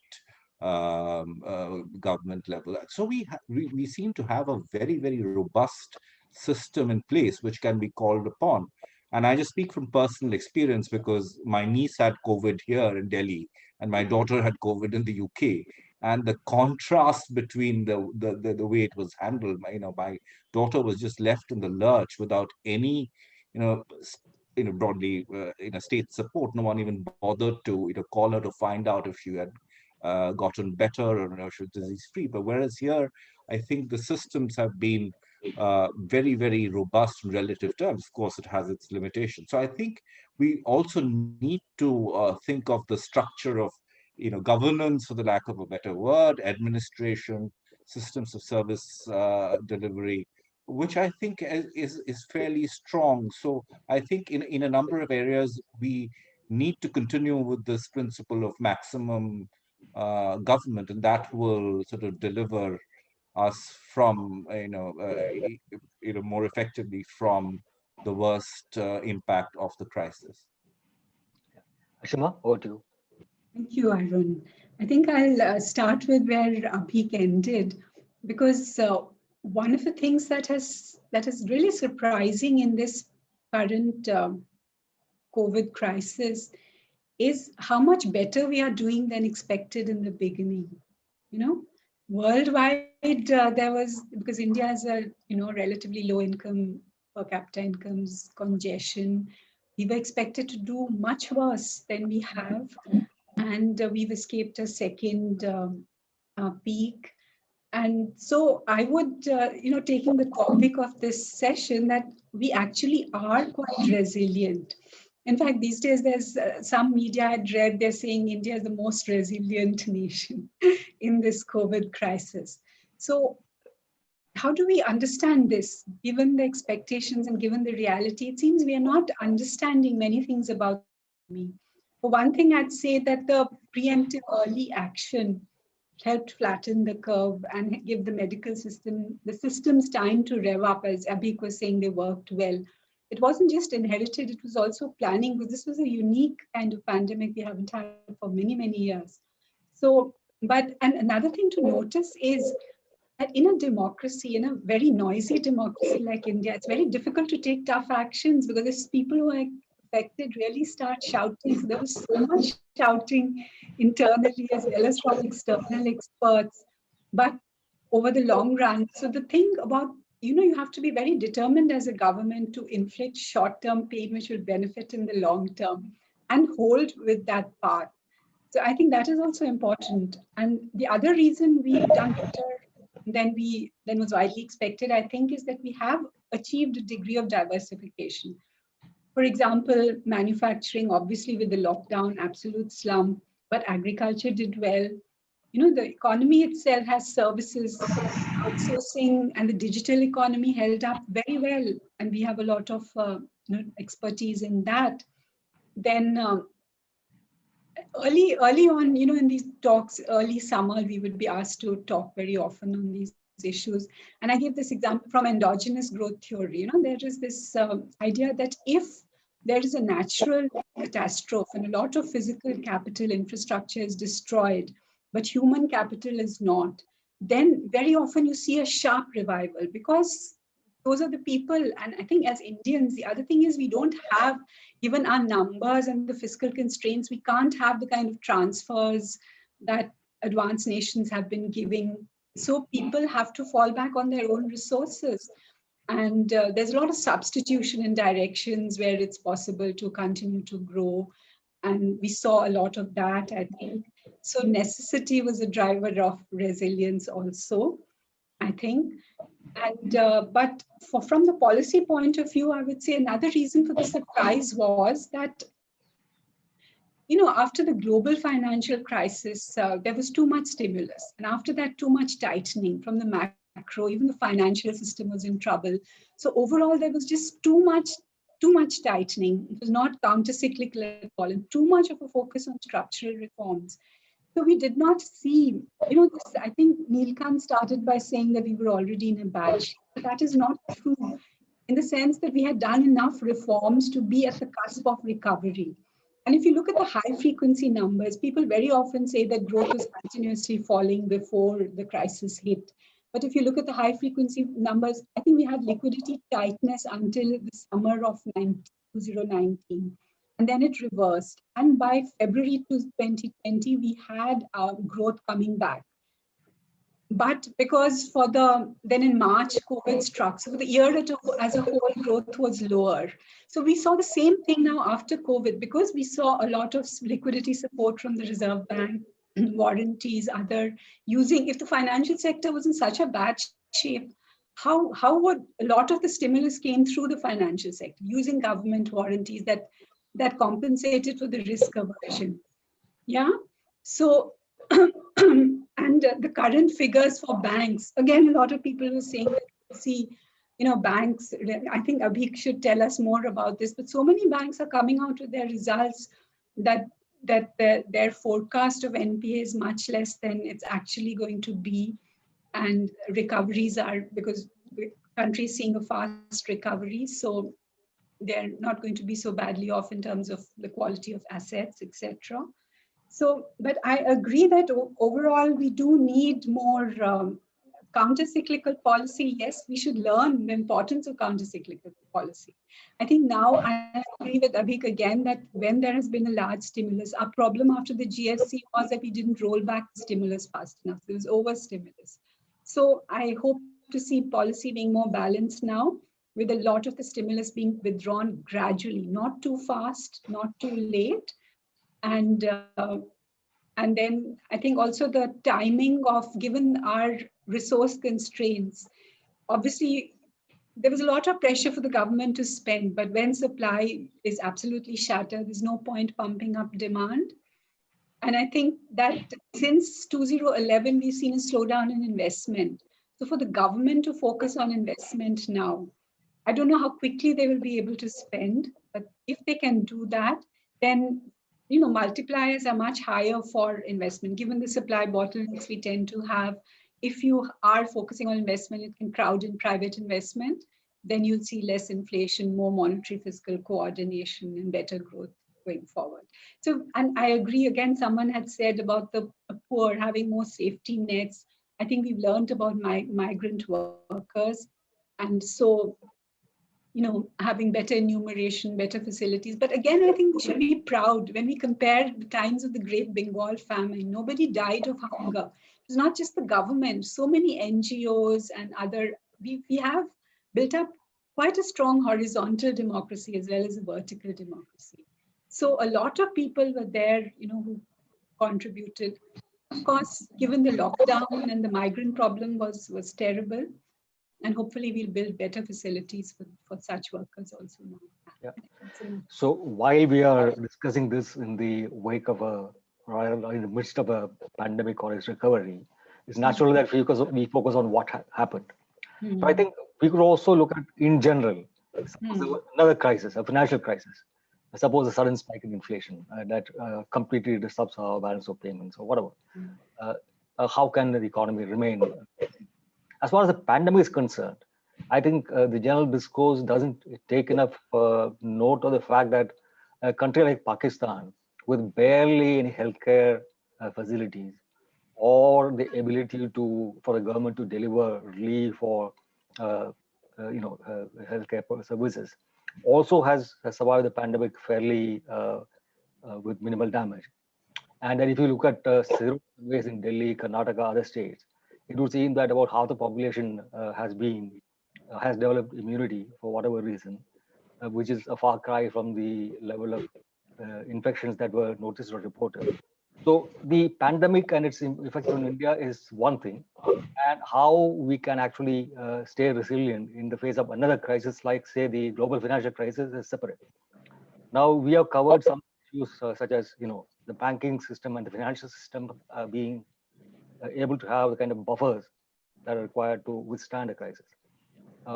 [SPEAKER 11] government level. So we seem to have a very, very robust system in place which can be called upon. And I just speak from personal experience because my niece had COVID here in Delhi and my daughter had COVID in the UK. And the contrast between the way it was handled, my daughter was just left in the lurch without any, broadly, state support. No one even bothered to, call her to find out if she had gotten better or if she was disease-free. But whereas here, I think the systems have been very, very robust in relative terms. Of course, it has its limitations. So I think we also need to think of the structure of, governance, for the lack of a better word, administration, systems of service delivery, which I think is fairly strong. So I think in a number of areas, we need to continue with this principle of maximum government, and that will sort of deliver us from, more effectively from the worst impact of the crisis.
[SPEAKER 4] Ashima, over to you.
[SPEAKER 12] Thank you, Arun. I think I'll start with where Abheek ended, because one of the things that is really surprising in this current COVID crisis is how much better we are doing than expected in the beginning. Worldwide, there was, because India has a relatively low income per capita incomes, congestion. We were expected to do much worse than we have, and we've escaped a second peak. And so I would, taking the topic of this session, that we actually are quite resilient. In fact, these days, there's some media I'd read, they're saying India is the most resilient nation in this COVID crisis. So how do we understand this, given the expectations and given the reality? It seems we are not understanding many things about me. For one thing, I'd say that the preemptive early action helped flatten the curve and give the medical system, the systems time to rev up. As Abheek was saying, they worked well. It wasn't just inherited, it was also planning, because this was a unique kind of pandemic we haven't had for many, many years. So, and another thing to notice is that in a democracy, in a very noisy democracy like India, it's very difficult to take tough actions, because if people who are affected really start shouting. So there was so much shouting internally as well as from external experts, but over the long run. So the thing about, you have to be very determined as a government to inflict short-term pain, which will benefit in the long term, and hold with that path. So I think that is also important. And the other reason we've done better than was widely expected, I think, is that we have achieved a degree of diversification. For example, manufacturing, obviously with the lockdown, absolute slump, but agriculture did well. The economy itself has services, outsourcing, and the digital economy held up very well. And we have a lot of expertise in that. Then early on, in these talks, early summer, we would be asked to talk very often on these issues. And I give this example from endogenous growth theory. There is this idea that if there is a natural catastrophe and a lot of physical capital infrastructure is destroyed, but human capital is not, then very often you see a sharp revival, because those are the people. And I think as Indians, the other thing is we don't have, given our numbers and the fiscal constraints, we can't have the kind of transfers that advanced nations have been giving. So people have to fall back on their own resources. And there's a lot of substitution in directions where it's possible to continue to grow. And we saw a lot of that, I think. So necessity was a driver of resilience also, I think. And but from the policy point of view, I would say another reason for the surprise was that, after the global financial crisis, there was too much stimulus. And after that, too much tightening from the macro, even the financial system was in trouble. So overall, there was just too much tightening. It was not counter-cyclical at all, and too much of a focus on structural reforms. So we did not see, this, I think Neelkanth started by saying that we were already in a bad shape. But that is not true, in the sense that we had done enough reforms to be at the cusp of recovery. And if you look at the high frequency numbers, people very often say that growth was continuously falling before the crisis hit. But if you look at the high frequency numbers, I think we had liquidity tightness until the summer of 2019. And then it reversed. And by February 2020, we had growth coming back. But because then in March, COVID struck. So for the year as a whole, growth was lower. So we saw the same thing now after COVID, because we saw a lot of liquidity support from the Reserve Bank, warranties, if the financial sector was in such a bad shape, how would a lot of the stimulus came through the financial sector using government warranties that compensated for the risk aversion. Yeah. So, and the current figures for banks, again, a lot of people were saying that, see, banks, I think Abheek should tell us more about this, but so many banks are coming out with their results that their forecast of NPA is much less than it's actually going to be. And recoveries are, because the country is seeing a fast recovery, so they're not going to be so badly off in terms of the quality of assets, etc. So, but I agree that overall we do need more counter-cyclical policy. Yes, we should learn the importance of counter-cyclical policy. I think now I agree with Abheek again that when there has been a large stimulus, our problem after the GFC was that we didn't roll back the stimulus fast enough. There was over-stimulus. So I hope to see policy being more balanced now, with a lot of the stimulus being withdrawn gradually, not too fast, not too late. And then I think also the timing of, given our resource constraints, obviously there was a lot of pressure for the government to spend, but when supply is absolutely shattered, there's no point pumping up demand. And I think that since 2011, we've seen a slowdown in investment. So for the government to focus on investment now, I don't know how quickly they will be able to spend, but if they can do that, then multipliers are much higher for investment. Given the supply bottlenecks we tend to have, if you are focusing on investment, it can crowd in private investment, then you'll see less inflation, more monetary fiscal coordination, and better growth going forward. So, and I agree, again, someone had said about the poor having more safety nets. I think we've learned about migrant workers. And so, having better enumeration, better facilities. But again, I think we should be proud when we compare the times of the Great Bengal famine. Nobody died of hunger. It's not just the government. So many NGOs and other, we have built up quite a strong horizontal democracy as well as a vertical democracy. So a lot of people were there, who contributed. Of course, given the lockdown and the migrant problem was terrible. And hopefully we'll build better facilities for such workers also now.
[SPEAKER 8] Yeah. So while we are discussing this in the wake of in the midst of a pandemic or its recovery, it's natural that we focus on what happened. So I think we could also look at, in general, another crisis, a financial crisis. Suppose a sudden spike in inflation that completely disrupts our balance of payments or whatever. How can the economy remain? As far as the pandemic is concerned, I think the general discourse doesn't take enough note of the fact that a country like Pakistan, with barely any healthcare facilities or the ability for the government to deliver relief or healthcare services, also has survived the pandemic fairly with minimal damage. And then if you look at zero ways in Delhi, Karnataka, other states, it would seem that about half the population has developed immunity for whatever reason, which is a far cry from the level of infections that were noticed or reported. So the pandemic and its effect on India is one thing, and how we can actually stay resilient in the face of another crisis, like say the global financial crisis, is separate. Now we have covered some issues such as the banking system and the financial system being able to have the kind of buffers that are required to withstand a crisis.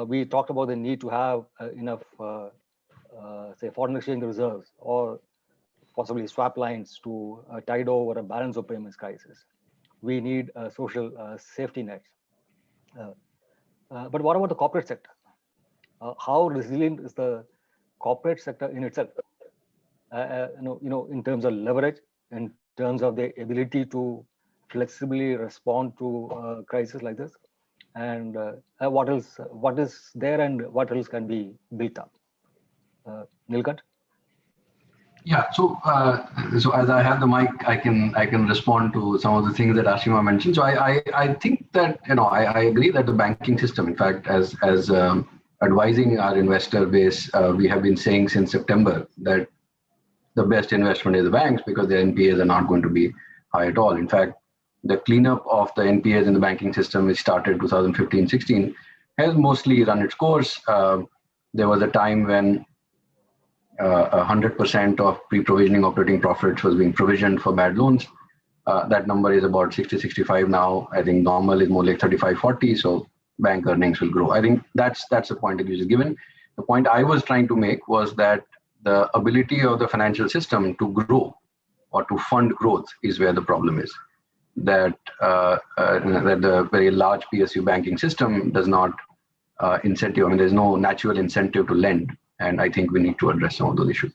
[SPEAKER 8] We talked about the need to have enough, say, foreign exchange reserves or possibly swap lines to tide over a balance of payments crisis. We need social safety nets. But what about the corporate sector? How resilient is the corporate sector in itself? In terms of leverage, in terms of the ability to flexibly respond to a crisis like this, and what is there and what else can be built up? Neelkanth?
[SPEAKER 10] Yeah, so as I have the mic, I can respond to some of the things that Ashima mentioned. So I think that I agree that the banking system, in fact, as advising our investor base, we have been saying since September that the best investment is the banks because the NPAs are not going to be high at all. In fact, the cleanup of the NPAs in the banking system, which started 2015-16, has mostly run its course. There was a time when 100% of pre-provisioning operating profits was being provisioned for bad loans. That number is about 60-65 now. I think normal is more like 35-40. So bank earnings will grow. I think that's the point that you just given. The point I was trying to make was that the ability of the financial system to grow or to fund growth is where the problem is. That the very large PSU banking system does not incentive. I mean, there's no natural incentive to lend, and I think we need to address some of those issues.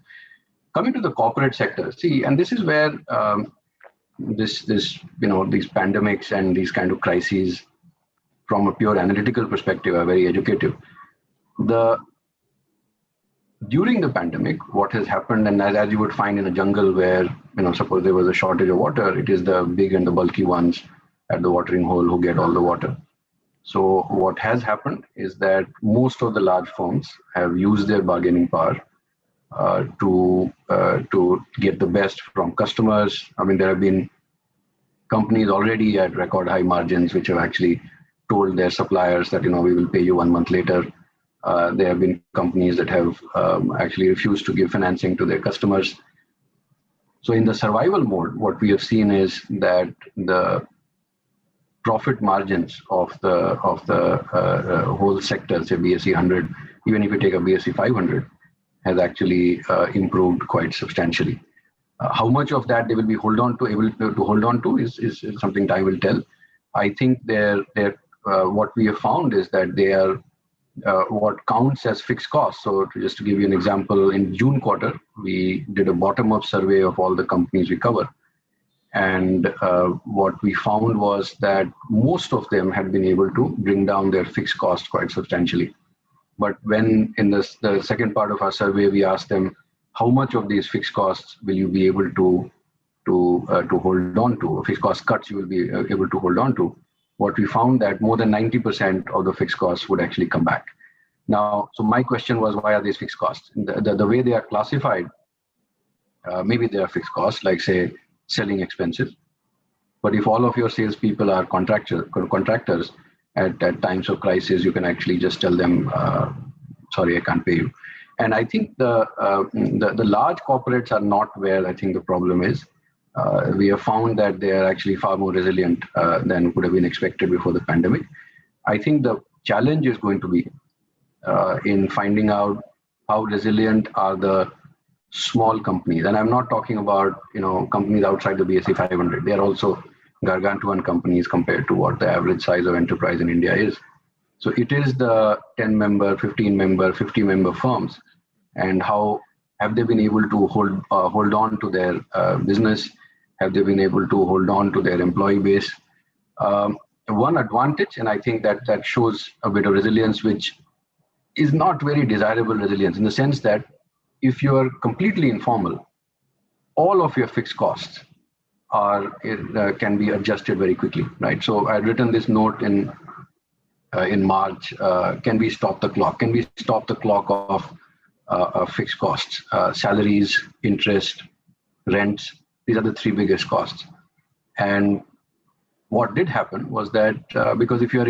[SPEAKER 10] Coming to the corporate sector, see, and this is where these pandemics and these kind of crises, from a pure analytical perspective, are very educative. During the pandemic, what has happened, and as you would find in a jungle where, suppose there was a shortage of water, it is the big and the bulky ones at the watering hole who get all the water. So what has happened is that most of the large firms have used their bargaining power to get the best from customers. I mean, there have been companies already at record high margins which have actually told their suppliers that, we will pay you 1 month later. There have been companies that have actually refused to give financing to their customers. So in the survival mode, what we have seen is that the profit margins of the whole sector, say BSE 100, even if you take a BSE 500, has actually improved quite substantially. How much of that they will be able to hold on to is something time will tell. I think what we have found is that they are what counts as fixed costs. So just to give you an example, in June quarter, we did a bottom-up survey of all the companies we cover. And what we found was that most of them had been able to bring down their fixed cost quite substantially. But when in the second part of our survey, we asked them, how much of these fixed costs will you be able to hold on to? Fixed cost cuts you will be able to hold on to. What we found that more than 90% of the fixed costs would actually come back. Now, so my question was, why are these fixed costs? The way they are classified, maybe they are fixed costs, like say selling expenses. But if all of your salespeople are contractors, at times of crisis, you can actually just tell them, sorry, I can't pay you. And I think the large corporates are not where I think the problem is. We have found that they are actually far more resilient than would have been expected before the pandemic. I think the challenge is going to be in finding out how resilient are the small companies. And I'm not talking about companies outside the BSE 500. They are also gargantuan companies compared to what the average size of enterprise in India is. So it is the 10-member, 15-member, 50-member firms, and how have they been able to hold on to their business? Have they been able to hold on to their employee base? One advantage, and I think that shows a bit of resilience, which is not very desirable resilience, in the sense that if you are completely informal, all of your fixed costs can be adjusted very quickly, right? So I had written this note in March. Can we stop the clock? Can we stop the clock of fixed costs, salaries, interest, rents? These are the three biggest costs. And what did happen was that because if you have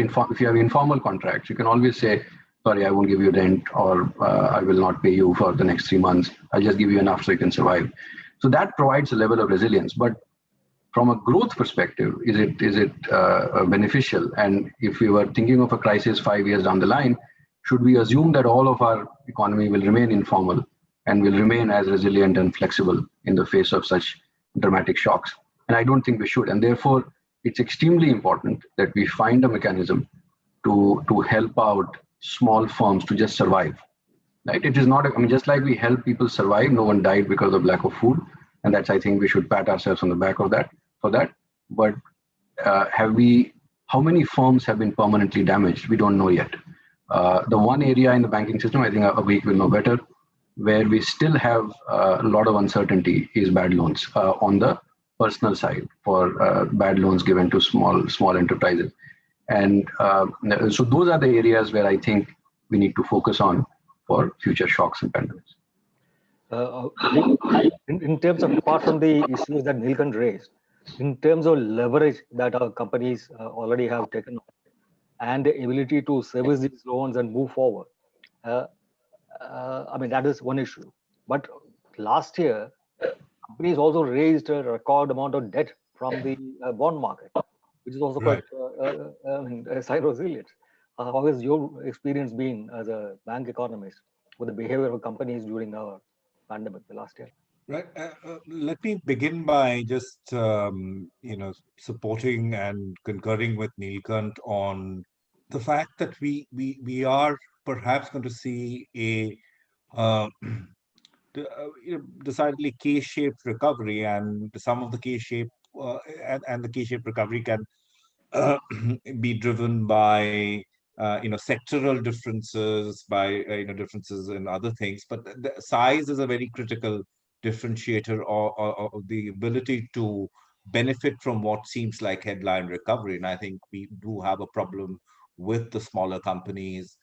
[SPEAKER 10] informal contracts, you can always say, sorry, I won't give you rent, or I will not pay you for the next 3 months. I'll just give you enough so you can survive. So that provides a level of resilience. But from a growth perspective, is it beneficial? And if we were thinking of a crisis 5 years down the line, should we assume that all of our economy will remain informal and will remain as resilient and flexible in the face of such dramatic shocks? And I don't think we should. And therefore, it's extremely important that we find a mechanism to help out small firms to just survive. Right? It is not, just like we help people survive, no one died because of lack of food. And that's, I think we should pat ourselves on the back for that. But how many firms have been permanently damaged? We don't know yet. The one area in the banking system, I think Abheek will know better, where we still have a lot of uncertainty is bad loans on the personal side, for bad loans given to small enterprises. And so those are the areas where I think we need to focus on for future shocks and pandemics.
[SPEAKER 8] In terms of, apart from the issues that Neelkanth raised, in terms of leverage that our companies already have taken, and the ability to service these loans and move forward. I mean, that is one issue. But last year, companies also raised a record amount of debt from the bond market, which is also quite side resilient. How has your experience been as a bank economist with the behavior of companies during our pandemic the last year?
[SPEAKER 11] Right. Let me begin by just supporting and concurring with Neelkanth on the fact that we are perhaps going to see a decidedly K-shaped recovery, and some of the K-shape and the K-shaped recovery can uh, be driven by sectoral differences, by differences in other things. But the size is a very critical differentiator of the ability to benefit from what seems like headline recovery. And I think we do have a problem with the smaller companies.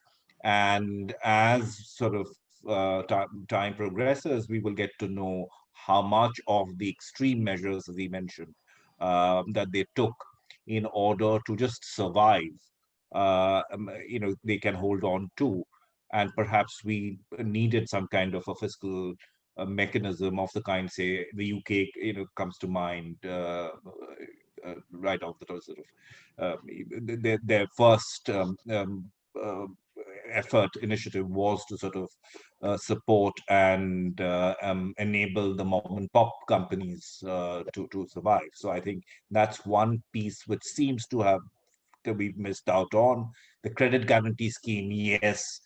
[SPEAKER 11] And as sort of time progresses, we will get to know how much of the extreme measures, as he mentioned, that they took in order to just survive, they can hold on to. And perhaps we needed some kind of a fiscal mechanism of the kind, say, the UK, comes to mind right off the top, sort of their first uh, effort initiative was to sort of support and enable the mom and pop companies to survive. So I think that's one piece which seems to be missed out on. The credit guarantee scheme, yes,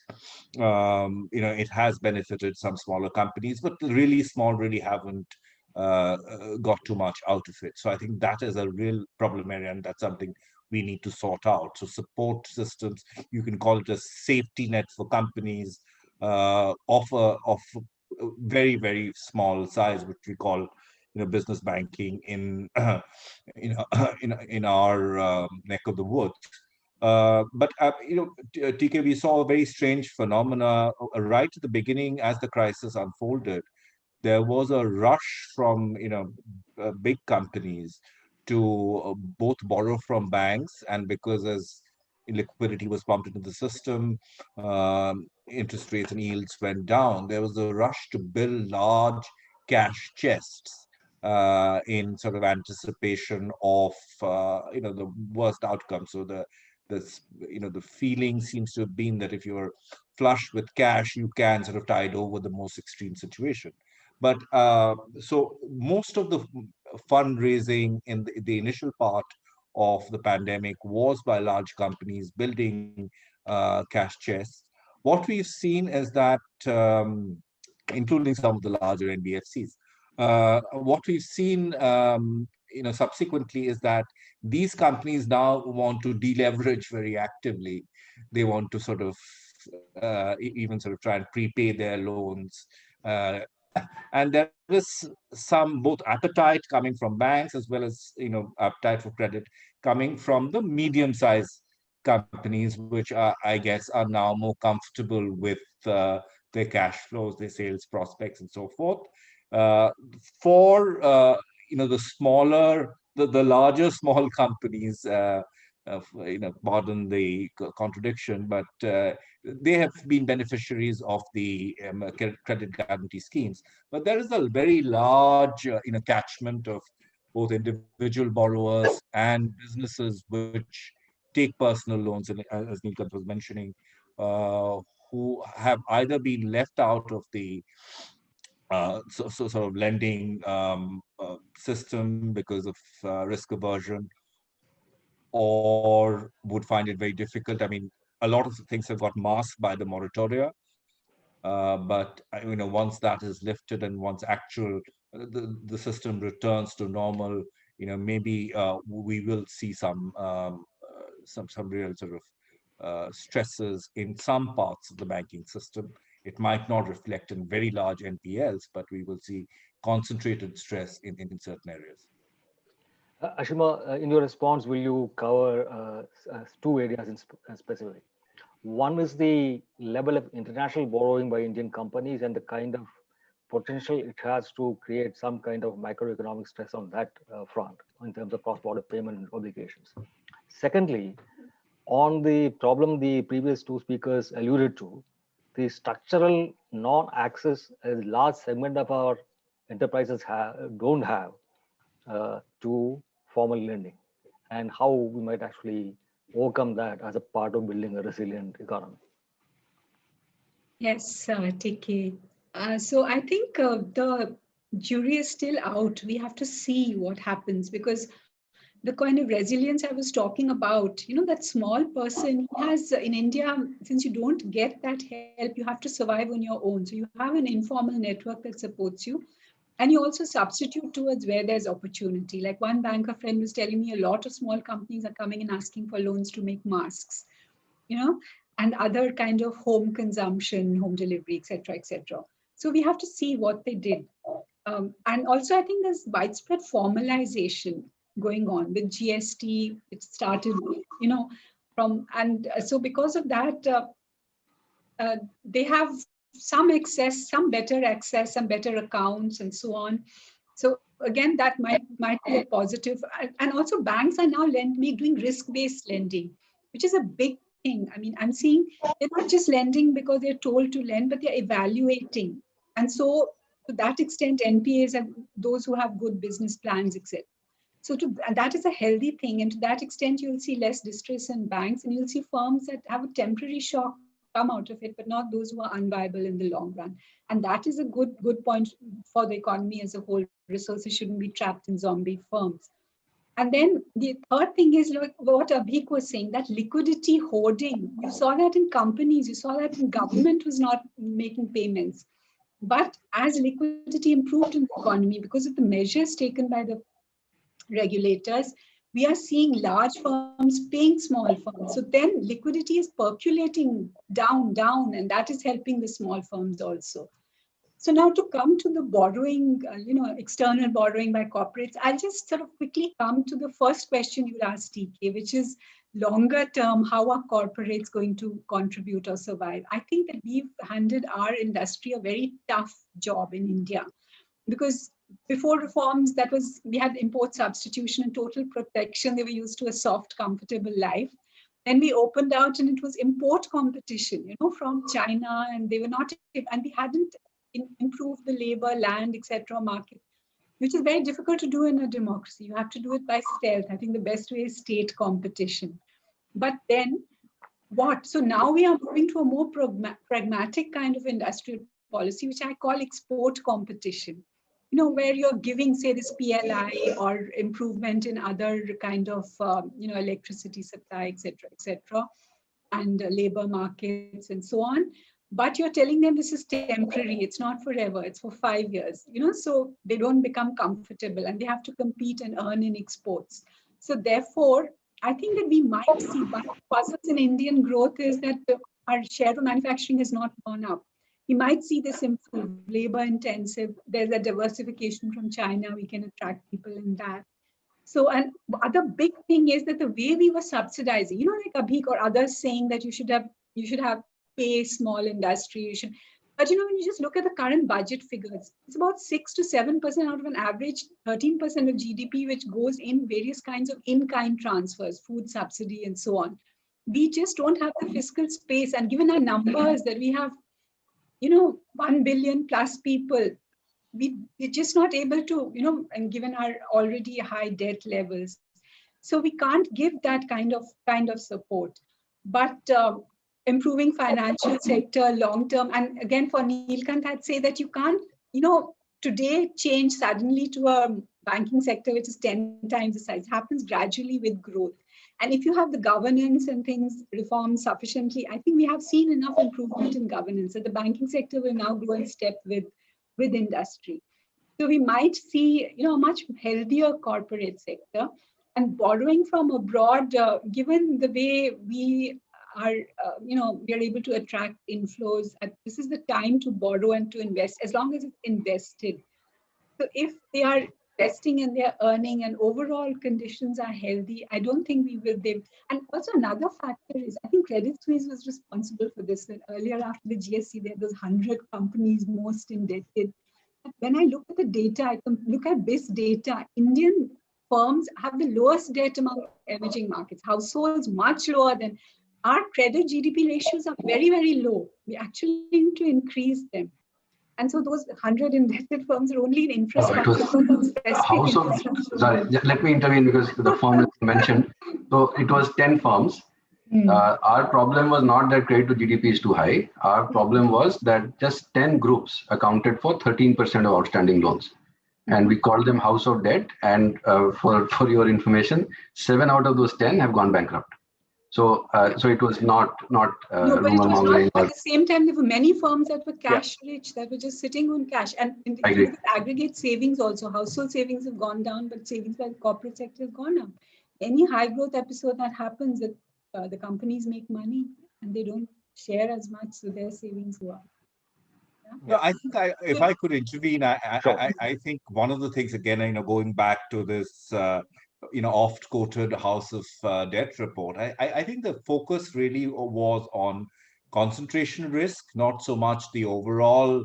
[SPEAKER 11] it has benefited some smaller companies, but the really small really haven't got too much out of it. So I think that is a real problem area, and that's something we need to sort out. So support systems, you can call it a safety net for companies of very, very small size, which we call business banking in in our neck of the woods. But TK, we saw a very strange phenomena right at the beginning as the crisis unfolded. There was a rush from big companies to both borrow from banks, and because as liquidity was pumped into the system, interest rates and yields went down. There was a rush to build large cash chests in sort of anticipation of the worst outcome. So the feeling seems to have been that if you're flush with cash, you can sort of tide over the most extreme situation. But so most of the fundraising in the initial part of the pandemic was by large companies building cash chests. What we've seen is that, including some of the larger NBFCs, what we've seen, subsequently is that these companies now want to deleverage very actively. They want to sort of even sort of try and prepay their loans. And there is some both appetite coming from banks as well as appetite for credit coming from the medium-sized companies, which I guess are now more comfortable with their cash flows, their sales prospects, and so forth. For the smaller, the larger small companies, pardon the contradiction, but they have been beneficiaries of the credit guarantee schemes. But there is a very large catchment of both individual borrowers and businesses which take personal loans, and as Neelkanth was mentioning, who have either been left out of the sort of lending system because of risk aversion, or would find it very difficult. I mean, a lot of things have got masked by the moratoria, but once that is lifted and once the system returns to normal, maybe we will see some real sort of stresses in some parts of the banking system. It might not reflect in very large NPLs, but we will see concentrated stress in certain areas.
[SPEAKER 8] Ashima, in your response, will you cover two areas in specific? One is the level of international borrowing by Indian companies and the kind of potential it has to create some kind of microeconomic stress on that front in terms of cross-border payment obligations. Secondly, on the problem the previous two speakers alluded to, the structural non-access a large segment of our enterprises don't have to formal lending, and how we might actually overcome that as a part of building a resilient economy.
[SPEAKER 12] Yes, TK. So I think the jury is still out. We have to see what happens, because the kind of resilience I was talking about, that small person has in India, since you don't get that help, you have to survive on your own. So you have an informal network that supports you. And you also substitute towards where there's opportunity. Like one banker friend was telling me a lot of small companies are coming and asking for loans to make masks, and other kind of home consumption, home delivery, etc., etc. So we have to see what they did. And also, I think there's widespread formalization going on with GST. It started, so because of that, they have some access, some better access, some better accounts, and so on. So again, that might be a positive. And also, banks are now doing risk-based lending, which is a big thing. I mean, I'm seeing they're not just lending because they're told to lend, but they're evaluating. And so, to that extent, NPAs and those who have good business plans, etc. So that is a healthy thing. And to that extent, you'll see less distress in banks, and you'll see firms that have a temporary shock come out of it, but not those who are unviable in the long run. And that is a good point for the economy as a whole. Resources shouldn't be trapped in zombie firms. And then the third thing is like what Abheek was saying, that liquidity hoarding. You saw that in companies, you saw that in government was not making payments. But as liquidity improved in the economy, because of the measures taken by the regulators, we are seeing large firms paying small firms. So then liquidity is percolating down, and that is helping the small firms also. So now to come to the borrowing, external borrowing by corporates, I'll just sort of quickly come to the first question you asked, TK, which is longer term, how are corporates going to contribute or survive? I think that we've handed our industry a very tough job in India, because before reforms, we had import substitution and total protection. They were used to a soft, comfortable life. Then we opened out and it was import competition, from China, and they were not, and we hadn't improved the labor, land, etc. market, which is very difficult to do in a democracy. You have to do it by stealth. I think the best way is state competition. But then what? So now we are moving to a more pragmatic kind of industrial policy, which I call export competition. Where you're giving, say, this PLI or improvement in other kind of, electricity supply, etc., and labor markets and so on. But you're telling them this is temporary, it's not forever, it's for 5 years, so they don't become comfortable and they have to compete and earn in exports. So therefore, I think that we might see one of the puzzles in Indian growth is that our share of manufacturing has not gone up. We might see this improve, labor intensive. There's a diversification from China. We can attract people in that. So, and the other big thing is that the way we were subsidizing, like Abheek or others saying that you should have pay small industry. But when you just look at the current budget figures, it's about 6 to 7% out of an average 13% of GDP, which goes in various kinds of in-kind transfers, food subsidy, and so on. We just don't have the fiscal space. And given our numbers that we have, 1 billion plus people, we're just not able to, and given our already high debt levels. So we can't give that kind of support. But improving financial sector long-term, and again, for Neelkanth, I'd say that you can't, today change suddenly to a banking sector, which is 10 times the size. It happens gradually with growth. And if you have the governance and things reformed sufficiently, I think we have seen enough improvement in governance that the banking sector will now go in step with industry. So we might see, a much healthier corporate sector, and borrowing from abroad, given the way we are, we are able to attract inflows. This is the time to borrow and to invest, as long as it's invested. So if they are investing and they're earning and overall conditions are healthy, I don't think we will. And also another factor is, I think Credit Suisse was responsible for this. That earlier after the GSC, there was 100 companies most indebted. When I look at the data, I can look at BIS data, Indian firms have the lowest debt among emerging markets. Households much lower than our credit GDP ratios are very, very low. We actually need to increase them. And so those 100 indebted firms are only in infrastructure.
[SPEAKER 10] Sorry, let me intervene because the firm is mentioned. So it was 10 firms. Our problem was not that credit to GDP is too high. Our problem was that just 10 groups accounted for 13% of outstanding loans. And we called them house of debt. And for your information, 7 out of those 10 have gone bankrupt. So it was not
[SPEAKER 12] no, but it was not, at the same time, there were many firms that were cash rich, that were just sitting on cash. And in the aggregate savings also, household savings have gone down, but savings by the corporate sector has gone up. Any high growth episode that happens, that the companies make money and they don't share as much, so their savings go up.
[SPEAKER 11] No, I think if I could intervene, I think one of the things, again, going back to this, oft-quoted House of Debt report, I think the focus really was on concentration risk, not so much the overall,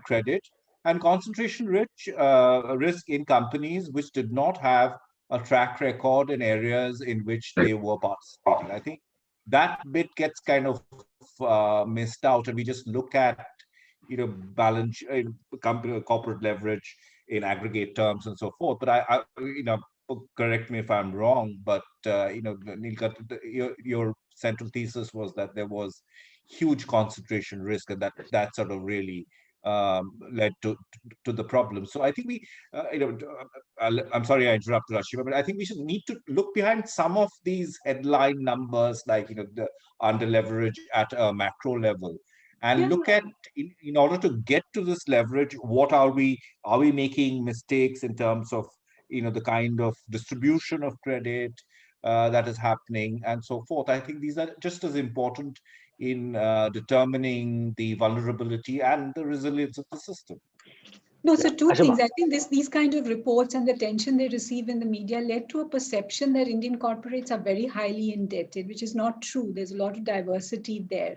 [SPEAKER 11] credit, and concentration risk in companies which did not have a track record in areas in which they were participating. I think that bit gets kind of missed out, and we just look at balance, corporate leverage in aggregate terms and so forth. But I correct me if I'm wrong, but Neelkanth, your central thesis was that there was huge concentration risk, and that sort of really led to the problem. So I think we, I'm sorry I interrupted, Ashima, but I think we should need to look behind some of these headline numbers, like the under leverage at a macro level, and look at, in order to get to this leverage, what are we making mistakes in terms of the kind of distribution of credit that is happening and so forth. I think these are just as important in determining the vulnerability and the resilience of the system.
[SPEAKER 12] No, so two things. I think these kind of reports and the attention they receive in the media led to a perception that Indian corporates are very highly indebted, which is not true. There's a lot of diversity there.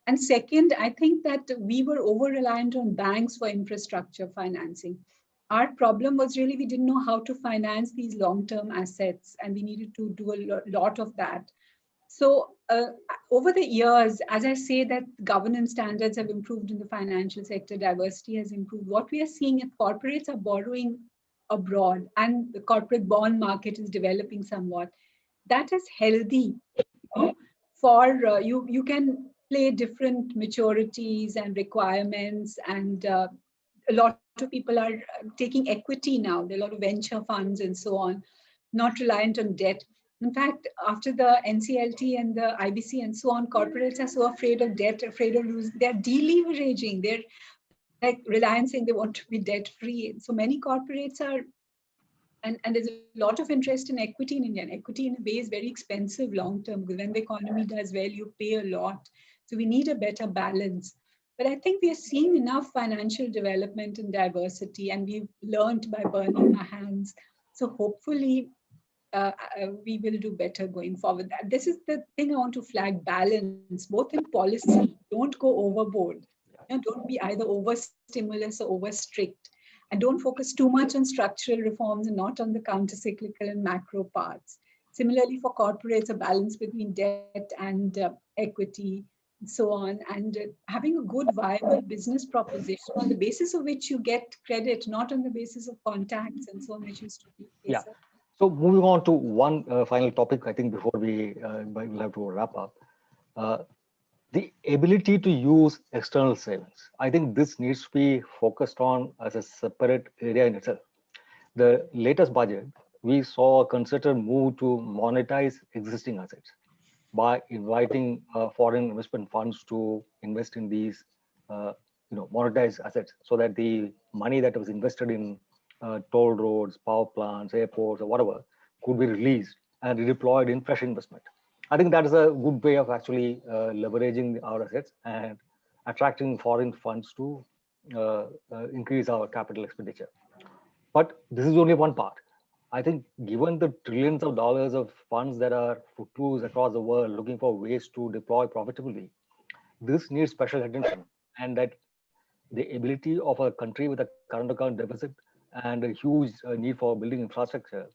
[SPEAKER 12] And second, I think that we were over-reliant on banks for infrastructure financing. Our problem was really we didn't know how to finance these long-term assets, and we needed to do a lot of that. So over the years, as I say that governance standards have improved in the financial sector, diversity has improved. What we are seeing is corporates are borrowing abroad, and the corporate bond market is developing somewhat. That is healthy. For you can play different maturities and requirements, and a lot of people are taking equity now. There are a lot of venture funds and so on, not reliant on debt. In fact, after the NCLT and the IBC and so on, corporates are so afraid of debt, afraid of losing. They're deleveraging. They're like Reliance saying they want to be debt free. So many corporates are, and there's a lot of interest in equity in India. And equity in a way is very expensive long term, because when the economy does well, you pay a lot. So we need a better balance. But I think we are seeing enough financial development and diversity, and we've learned by burning our hands. So hopefully we will do better going forward. This is the thing I want to flag: balance, both in policy. Don't go overboard. Don't be either over stimulus or over strict. And don't focus too much on structural reforms and not on the counter-cyclical and macro parts. Similarly, for corporates, a balance between debt and equity, and so on, and having a good, viable business proposition on the basis of which you get credit, not on the basis of contacts and so on, which used to be.
[SPEAKER 8] Yeah. So moving on to one final topic, I think before we will have to wrap up. The ability to use external savings. I think this needs to be focused on as a separate area in itself. The latest budget, we saw a concerted move to monetize existing assets by inviting foreign investment funds to invest in these monetized assets, so that the money that was invested in toll roads, power plants, airports, or whatever could be released and redeployed in fresh investment. I think that is a good way of actually leveraging our assets and attracting foreign funds to increase our capital expenditure. But this is only one part. I think given the trillions of dollars of funds that are footloose across the world looking for ways to deploy profitably, this needs special attention, and that the ability of a country with a current account deficit and a huge need for building infrastructure,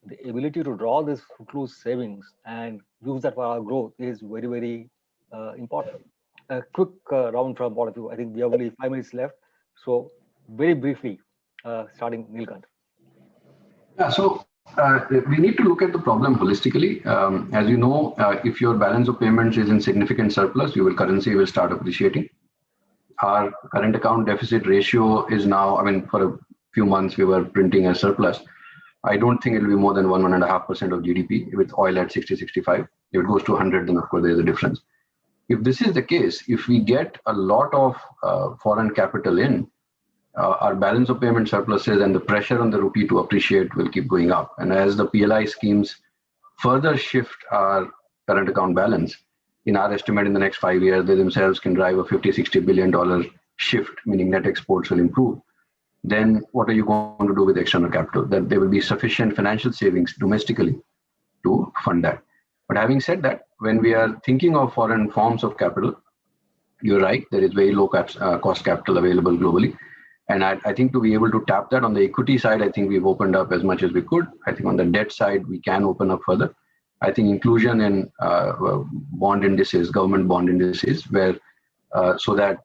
[SPEAKER 8] the ability to draw this close savings and use that for our growth is very, very important. A quick round from all of you. I think we have only 5 minutes left. So very briefly, starting Neelkanth.
[SPEAKER 10] Yeah, so we need to look at the problem holistically. As you know, if your balance of payments is in significant surplus, your currency will start appreciating. Our current account deficit ratio is now, I mean, for a few months we were printing a surplus. I don't think it will be more than 1.5% of GDP with oil at 60, 65. If it goes to 100, then of course there is a difference. If this is the case, if we get a lot of foreign capital in, our balance of payment surpluses and the pressure on the rupee to appreciate will keep going up. And as the PLI schemes further shift our current account balance, in our estimate in the next 5 years, they themselves can drive a $50-60 billion shift, meaning net exports will improve. Then what are you going to do with external capital? That there will be sufficient financial savings domestically to fund that. But having said that, when we are thinking of foreign forms of capital, you're right, there is very low cost capital available globally. And I think to be able to tap that on the equity side, I think we've opened up as much as we could. I think on the debt side, we can open up further. I think inclusion in bond indices, government bond indices, where so that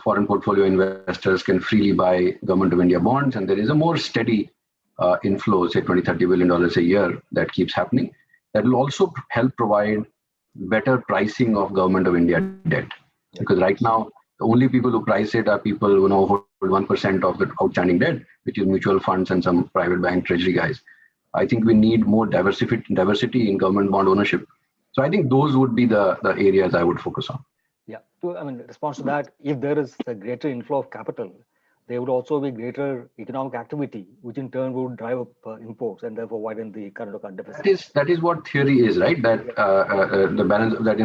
[SPEAKER 10] foreign portfolio investors can freely buy Government of India bonds, and there is a more steady inflow, say $20-30 billion a year that keeps happening. That will also help provide better pricing of Government of India debt. Because right now, the only people who price it are people who know hold 1% of the outstanding debt, which is mutual funds and some private bank treasury guys. I think we need more diversity in government bond ownership. So I think those would be the areas I would focus on.
[SPEAKER 8] Yeah, I mean, response to that, if there is a greater inflow of capital, there would also be greater economic activity, which in turn would drive up imports and therefore widen the current account deficit.
[SPEAKER 10] That is what theory is, right? That the balance that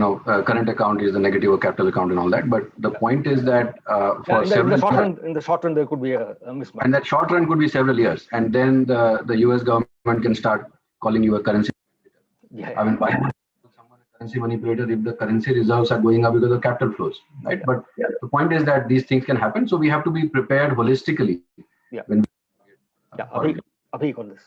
[SPEAKER 10] current account is the negative of capital account and all that. But the point is that for
[SPEAKER 8] in the short run, there could be a mismatch.
[SPEAKER 10] And that short run could be several years, and then the US government can start calling you a currency. I mean, why would someone a currency manipulator if the currency reserves are going up because of capital flows, right? But the point is that these things can happen, so we have to be prepared holistically.
[SPEAKER 8] Abheek on this.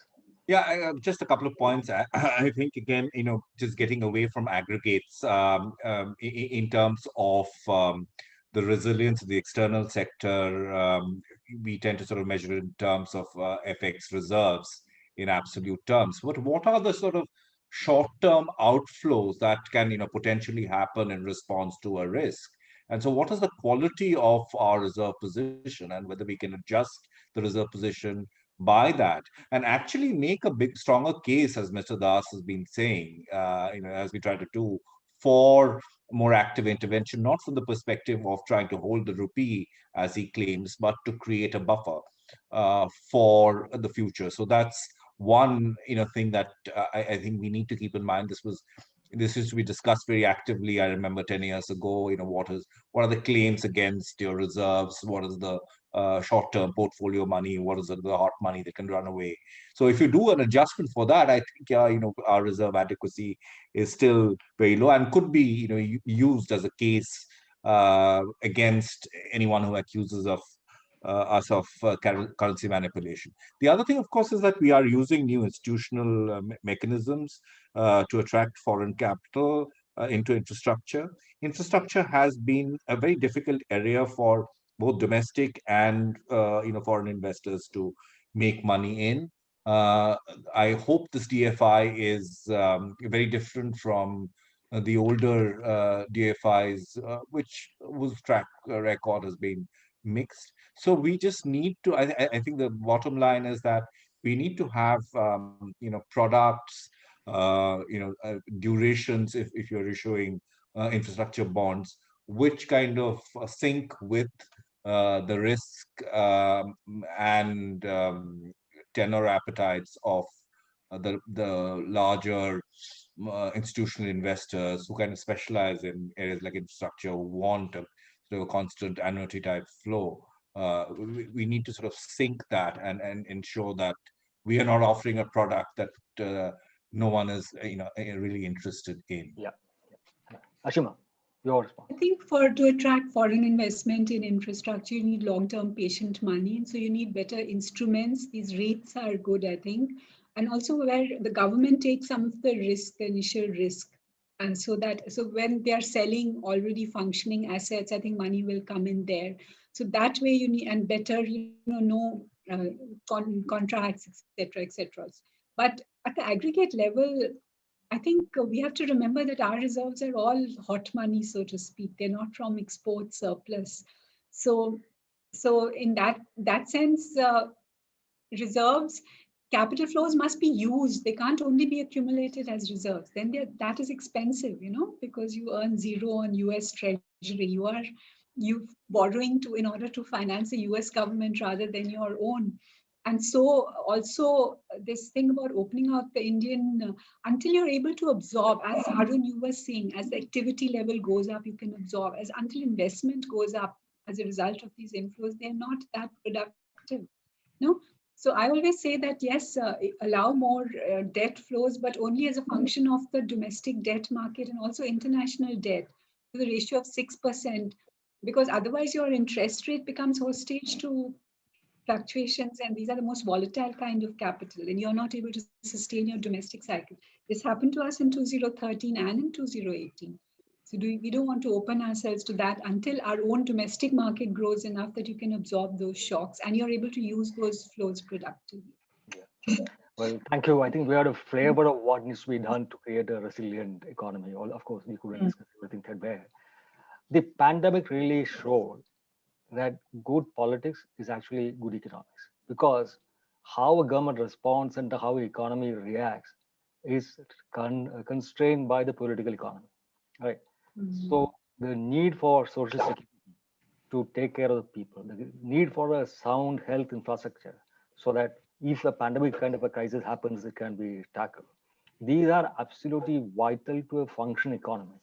[SPEAKER 11] Yeah, just a couple of points. I think again, just getting away from aggregates in terms of the resilience of the external sector, we tend to sort of measure it in terms of FX reserves in absolute terms. But what are the sort of short-term outflows that can potentially happen in response to a risk? And so what is the quality of our reserve position, and whether we can adjust the reserve position by that and actually make a stronger case, as Mr. Das has been saying, as we try to do, for more active intervention, not from the perspective of trying to hold the rupee, as he claims, but to create a buffer for the future. So that's one thing that I think we need to keep in mind. This is to be discussed very actively. I remember 10 years ago, what are the claims against your reserves? What is the short-term portfolio money? What is the hot money that can run away? So if you do an adjustment for that, I think our reserve adequacy is still very low and could be used as a case against anyone who accuses us of currency manipulation. The other thing, of course, is that we are using new institutional mechanisms to attract foreign capital into infrastructure. Infrastructure has been a very difficult area for both domestic and foreign investors to make money in. I hope this DFI is very different from the older DFIs, whose track record has been mixed. So we just need to, I think the bottom line is that we need to have products, durations if you're issuing infrastructure bonds, which kind of sync with the risk and tenor appetites of the larger institutional investors who kind of specialize in areas like infrastructure, want a constant annuity type flow. We need to sort of sync that and ensure that we are not offering a product that no one is really interested in.
[SPEAKER 8] Yeah. Ashima.
[SPEAKER 4] Your response.
[SPEAKER 12] I think to attract foreign investment in infrastructure, you need long-term patient money. And so you need better instruments. These rates are good, I think. And also where the government takes some of the risk, the initial risk. And so when they are selling already functioning assets, I think money will come in there. So that way you need, and better, contracts, etc., etc. But at the aggregate level, I think we have to remember that our reserves are all hot money, so to speak. They're not from export surplus. So in that sense, reserves, capital flows must be used. They can't only be accumulated as reserves. Then that is expensive, because you earn zero on US Treasury. You borrowing in order to finance the US government rather than your own. And so also this thing about opening out the Indian, until you're able to absorb, as Arun, you were saying, as the activity level goes up, you can absorb. Until investment goes up as a result of these inflows, they're not that productive. So I always say that, yes, allow more debt flows, but only as a function of the domestic debt market and also international debt to the ratio of 6%, because otherwise your interest rate becomes hostage to fluctuations, and these are the most volatile kind of capital, and you're not able to sustain your domestic cycle. This happened to us in 2013 and in 2018. So we don't want to open ourselves to that until our own domestic market grows enough that you can absorb those shocks and you're able to use those flows productively.
[SPEAKER 8] Yeah. Well, thank you. I think we had a flavor of what needs to be done to create a resilient economy. Of course, we couldn't discuss everything threadbare. The pandemic really showed that good politics is actually good economics, because how a government responds and how the economy reacts is constrained by the political economy, right? So the need for social security to take care of the people, the need for a sound health infrastructure, so that if a pandemic kind of a crisis happens, it can be tackled. These are absolutely vital to a functioning economy.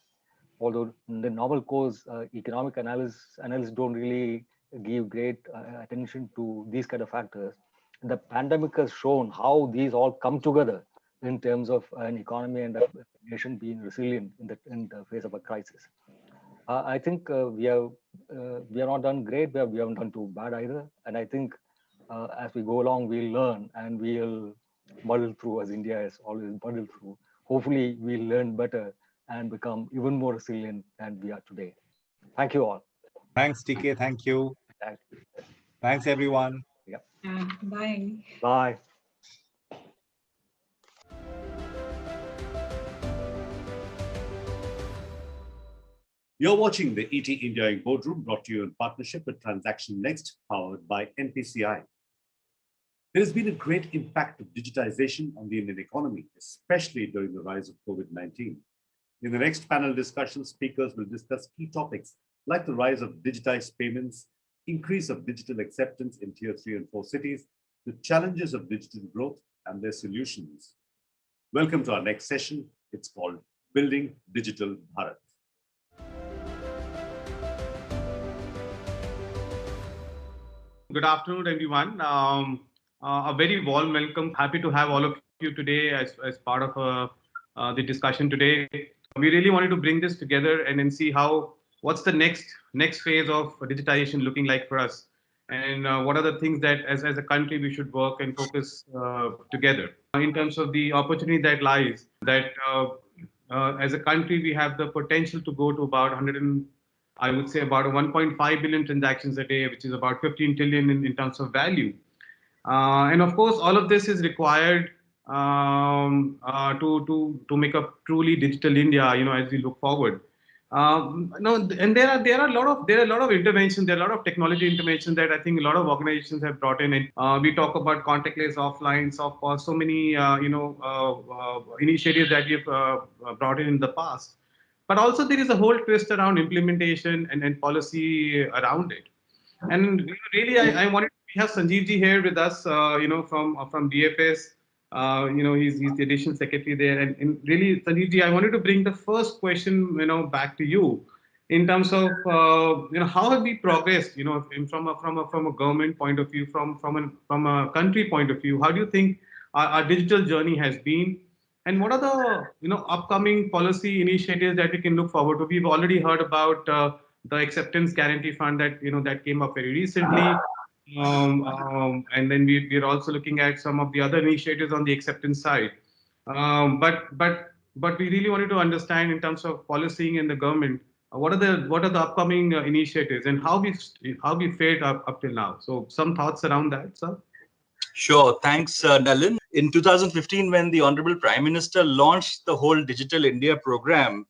[SPEAKER 8] Although in the normal course, economic analysts don't really give great attention to these kind of factors. The pandemic has shown how these all come together in terms of an economy and a nation being resilient in the face of a crisis. I think we have not done great, but we haven't done too bad either. And I think as we go along, we'll learn and we'll muddle through, as India has always muddled through. Hopefully, we'll learn better and become even more resilient than we are today. Thank you all.
[SPEAKER 11] Thanks, TK. Thank you. Thanks, everyone.
[SPEAKER 12] Yep. Bye.
[SPEAKER 8] Bye.
[SPEAKER 1] You're watching the ET India Inc. Boardroom, brought to you in partnership with Transaction Next, powered by NPCI. There has been a great impact of digitization on the Indian economy, especially during the rise of COVID-19. In the next panel discussion, speakers will discuss key topics like the rise of digitized payments, increase of digital acceptance in Tier 3 and 4 cities, the challenges of digital growth and their solutions. Welcome to our next session. It's called Building Digital Bharat.
[SPEAKER 13] Good afternoon, everyone. A very warm welcome. Happy to have all of you today as part of the discussion today. We really wanted to bring this together and then see what's the next phase of digitization looking like for us, and what are the things that as a country we should work and focus together in terms of the opportunity that lies. That as a country we have the potential to go to about 1.5 billion transactions a day, which is about 15 trillion in terms of value. And of course, all of this is required to make a truly digital India, as we look forward. And there are a lot of interventions. There are a lot of technology interventions that I think a lot of organizations have brought in. We talk about contactless, offline, soft POS, so many initiatives that we've brought in the past. But also there is a whole twist around implementation and policy around it. And really, I wanted we have Sanjeevji here with us, from DFS. He's the additional secretary there. And really, Sanjeevji, I wanted to bring the first question, back to you, in terms of how have we progressed, from a government point of view, from a country point of view. How do you think our digital journey has been? And what are the upcoming policy initiatives that we can look forward to? We've already heard about the acceptance guarantee fund that came up very recently. And then we're also looking at some of the other initiatives on the acceptance side. But we really wanted to understand in terms of policing in the government, what are the upcoming initiatives and how we fared up till now. So some thoughts around that, sir?
[SPEAKER 14] Sure. Thanks, Nalin. In 2015, when the Honorable Prime Minister launched the whole Digital India program,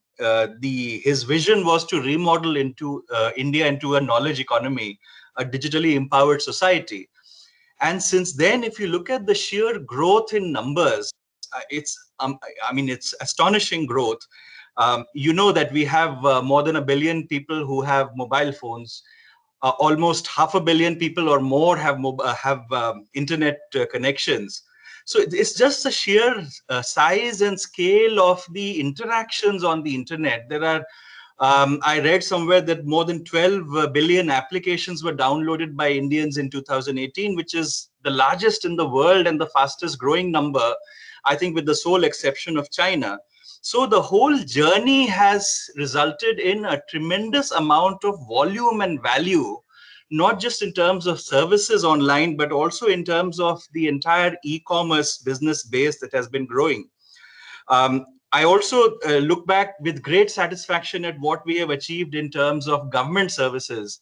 [SPEAKER 14] his vision was to remodel India into a knowledge economy, a digitally empowered society. And since then, if you look at the sheer growth in numbers, it's astonishing growth. You know that we have more than 1 billion people who have mobile phones. Almost 500 million people or more have internet connections. So it's just the sheer size and scale of the interactions on the internet. There are, I read somewhere that more than 12 billion applications were downloaded by Indians in 2018, which is the largest in the world and the fastest growing number, I think, with the sole exception of China. So the whole journey has resulted in a tremendous amount of volume and value, not just in terms of services online, but also in terms of the entire e-commerce business base that has been growing. I also look back with great satisfaction at what we have achieved in terms of government services.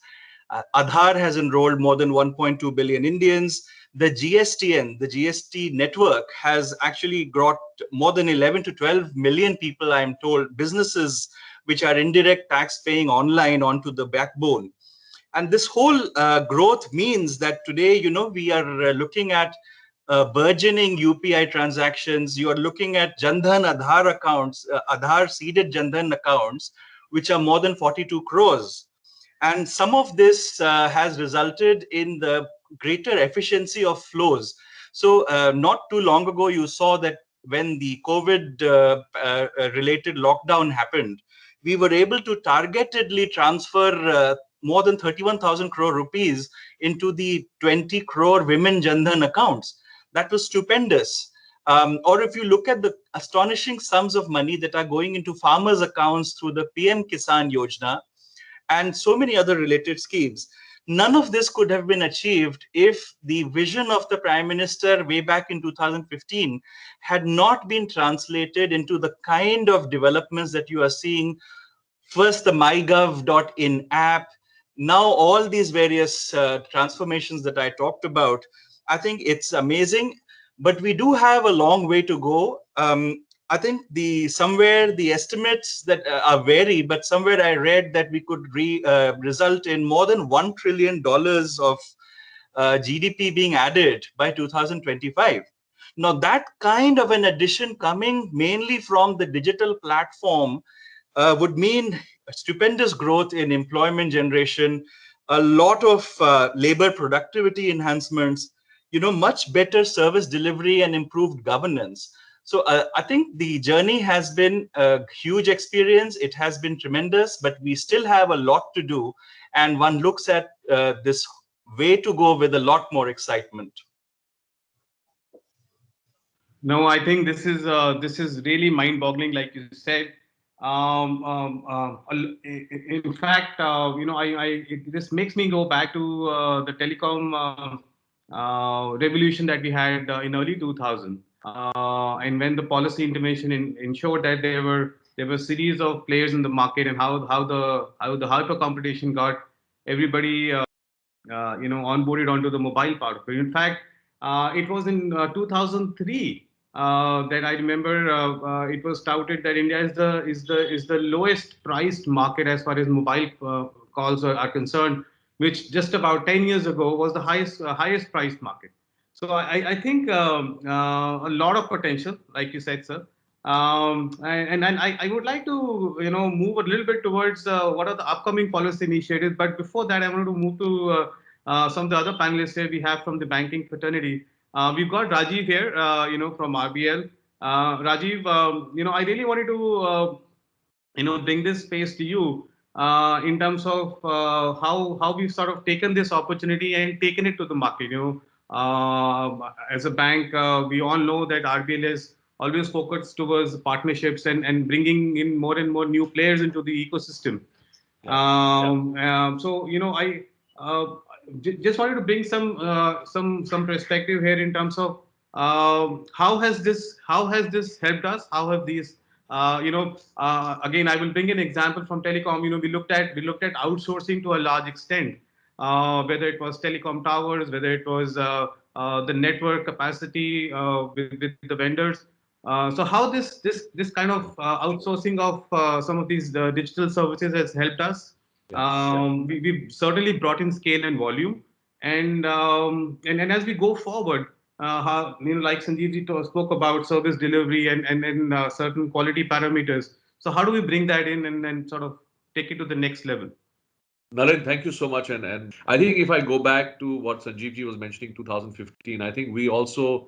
[SPEAKER 14] Aadhaar has enrolled more than 1.2 billion Indians. The GSTN, the GST network, has actually brought more than 11 to 12 million people, I'm told, businesses which are indirect tax paying online onto the backbone. And this whole growth means that today, we are looking at burgeoning UPI transactions. You are looking at Jandhan Aadhaar accounts, Aadhaar seeded Jandhan accounts, which are more than 42 crores. And some of this has resulted in the greater efficiency of flows. So not too long ago, you saw that when the COVID related lockdown happened, we were able to targetedly transfer more than 31,000 crore rupees into the 20 crore women Jandhan accounts. That was stupendous. Or if you look at the astonishing sums of money that are going into farmers' accounts through the PM Kisan Yojana and so many other related schemes. None of this could have been achieved if the vision of the Prime Minister way back in 2015 had not been translated into the kind of developments that you are seeing. First, the mygov.in app, now all these various transformations that I talked about. I think it's amazing, but we do have a long way to go. I think somewhere the estimates that are vary, but somewhere I read that we could result in more than $1 trillion of GDP being added by 2025. Now that kind of an addition coming mainly from the digital platform would mean a stupendous growth in employment generation, a lot of labor productivity enhancements, much better service delivery and improved governance. So I think the journey has been a huge experience. It has been tremendous, but we still have a lot to do. And one looks at this way to go with a lot more excitement.
[SPEAKER 13] No, I think this is really mind-boggling, like you said. In fact, this makes me go back to the telecom revolution that we had in early 2000. And when the policy intervention ensured that there were a series of players in the market, and how the hyper competition got everybody onboarded onto the mobile part of it. In fact, it was in 2003 that I remember it was touted that India is the lowest priced market as far as mobile calls are concerned, which just about 10 years ago was the highest priced market. So I think a lot of potential, like you said, sir. And I would like to move a little bit towards what are the upcoming policy initiatives. But before that, I wanted to move to some of the other panelists here we have from the banking fraternity. We've got Rajiv here, from RBL. Rajiv, I really wanted to bring this space to you in terms of how we've sort of taken this opportunity and taken it to the market. As a bank, we all know that RBL has always focused towards partnerships and bringing in more and more new players into the ecosystem. So I just wanted to bring some perspective here in terms of how has this helped us? How have these again, I will bring an example from telecom. We looked at outsourcing to a large extent, whether it was telecom towers, whether it was the network capacity with the vendors. So how this kind of outsourcing of some of these digital services has helped us. We've certainly brought in scale and volume, and as we go forward, how, like Sanjeev spoke about service delivery and certain quality parameters. So how do we bring that in and sort of take it to the next level?
[SPEAKER 15] Nalin, thank you so much. And I think if I go back to what Sanjeev was mentioning, 2015, I think we also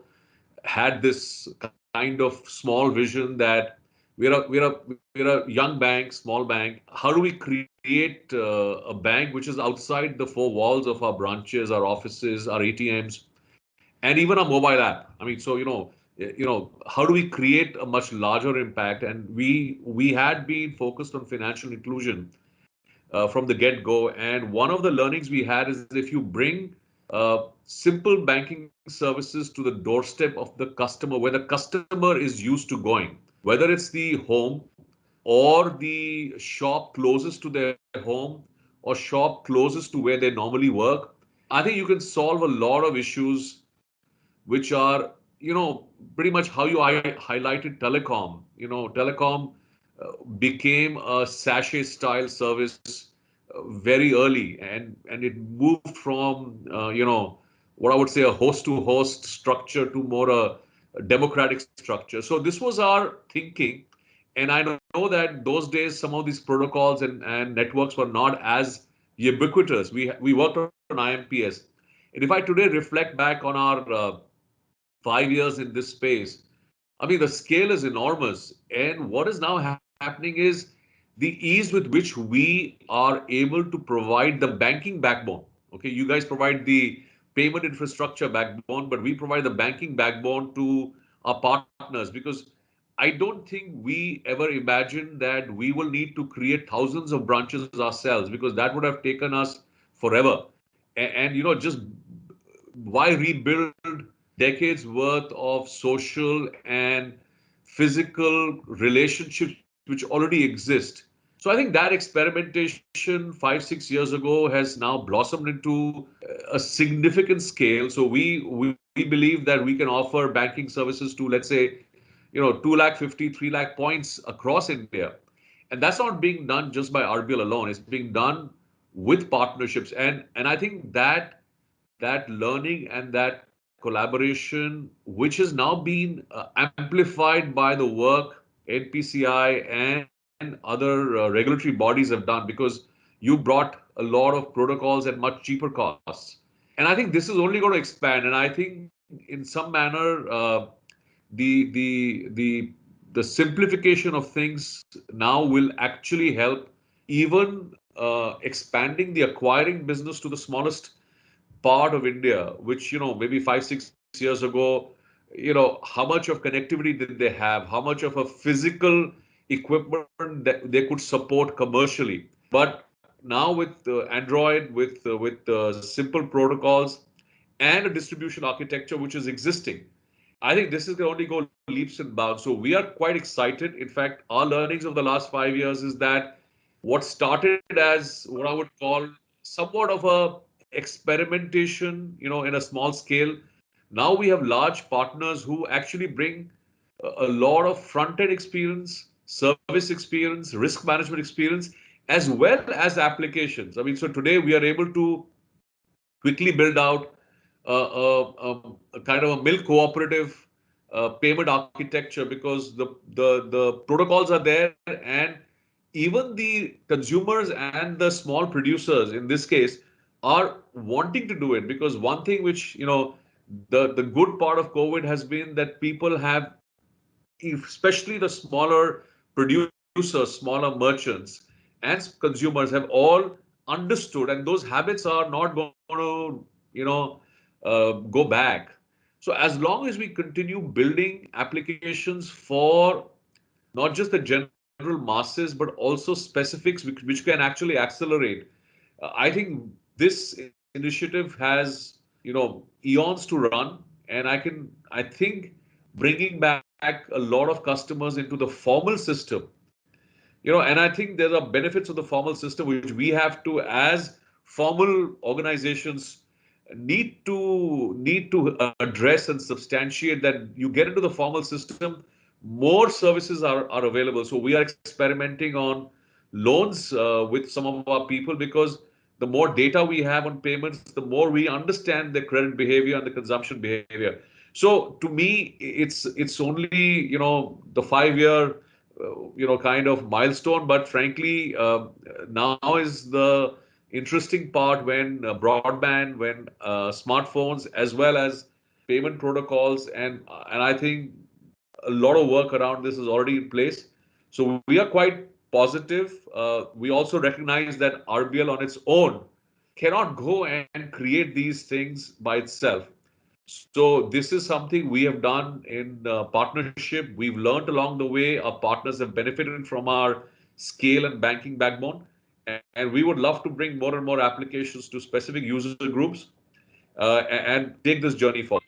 [SPEAKER 15] had this kind of small vision that we're a young bank, small bank. How do we create a bank which is outside the four walls of our branches, our offices, our ATMs, and even our mobile app? I mean, so how do we create a much larger impact? And we had been focused on financial inclusion from the get-go. And one of the learnings we had is if you bring simple banking services to the doorstep of the customer, where the customer is used to going, whether it's the home or the shop closest to their home or shop closest to where they normally work, I think you can solve a lot of issues which are, pretty much how you highlighted telecom. Telecom became a sachet style service very early, and it moved from what I would say a host to host structure to more a democratic structure. So this was our thinking, and I know that those days some of these protocols and networks were not as ubiquitous. We worked on IMPS, and if I today reflect back on our 5 years in this space, I mean, the scale is enormous. And what is now happening is the ease with which we are able to provide the banking backbone. Okay, you guys provide the payment infrastructure backbone, but we provide the banking backbone to our partners, because I don't think we ever imagined that we will need to create thousands of branches ourselves, because that would have taken us forever. And just why rebuild decades worth of social and physical relationships which already exist? So I think that experimentation 5-6 years ago has now blossomed into a significant scale. So we believe that we can offer banking services to, let's say, 250,000, 3 lakh points across India. And that's not being done just by RBL alone. It's being done with partnerships. And I think that learning and that collaboration, which has now been amplified by the work NPCI and other regulatory bodies have done, because you brought a lot of protocols at much cheaper costs. And I think this is only going to expand. And I think in some manner, the simplification of things now will actually help even expanding the acquiring business to the smallest part of India, which, maybe 5-6 years ago, how much of connectivity did they have? How much of a physical equipment that they could support commercially? But now with Android, with simple protocols and a distribution architecture which is existing, I think this is going to only go leaps and bounds. So we are quite excited. In fact, our learnings of the last 5 years is that what started as what I would call somewhat of a experimentation, in a small scale, now we have large partners who actually bring a lot of front-end experience, service experience, risk management experience, as well as applications. I mean, so today we are able to quickly build out a kind of a milk cooperative payment architecture, because the protocols are there, and even the consumers and the small producers in this case are wanting to do it. Because one thing which, the good part of COVID has been that people have, especially the smaller producers, smaller merchants and consumers, have all understood, and those habits are not going to, go back. So as long as we continue building applications for not just the general masses, but also specifics which can actually accelerate, I think this initiative has, eons to run, and I think bringing back a lot of customers into the formal system, and I think there are benefits of the formal system which we have to, as formal organizations, need to address and substantiate, that you get into the formal system, more services are available. So we are experimenting on loans with some of our people, because the more data we have on payments, the more we understand the credit behavior and the consumption behavior. So to me, it's only, the 5-year kind of milestone, but frankly, now is the interesting part, when broadband, when smartphones, as well as payment protocols, and I think a lot of work around this is already in place. So we are quite positive. We also recognize that RBL on its own cannot go and create these things by itself. So this is something we have done in partnership. We've learned along the way. Our partners have benefited from our scale and banking backbone. And we would love to bring more and more applications to specific user groups and take this journey forward.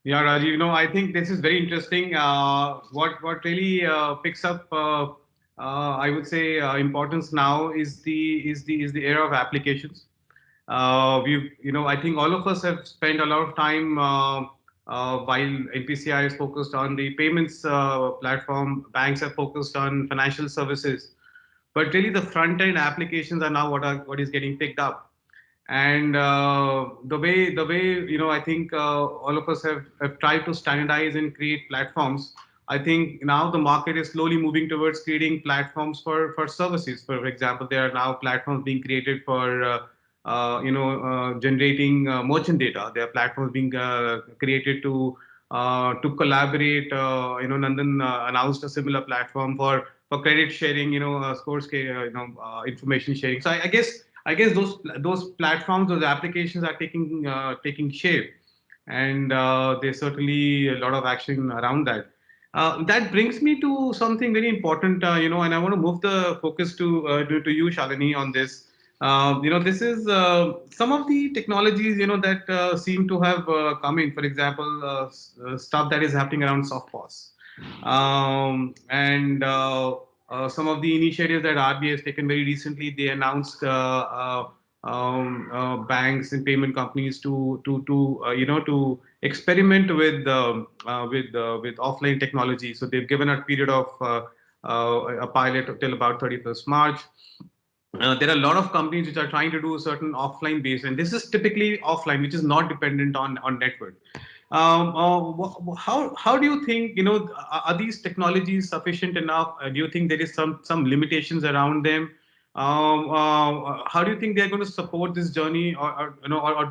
[SPEAKER 13] Yeah, Rajiv, I think this is very interesting. What really picks up, I would say, importance now is the era of applications. I think all of us have spent a lot of time while NPCI is focused on the payments platform, banks are focused on financial services, but really the front end applications are now what is getting picked up. And the way I think all of us have tried to standardize and create platforms. I think now the market is slowly moving towards creating platforms for services. For example, there are now platforms being created for generating merchant data. There are platforms being created to collaborate. Nandan announced a similar platform for credit sharing. Scores, information sharing. So I guess those platforms, those applications are taking shape, and there's certainly a lot of action around that. That brings me to something very important, and I want to move the focus to you, Shalini, on this. This is some of the technologies, that seem to have come in. For example, stuff that is happening around soft POS, and some of the initiatives that RBI has taken very recently. They announced banks and payment companies to experiment with offline technology. So they've given a period of a pilot till about 31st March. There are a lot of companies which are trying to do a certain offline base, and this is typically offline, which is not dependent on network. How do you think, are these technologies sufficient enough? Do you think there is some limitations around them? How do you think they're going to support this journey, or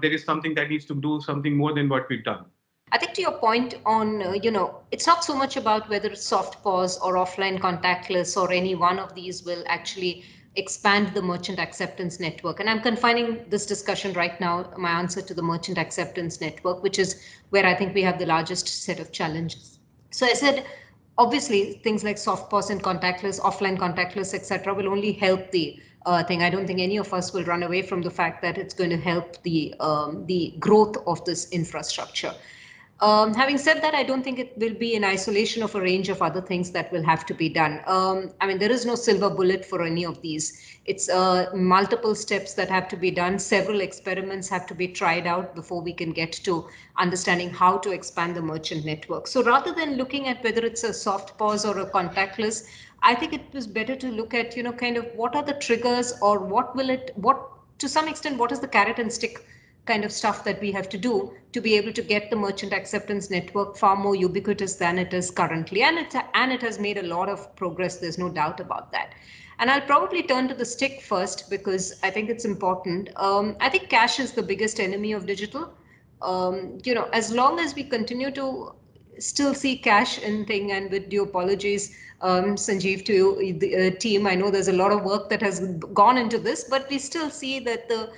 [SPEAKER 13] there is something that needs to do something more than what we've done?
[SPEAKER 16] I think to your point on, it's not so much about whether it's soft POS or offline contactless or any one of these will actually expand the merchant acceptance network. And I'm confining this discussion right now, my answer to the merchant acceptance network, which is where I think we have the largest set of challenges. So I said, obviously, things like soft POS and contactless, offline contactless, etc., will only help the thing. I don't think any of us will run away from the fact that it's going to help the growth of this infrastructure. Having said that, I don't think it will be in isolation of a range of other things that will have to be done. I mean, there is no silver bullet for any of these. It's multiple steps that have to be done. Several experiments have to be tried out before we can get to understanding how to expand the merchant network. So rather than looking at whether it's a soft POS or a contactless, I think it was better to look at, kind of what are the triggers, or to some extent, what is the carrot and stick kind of stuff that we have to do to be able to get the merchant acceptance network far more ubiquitous than it is currently. And it has made a lot of progress. There's no doubt about that. And I'll probably turn to the stick first, because I think it's important. I think cash is the biggest enemy of digital. As long as we continue to still see cash in thing, and with due apologies, Sanjeev, to you, the team, I know there's a lot of work that has gone into this, but we still see that the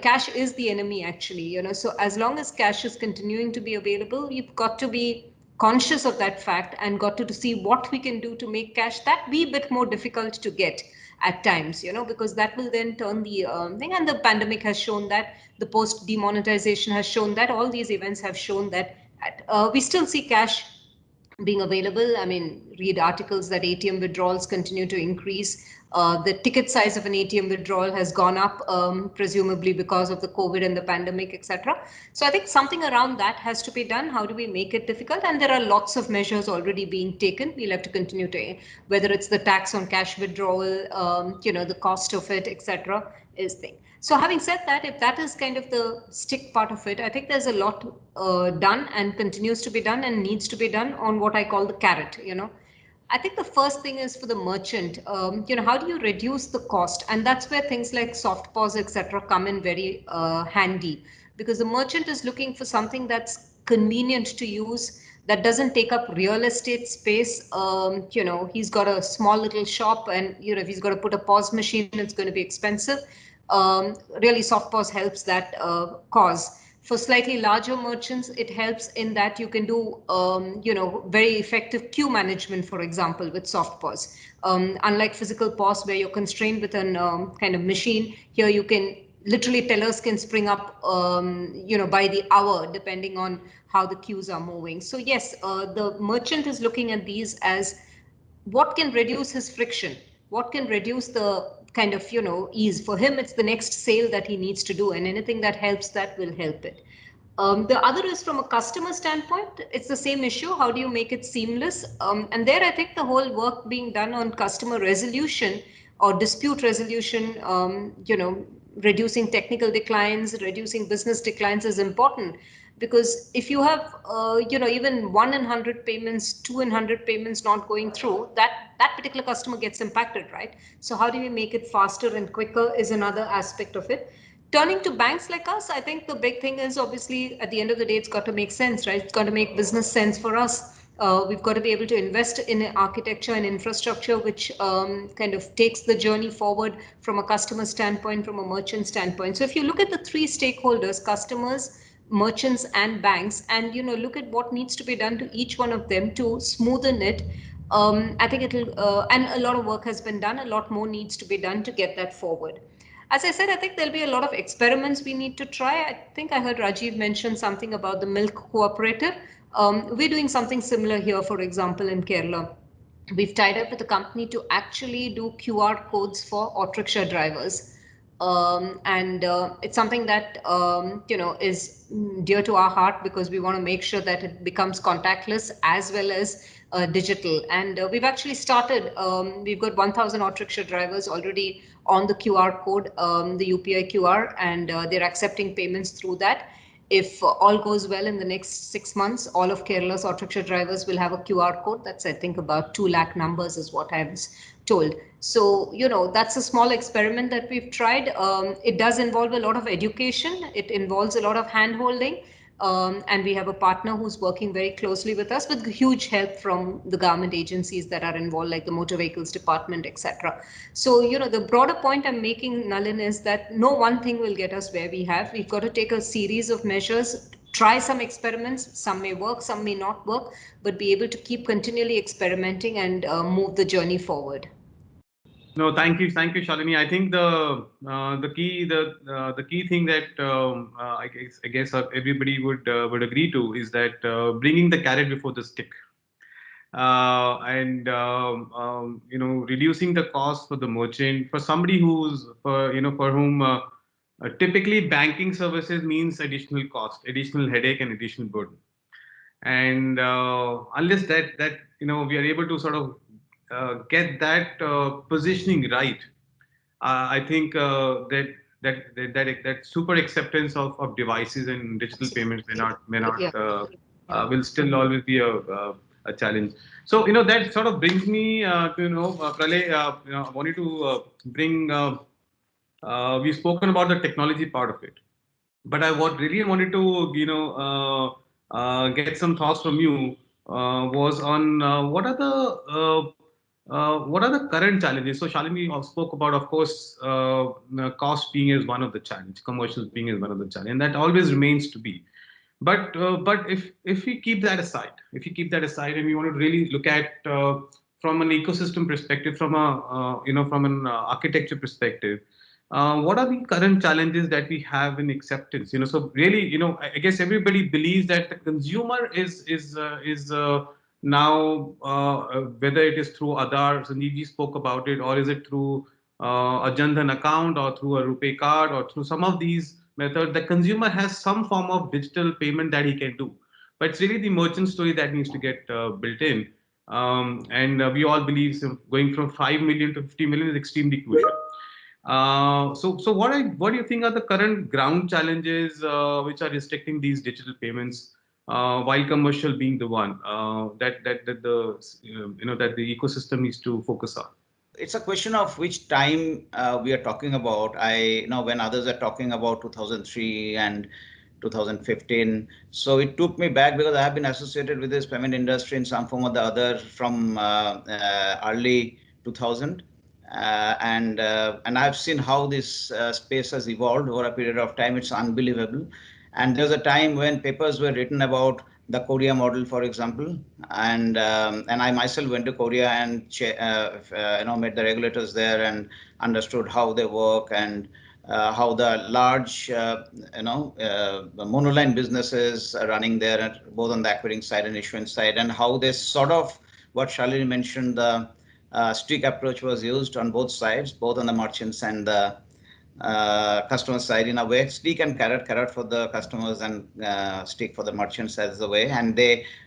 [SPEAKER 16] cash is the enemy actually, so as long as cash is continuing to be available, you've got to be conscious of that fact and got to see what we can do to make cash that be a bit more difficult to get at times, because that will then turn the thing. And the pandemic has shown that, the post demonetization has shown that, all these events have shown that we still see cash being available. I mean, read articles that ATM withdrawals continue to increase. The ticket size of an ATM withdrawal has gone up, presumably because of the COVID and the pandemic, etc. So I think something around that has to be done. How do we make it difficult? And there are lots of measures already being taken. We'll have to continue to, whether it's the tax on cash withdrawal, the cost of it, etc. is thing. So having said that, if that is kind of the stick part of it, I think there's a lot done and continues to be done and needs to be done on what I call the carrot, I think the first thing is for the merchant, how do you reduce the cost? And that's where things like soft pause, etc. come in very handy, because the merchant is looking for something that's convenient to use, that doesn't take up real estate space. He's got a small little shop, and if he's got to put a pause machine, it's going to be expensive. Really, soft pause helps that cause. For slightly larger merchants, it helps in that you can do, very effective queue management, for example, with soft pause. Unlike physical pause, where you're constrained with an kind of machine, here you can literally, tellers can spring up, by the hour, depending on how the queues are moving. So yes, the merchant is looking at these as what can reduce his friction, what can reduce the kind of, ease. For him, it's the next sale that he needs to do, and anything that helps that will help it. The other is from a customer standpoint, it's the same issue. How do you make it seamless? And there, I think the whole work being done on customer resolution or dispute resolution, reducing technical declines, reducing business declines is important. Because if you have, even 1 in 100 payments, 2 in 100 payments not going through, that particular customer gets impacted, right? So how do we make it faster and quicker is another aspect of it. Turning to banks like us, I think the big thing is, obviously, at the end of the day, it's got to make sense, right? It's got to make business sense for us. We've got to be able to invest in architecture and infrastructure, which kind of takes the journey forward from a customer standpoint, from a merchant standpoint. So if you look at the three stakeholders, customers, merchants and banks, and look at what needs to be done to each one of them to smoothen it, I think it'll and a lot of work has been done, a lot more needs to be done to get that forward. As I said, I think there'll be a lot of experiments we need to try. I think I heard Rajiv mention something about the milk cooperative. We're doing something similar here, for example, in Kerala. We've tied up with a company to actually do QR codes for auto rickshaw drivers. And it's something that is dear to our heart, because we want to make sure that it becomes contactless as well as digital. And we've actually started, we've got 1,000 auto rickshaw drivers already on the QR code, the UPI QR, and they're accepting payments through that. If all goes well in the next 6 months, all of Kerala's auto rickshaw drivers will have a QR code. That's, I think, about 2 lakh numbers is what I was told. So, that's a small experiment that we've tried. It does involve a lot of education. It involves a lot of hand-holding. And we have a partner who's working very closely with us, with huge help from the government agencies that are involved, like the Motor Vehicles Department, etc. So, the broader point I'm making, Nalin, is that no one thing will get us where we have. We've got to take a series of measures, try some experiments. Some may work, some may not work, but be able to keep continually experimenting and move the journey forward.
[SPEAKER 13] No, thank you, Shalini. I think the key thing that I guess everybody would agree to is that bringing the carrot before the stick, and reducing the cost for the merchant, for somebody who's for whom typically banking services means additional cost, additional headache, and additional burden. And unless that we are able to sort of get that positioning right, I think that super acceptance of devices and digital payments will still always be a challenge. So that sort of brings me to Pralay. I wanted to bring. We've spoken about the technology part of it, but I really wanted to get some thoughts from you. Was on what are the what are the current challenges? So Shalini spoke about, of course, cost being as one of the challenge, commercials being as one of the challenge, and that always remains to be. But if we keep that aside, and we want to really look at from an ecosystem perspective, from a from an architecture perspective, what are the current challenges that we have in acceptance? So really, I guess everybody believes that the consumer is now whether it is through Aadhaar, Sanjeev spoke about it, or is it through a Jan Dhan account or through a RuPay card or through some of these methods, the consumer has some form of digital payment that he can do. But it's really the merchant story that needs to get built in. And we all believe going from 5 million to 50 million is extremely crucial. So what do you think are the current ground challenges which are restricting these digital payments, while commercial being the one that the ecosystem needs to focus on?
[SPEAKER 17] It's a question of which time we are talking about. I know when others are talking about 2003 and 2015. So it took me back because I have been associated with this payment industry in some form or the other from early 2000. And I've seen how this space has evolved over a period of time. It's unbelievable. And there's a time when papers were written about the Korea model, for example, and I myself went to Korea and met the regulators there and understood how they work and how the large monoline businesses are running there, both on the acquiring side and issuance side, and how they sort of what Shalini mentioned, the stick approach was used on both sides, both on the merchants and the customer side in a way. Stick and carrot for the customers and stick for the merchants as the way. And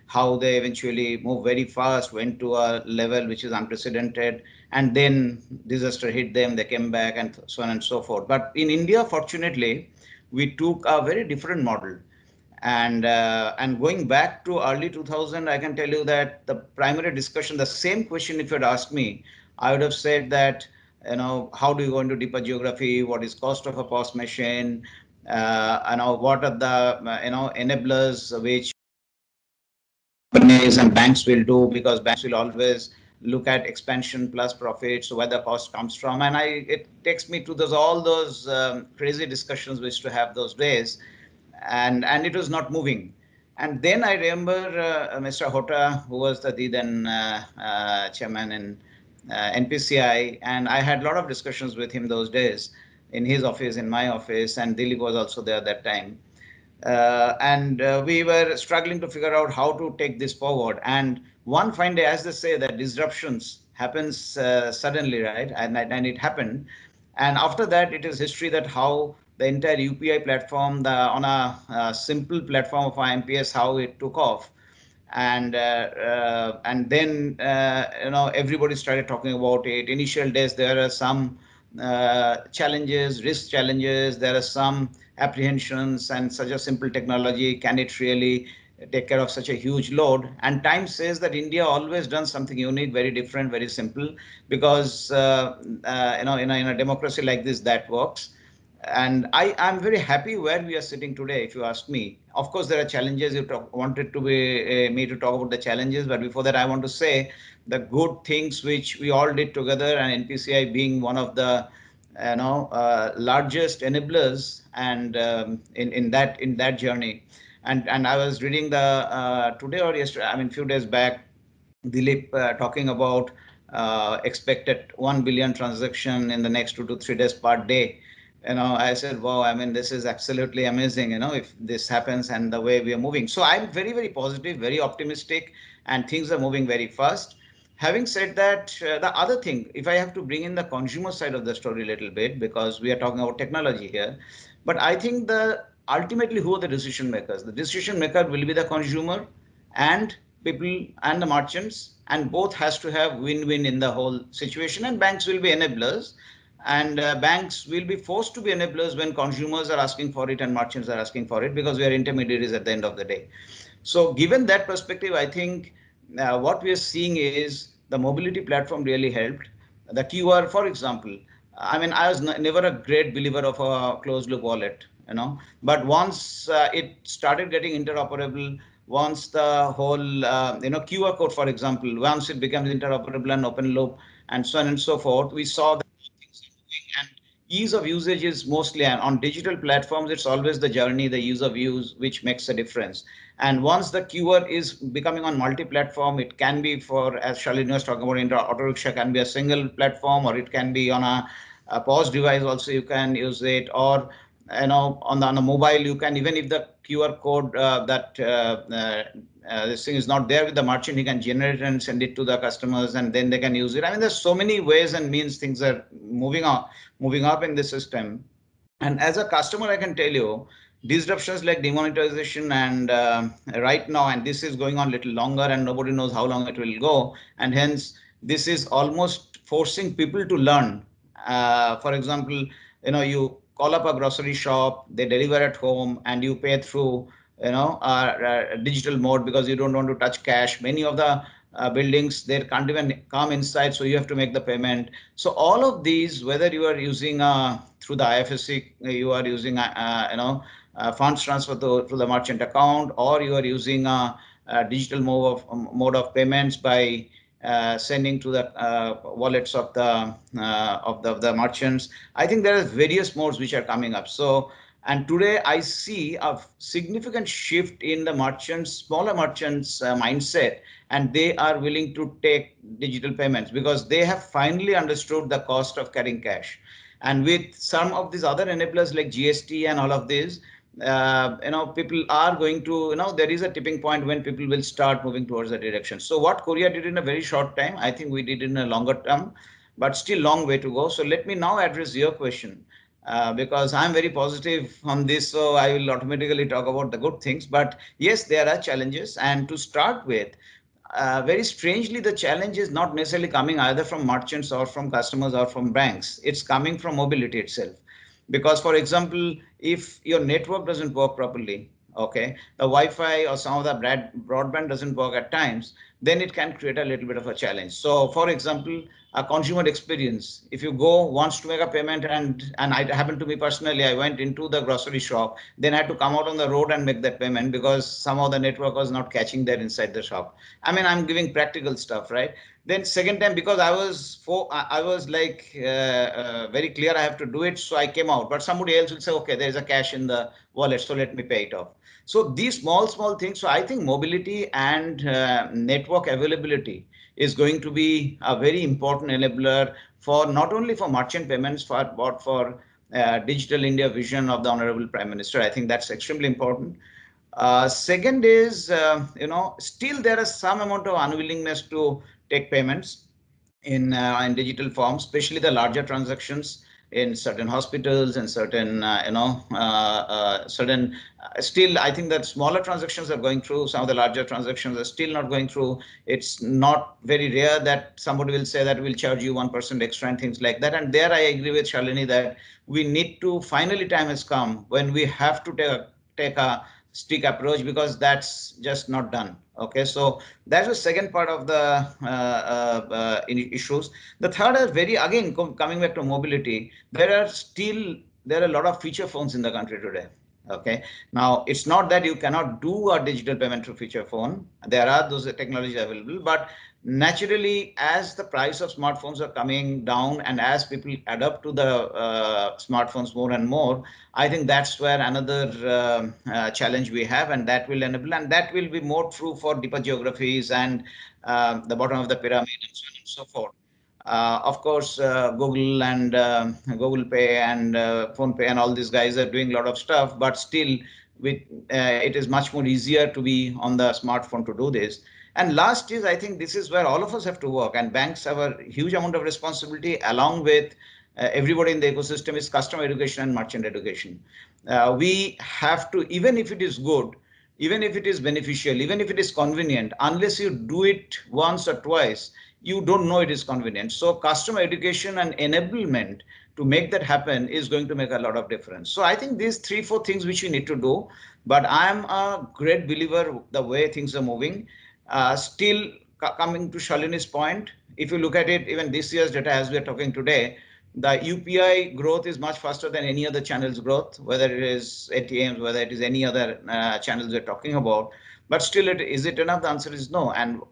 [SPEAKER 17] how they eventually move very fast, went to a level which is unprecedented, and then disaster hit them, they came back, and so on and so forth. But in India, fortunately, we took a very different model. And going back to early 2000, I can tell you that the primary discussion, the same question if you had asked me, I would have said that, how do you go into deeper geography? What is cost of a POS machine? What are the enablers which companies and banks will do, because banks will always look at expansion plus profits, where the cost comes from. And it takes me to all those crazy discussions we used to have those days, and it was not moving. And then I remember Mr. Hota, who was the then chairman in NPCI, and I had a lot of discussions with him those days in his office, in my office, and Dilip was also there at that time. And we were struggling to figure out how to take this forward. And one fine day, as they say, that disruptions happens suddenly, right? And it happened. And after that, it is history that how the entire UPI platform, on a simple platform of IMPS, how it took off. And then everybody started talking about it. Initial days, there are some challenges, risk challenges. There are some apprehensions, and such a simple technology, can it really take care of such a huge load? And time says that India always done something unique, very different, very simple, because in a democracy like this, that works. And I'm very happy where we are sitting today, if you ask me. Of course, there are challenges. You wanted to be me to talk about the challenges, but before that, I want to say the good things which we all did together, and NPCI being one of the largest enablers, and in that journey. And I was reading the today or yesterday, I mean, few days back, Dilip talking about expected 1 billion transaction in the next 2 to 3 days per day. I said, wow, I mean, this is absolutely amazing, if this happens and the way we are moving. So I'm very, very positive, very optimistic, and things are moving very fast. Having said that, the other thing, if I have to bring in the consumer side of the story a little bit, because we are talking about technology here, but I think ultimately who are the decision makers? The decision maker will be the consumer and people and the merchants, and both has to have win-win in the whole situation, and banks will be enablers. And banks will be forced to be enablers when consumers are asking for it and merchants are asking for it, because we are intermediaries at the end of the day. So given that perspective, I think what we are seeing is the mobility platform really helped. The QR, for example, I mean, I was never a great believer of a closed loop wallet, but once it started getting interoperable, once the whole QR code, for example, once it becomes interoperable and open loop and so on and so forth, we saw that things are moving, and ease of usage is mostly on digital platforms. It's always the journey, the ease of use, which makes a difference. And once the QR is becoming on multi-platform, it can be for, as Shalini was talking about, auto rickshaw can be a single platform, or it can be on a POS device also you can use it, or on the mobile you can, even if the QR code this thing is not there with the merchant, he can generate and send it to the customers, and then they can use it. I mean, there's so many ways and means things are moving up in the system. And as a customer, I can tell you, disruptions like demonetization and right now, and this is going on a little longer, and nobody knows how long it will go. And hence, this is almost forcing people to learn. For example, you call up a grocery shop, they deliver at home, and you pay through digital mode because you don't want to touch cash. Many of the buildings, they can't even come inside, so you have to make the payment. So all of these, whether you are using through the IFSC, you are using funds transfer to the merchant account, or you are using a digital mode of payments by sending to the wallets of the merchants. I think there are various modes which are coming up. So, and today I see a significant shift in the smaller merchants mindset, and they are willing to take digital payments because they have finally understood the cost of carrying cash. And with some of these other enablers like GST and all of this, people are going to, there is a tipping point when people will start moving towards the direction. So what Korea did in a very short time, I think we did in a longer term, but still long way to go. So let me now address your question. Because I'm very positive on this, so I will automatically talk about the good things. But yes, there are challenges. And to start with, very strangely, the challenge is not necessarily coming either from merchants or from customers or from banks. It's coming from mobility itself. Because, for example, if your network doesn't work properly, okay, the Wi-Fi or some of the broadband doesn't work at times, then it can create a little bit of a challenge. So, for example, a consumer experience, if you wants to make a payment, and it happened to me personally, I went into the grocery shop, then I had to come out on the road and make that payment because somehow the network was not catching there inside the shop. I mean, I'm giving practical stuff, right? Then second time, because I was like very clear I have to do it, so I came out. But somebody else will say, okay, there is a cash in the wallet, so let me pay it off. So these small things. So I think mobility and network availability is going to be a very important enabler for not only for merchant payments, but for Digital India vision of the Honorable Prime Minister. I think that's extremely important. Second is, still there is some amount of unwillingness to take payments in digital form, especially the larger transactions in certain hospitals and certain, still, I think that smaller transactions are going through, some of the larger transactions are still not going through. It's not very rare that somebody will say that we'll charge you 1% extra and things like that. And there I agree with Shalini that we need to, finally time has come when we have to take a stick approach, because that's just not done. Okay, so that's the second part of the issues. The third is again coming back to mobility. There are a lot of feature phones in the country today. Okay, now it's not that you cannot do a digital payment through feature phone. There are those technologies available, but naturally, as the price of smartphones are coming down and as people adapt to the smartphones more and more, I think that's where another challenge we have, and that will enable, and that will be more true for deeper geographies and the bottom of the pyramid and so on and so forth. Of course, Google and Google Pay and Phone Pay and all these guys are doing a lot of stuff, but still, it is much more easier to be on the smartphone to do this. And last is, I think this is where all of us have to work, and banks have a huge amount of responsibility along with everybody in the ecosystem, is customer education and merchant education. We have to, even if it is good, even if it is beneficial, even if it is convenient, unless you do it once or twice, you don't know it is convenient. So customer education and enablement to make that happen is going to make a lot of difference. So I think these 3-4 things which we need to do, but I'm a great believer the way things are moving. Still coming to Shalini's point, if you look at it, even this year's data as we're talking today, the UPI growth is much faster than any other channel's growth, whether it is ATMs, whether it is any other channels we're talking about. But still, is it enough? The answer is no. And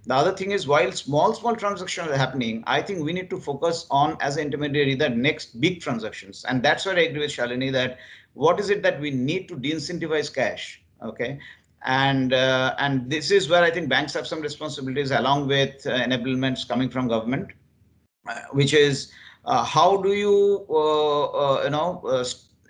[SPEAKER 17] the other thing is, while small transactions are happening, I think we need to focus on, as an intermediary, the next big transactions. And that's where I agree with Shalini that what is it that we need to de-incentivize cash? Okay. And this is where I think banks have some responsibilities along with enablements coming from government, which is how do you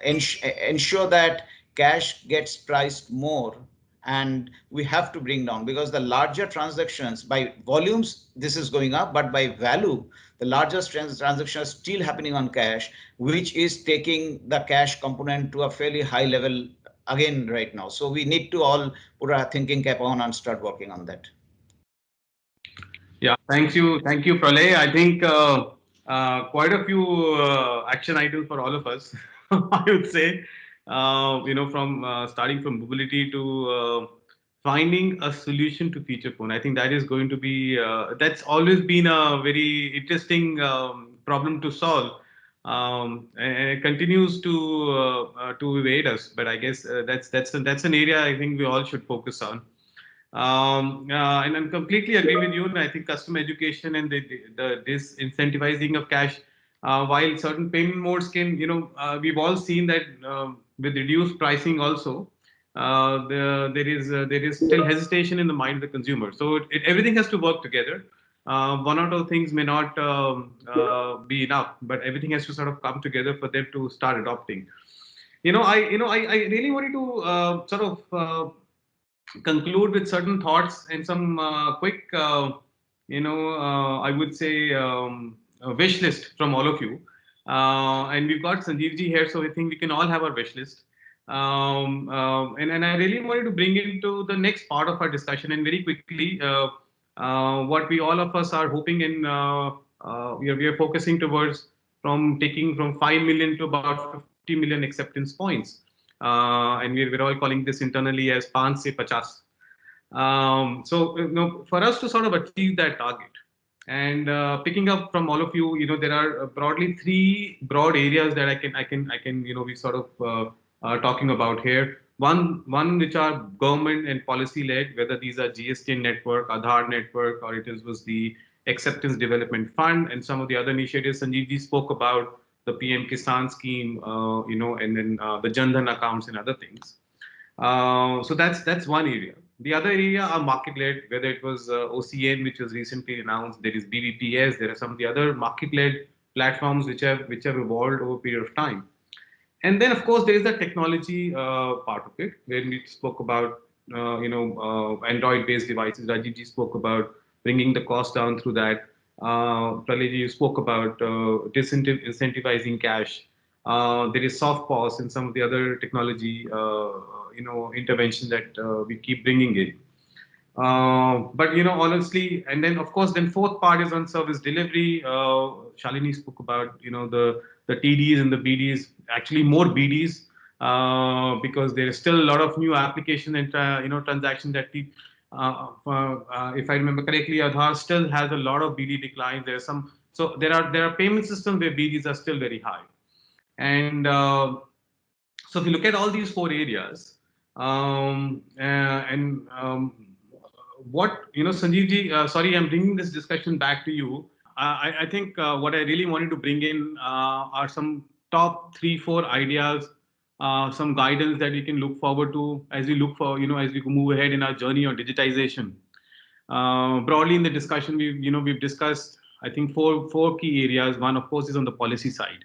[SPEAKER 17] ensure that cash gets priced more, and we have to bring down, because the larger transactions by volumes this is going up, but by value the largest transactions are still happening on cash, which is taking the cash component to a fairly high level again right now. So we need to all put our thinking cap on and start working on that.
[SPEAKER 13] Yeah, thank you, Pralay. I think quite a few action items for all of us. I would say, from starting from mobility to finding a solution to feature phone. I think that is going to be that's always been a very interesting problem to solve, and it continues to evade us. But I guess that's an area I think we all should focus on. And I completely agree with you. And I think customer education and the disincentivizing of cash, while certain payment modes can, we've all seen that with reduced pricing also, there is still hesitation in the mind of the consumer. So everything has to work together. One or two things may not be enough, but everything has to sort of come together for them to start adopting. I really wanted to sort of conclude with certain thoughts and some quick, I would say, a wish list from all of you. And we've got Sanjeevji here, so I think we can all have our wish list. And I really wanted to bring into the next part of our discussion, and very quickly, what we all of us are hoping in, we are focusing towards from taking from 5 million to about 50 million acceptance points. And we're all calling this internally as 5 se 50. So, for us to sort of achieve that target, and picking up from all of you, there are broadly 3 broad areas that I can, we sort of are talking about here. One which are government and policy led, whether these are GST network, Aadhaar network, or it was the Acceptance Development Fund, and some of the other initiatives Sanjeevji spoke about, the PM Kisan scheme, and then the Jan Dhan accounts and other things. So that's one area. The other area are market-led, whether it was OCN, which was recently announced. There is BBPS. There are some of the other market-led platforms which have evolved over a period of time. And then, of course, there is the technology part of it, where we spoke about Android-based devices. Rajivji spoke about bringing the cost down through that. Pralayji, you spoke about disincentivizing cash. There is soft pause and some of the other technology, intervention that we keep bringing in. But honestly, and then of course, then fourth part is on service delivery. Shalini spoke about the TDs and the BDs. Actually, more BDs because there is still a lot of new application and transaction that we. If I remember correctly, Aadhaar still has a lot of BD declines. There are some, so there are payment systems where BDs are still very high, and so if you look at all these 4 areas, what Sanjeevji, sorry, I'm bringing this discussion back to you. I think what I really wanted to bring in are some top 3-4 ideas. Some guidance that we can look forward to as we look for, as we move ahead in our journey on digitization. Broadly in the discussion, we've discussed, I think, four key areas. One, of course, is on the policy side.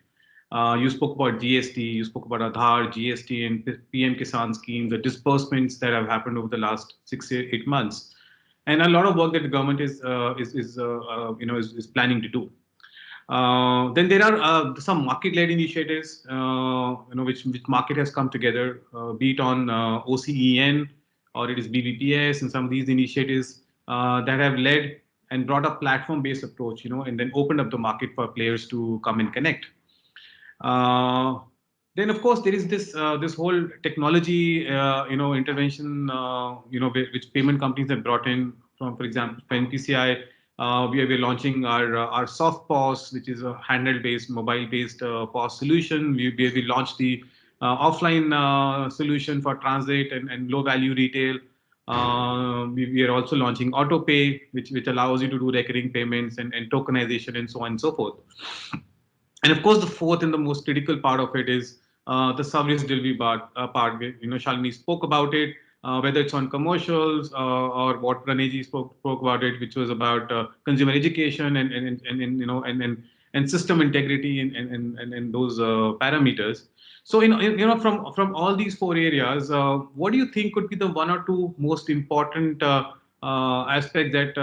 [SPEAKER 13] You spoke about GST, you spoke about Aadhaar, GST, and PM Kisan scheme, the disbursements that have happened over the last 6-8 months, and a lot of work that the government is planning to do. Then there are some market-led initiatives, which market has come together, be it on OCEN or it is BBPS, and some of these initiatives that have led and brought a platform-based approach, and then opened up the market for players to come and connect. Then, of course, there is this whole technology, intervention, which payment companies have brought in. From, for example, for NPCI. We are launching our soft POS, which is a handheld-based, mobile-based POS solution. We launched the offline solution for transit and low-value retail. We are also launching autopay, which allows you to do recurring payments and tokenization and so on and so forth. And of course, the fourth and the most critical part of it is the service delivery part. Shalini spoke about it, whether it's on commercials or what Praneji spoke about it, which was about consumer education and system integrity and those parameters. So, from all these four areas, what do you think could be the one or two most important aspects that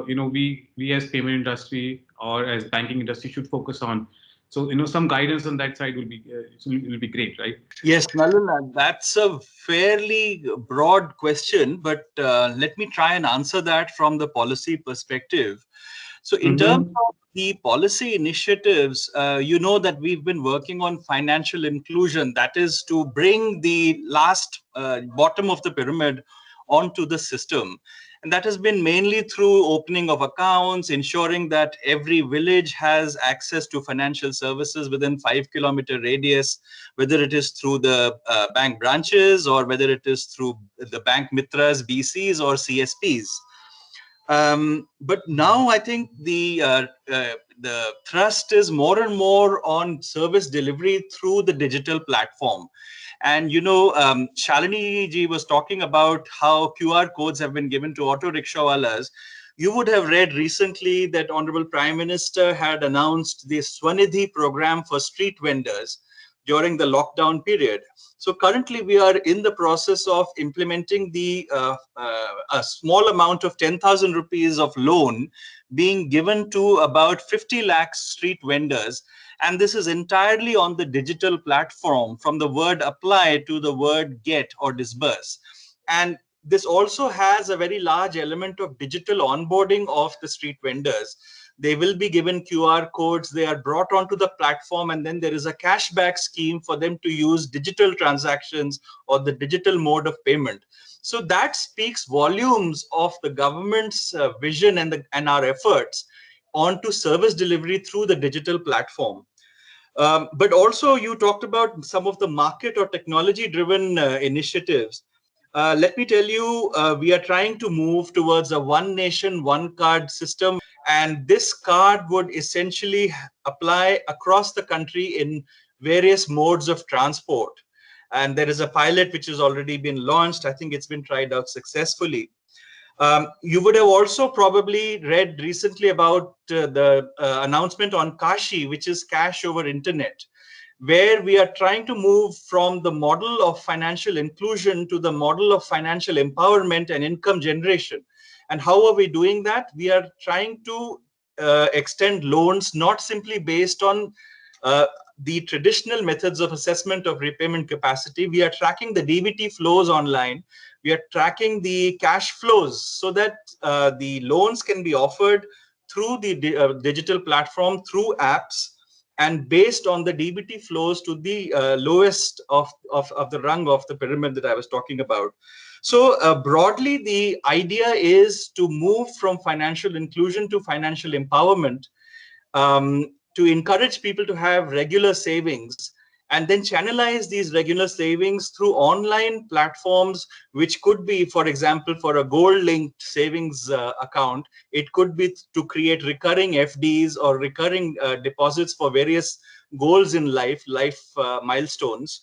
[SPEAKER 13] we as payment industry or as banking industry should focus on? So, some guidance on that side will be great, right?
[SPEAKER 14] Yes, Nalin, that's a fairly broad question, but let me try and answer that from the policy perspective. So in terms of the policy initiatives, you know that we've been working on financial inclusion, that is to bring the last bottom of the pyramid onto the system. And that has been mainly through opening of accounts, ensuring that every village has access to financial services within 5-kilometer radius, whether it is through the bank branches or whether it is through the bank Mitras, BCs or CSPs. But now I think the thrust is more and more on service delivery through the digital platform. And Shalini ji was talking about how QR codes have been given to auto rickshawalas. You would have read recently that Honorable Prime Minister had announced the Swanidhi program for street vendors during the lockdown period. So currently we are in the process of implementing a small amount of 10,000 rupees of loan being given to about 50 lakh street vendors. And this is entirely on the digital platform, from the word apply to the word get or disburse. And this also has a very large element of digital onboarding of the street vendors. They will be given QR codes, they are brought onto the platform, and then there is a cashback scheme for them to use digital transactions or the digital mode of payment. So that speaks volumes of the government's vision and our efforts onto service delivery through the digital platform. But also you talked about some of the market or technology driven initiatives. Let me tell you, we are trying to move towards a one nation, one card system. And this card would essentially apply across the country in various modes of transport. And there is a pilot which has already been launched. I think it's been tried out successfully. You would have also probably read recently about the announcement on Kashi, which is cash over internet, where we are trying to move from the model of financial inclusion to the model of financial empowerment and income generation. And how are we doing that? We are trying to extend loans not simply based on the traditional methods of assessment of repayment capacity. We are tracking the DBT flows online. We are tracking the cash flows so that the loans can be offered through the digital platform, through apps, and based on the DBT flows to the lowest of the rung of the pyramid that I was talking about. So broadly, the idea is to move from financial inclusion to financial empowerment, to encourage people to have regular savings, and then channelize these regular savings through online platforms, which could be, for example, for a gold-linked savings account, it could be to create recurring FDs or recurring deposits for various goals in life milestones.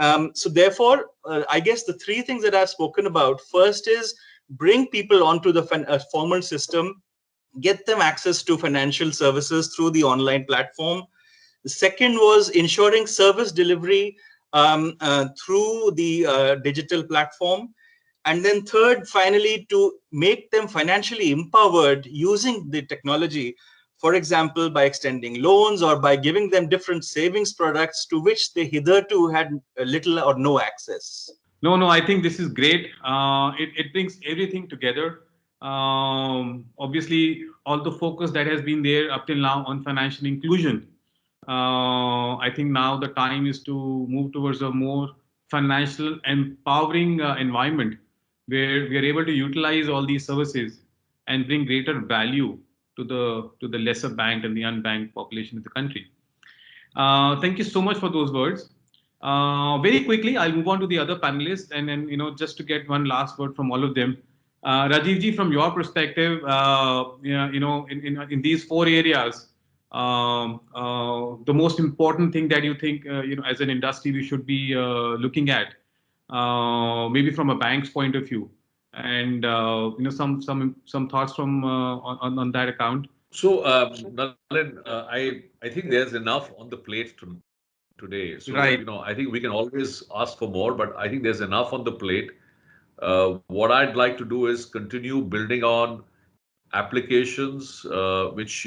[SPEAKER 14] So therefore, I guess the three things that I've spoken about, first is bring people onto the formal system, get them access to financial services through the online platform. The second was ensuring service delivery through the digital platform. And then third, finally, to make them financially empowered using the technology, for example, by extending loans or by giving them different savings products to which they hitherto had little or no access.
[SPEAKER 13] No, I think this is great. It brings everything together. Obviously, all the focus that has been there up till now on financial inclusion. I think now the time is to move towards a more financial empowering environment where we are able to utilize all these services and bring greater value to the lesser banked and the unbanked population of the country. Thank you so much for those words. Very quickly, I'll move on to the other panelists, and then just to get one last word from all of them. Rajivji, from your perspective, in these 4 areas, the most important thing that you think as an industry we should be looking at, maybe from a bank's point of view, and some thoughts from on that account.
[SPEAKER 15] So, Nalin, I think there's enough on the plate today. So,
[SPEAKER 13] Right.
[SPEAKER 15] I think we can always ask for more, but I think there's enough on the plate. What I'd like to do is continue building on applications, which,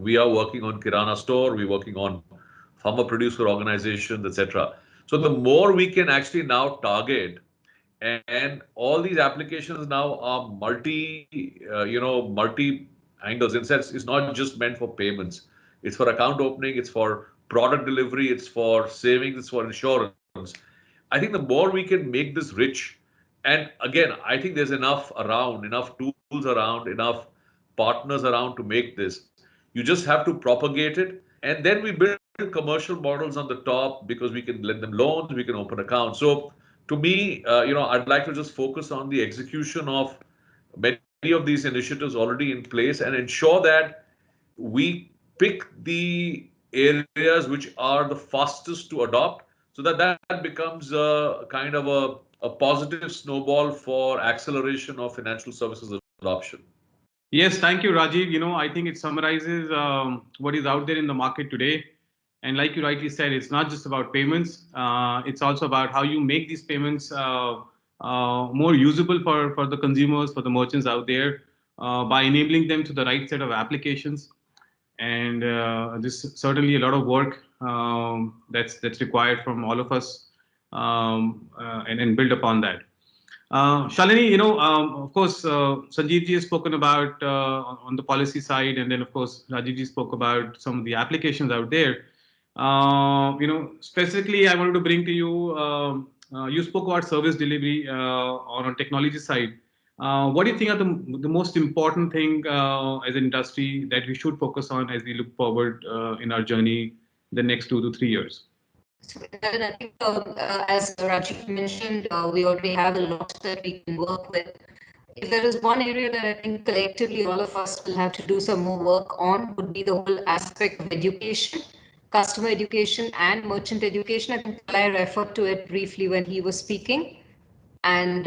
[SPEAKER 15] we are working on Kirana store, we're working on farmer producer organizations, etc. So the more we can actually now target, and all these applications now are multi angles. In sense, it's not just meant for payments. It's for account opening, it's for product delivery, it's for savings, it's for insurance. I think the more we can make this rich, and again, I think there's enough around, enough tools around, enough partners around to make this. You just have to propagate it, and then we build commercial models on the top, because we can lend them loans, we can open accounts. So to me, I'd like to just focus on the execution of many of these initiatives already in place, and ensure that we pick the areas which are the fastest to adopt, so that becomes a kind of a positive snowball for acceleration of financial services adoption.
[SPEAKER 13] Yes, thank you, Rajiv. I think it summarizes what is out there in the market today. And like you rightly said, it's not just about payments. It's also about how you make these payments more usable for the consumers, for the merchants out there, by enabling them to the right set of applications. And there's certainly a lot of work that's required from all of us, and build upon that. Shalini, of course, Sanjeevji has spoken about on the policy side, and then of course Rajivji spoke about some of the applications out there. Specifically, I wanted to bring to you. You spoke about service delivery on technology side. What do you think are the most important thing as an industry that we should focus on as we look forward in our journey the next 2 to 3 years?
[SPEAKER 16] So, I think, as Rajiv mentioned, we already have a lot that we can work with. If there is one area that I think collectively all of us will have to do some more work on, would be the whole aspect of education, customer education and merchant education. I think I referred to it briefly when he was speaking. And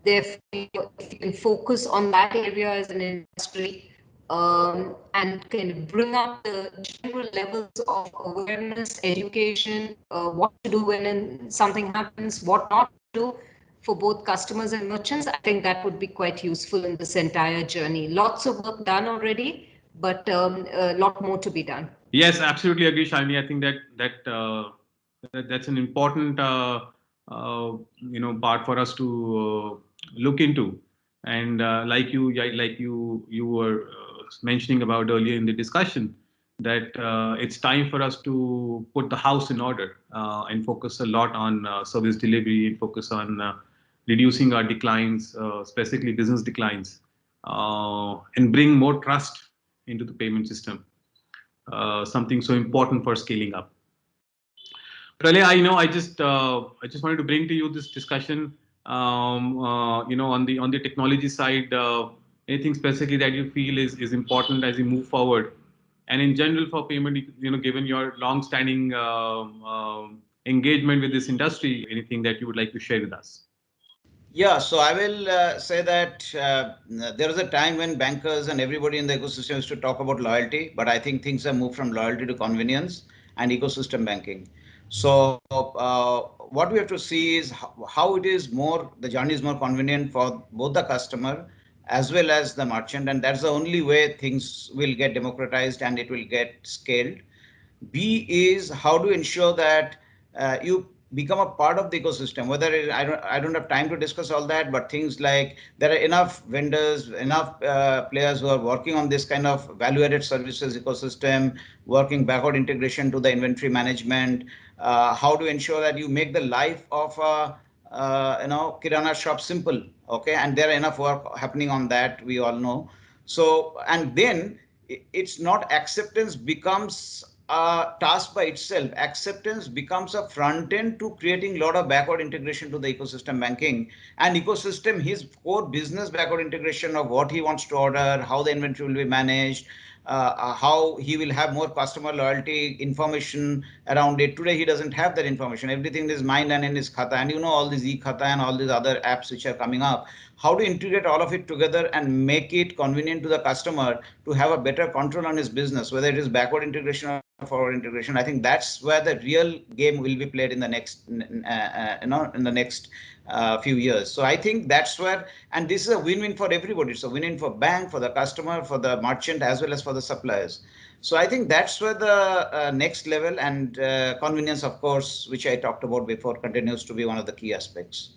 [SPEAKER 16] therefore, if you can focus on that area as an industry, and kind of bring up the general levels of awareness, education, what to do when something happens, what not to do for both customers and merchants, I think that would be quite useful in this entire journey. Lots of work done already, but a lot more to be done.
[SPEAKER 13] Yes, absolutely agree, Shalini. I think that's an important part for us to look into. And like you were mentioning about earlier in the discussion, that it's time for us to put the house in order and focus a lot on service delivery, and focus on reducing our declines, specifically business declines, and bring more trust into the payment system. Something so important for scaling up. Pralay, I just wanted to bring to you this discussion. On the technology side, anything specifically that you feel is important as you move forward, and in general for payment, given your long-standing engagement with this industry, anything that you would like to share with us?
[SPEAKER 17] Yeah, so I will say that there was a time when bankers and everybody in the ecosystem used to talk about loyalty, but I think things have moved from loyalty to convenience and ecosystem banking. So what we have to see is how it is the journey is more convenient for both the customer as well as the merchant, and that's the only way things will get democratized and it will get scaled. B is how to ensure that you become a part of the ecosystem. I don't have time to discuss all that, but things like there are enough vendors, enough players who are working on this kind of value-added services ecosystem, working backward integration to the inventory management, how to ensure that you make the life of Kirana shop simple, okay? And there are enough work happening on that, we all know. So, and then it's not acceptance becomes a task by itself. Acceptance becomes a front end to creating a lot of backward integration to the ecosystem banking. And ecosystem, his core business backward integration of what he wants to order, how the inventory will be managed, how he will have more customer loyalty information around it. Today, he doesn't have that information. Everything is mined and in his khata. And you know, all these e-khata and all these other apps which are coming up, how to integrate all of it together and make it convenient to the customer to have a better control on his business, whether it is backward integration or forward integration. I think that's where the real game will be played in the next, in the next few years. So I think that's where, and this is a win-win for everybody. It's a win-win for bank, for the customer, for the merchant, as well as for the suppliers. So I think that's where the next level and convenience, of course, which I talked about before, continues to be one of the key aspects.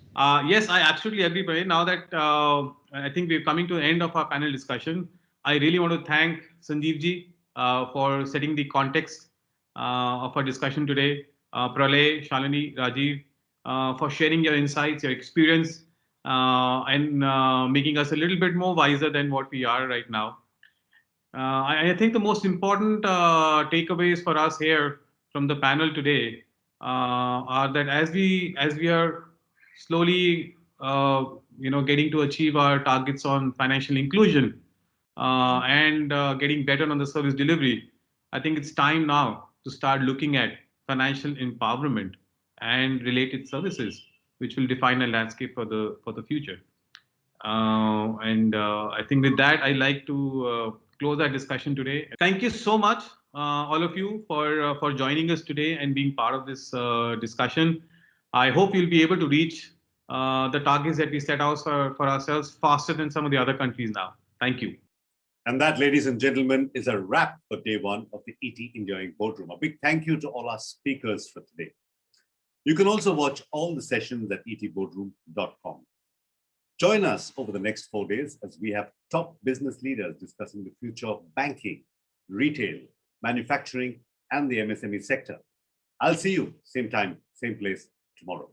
[SPEAKER 13] Yes, I absolutely agree, Praveen. Now that I think we're coming to the end of our panel discussion, I really want to thank Sanjeevji for setting the context of our discussion today. Pralay, Shalini, Rajiv, for sharing your insights, your experience, and making us a little bit more wiser than what we are right now. I think the most important takeaways for us here from the panel today are that as we are slowly getting to achieve our targets on financial inclusion and getting better on the service delivery, I think it's time now to start looking at financial empowerment and related services, which will define a landscape for the future. I think with that, I'd like to close our discussion today. Thank you so much, all of you, for joining us today and being part of this discussion. I hope you'll be able to reach the targets that we set out for ourselves faster than some of the other countries now. Thank you.
[SPEAKER 1] And that, ladies and gentlemen, is a wrap for day one of the ET Enjoying Boardroom. A big thank you to all our speakers for today. You can also watch all the sessions at etboardroom.com. Join us over the next 4 days as we have top business leaders discussing the future of banking, retail, manufacturing, and the MSME sector. I'll see you same time, same place tomorrow.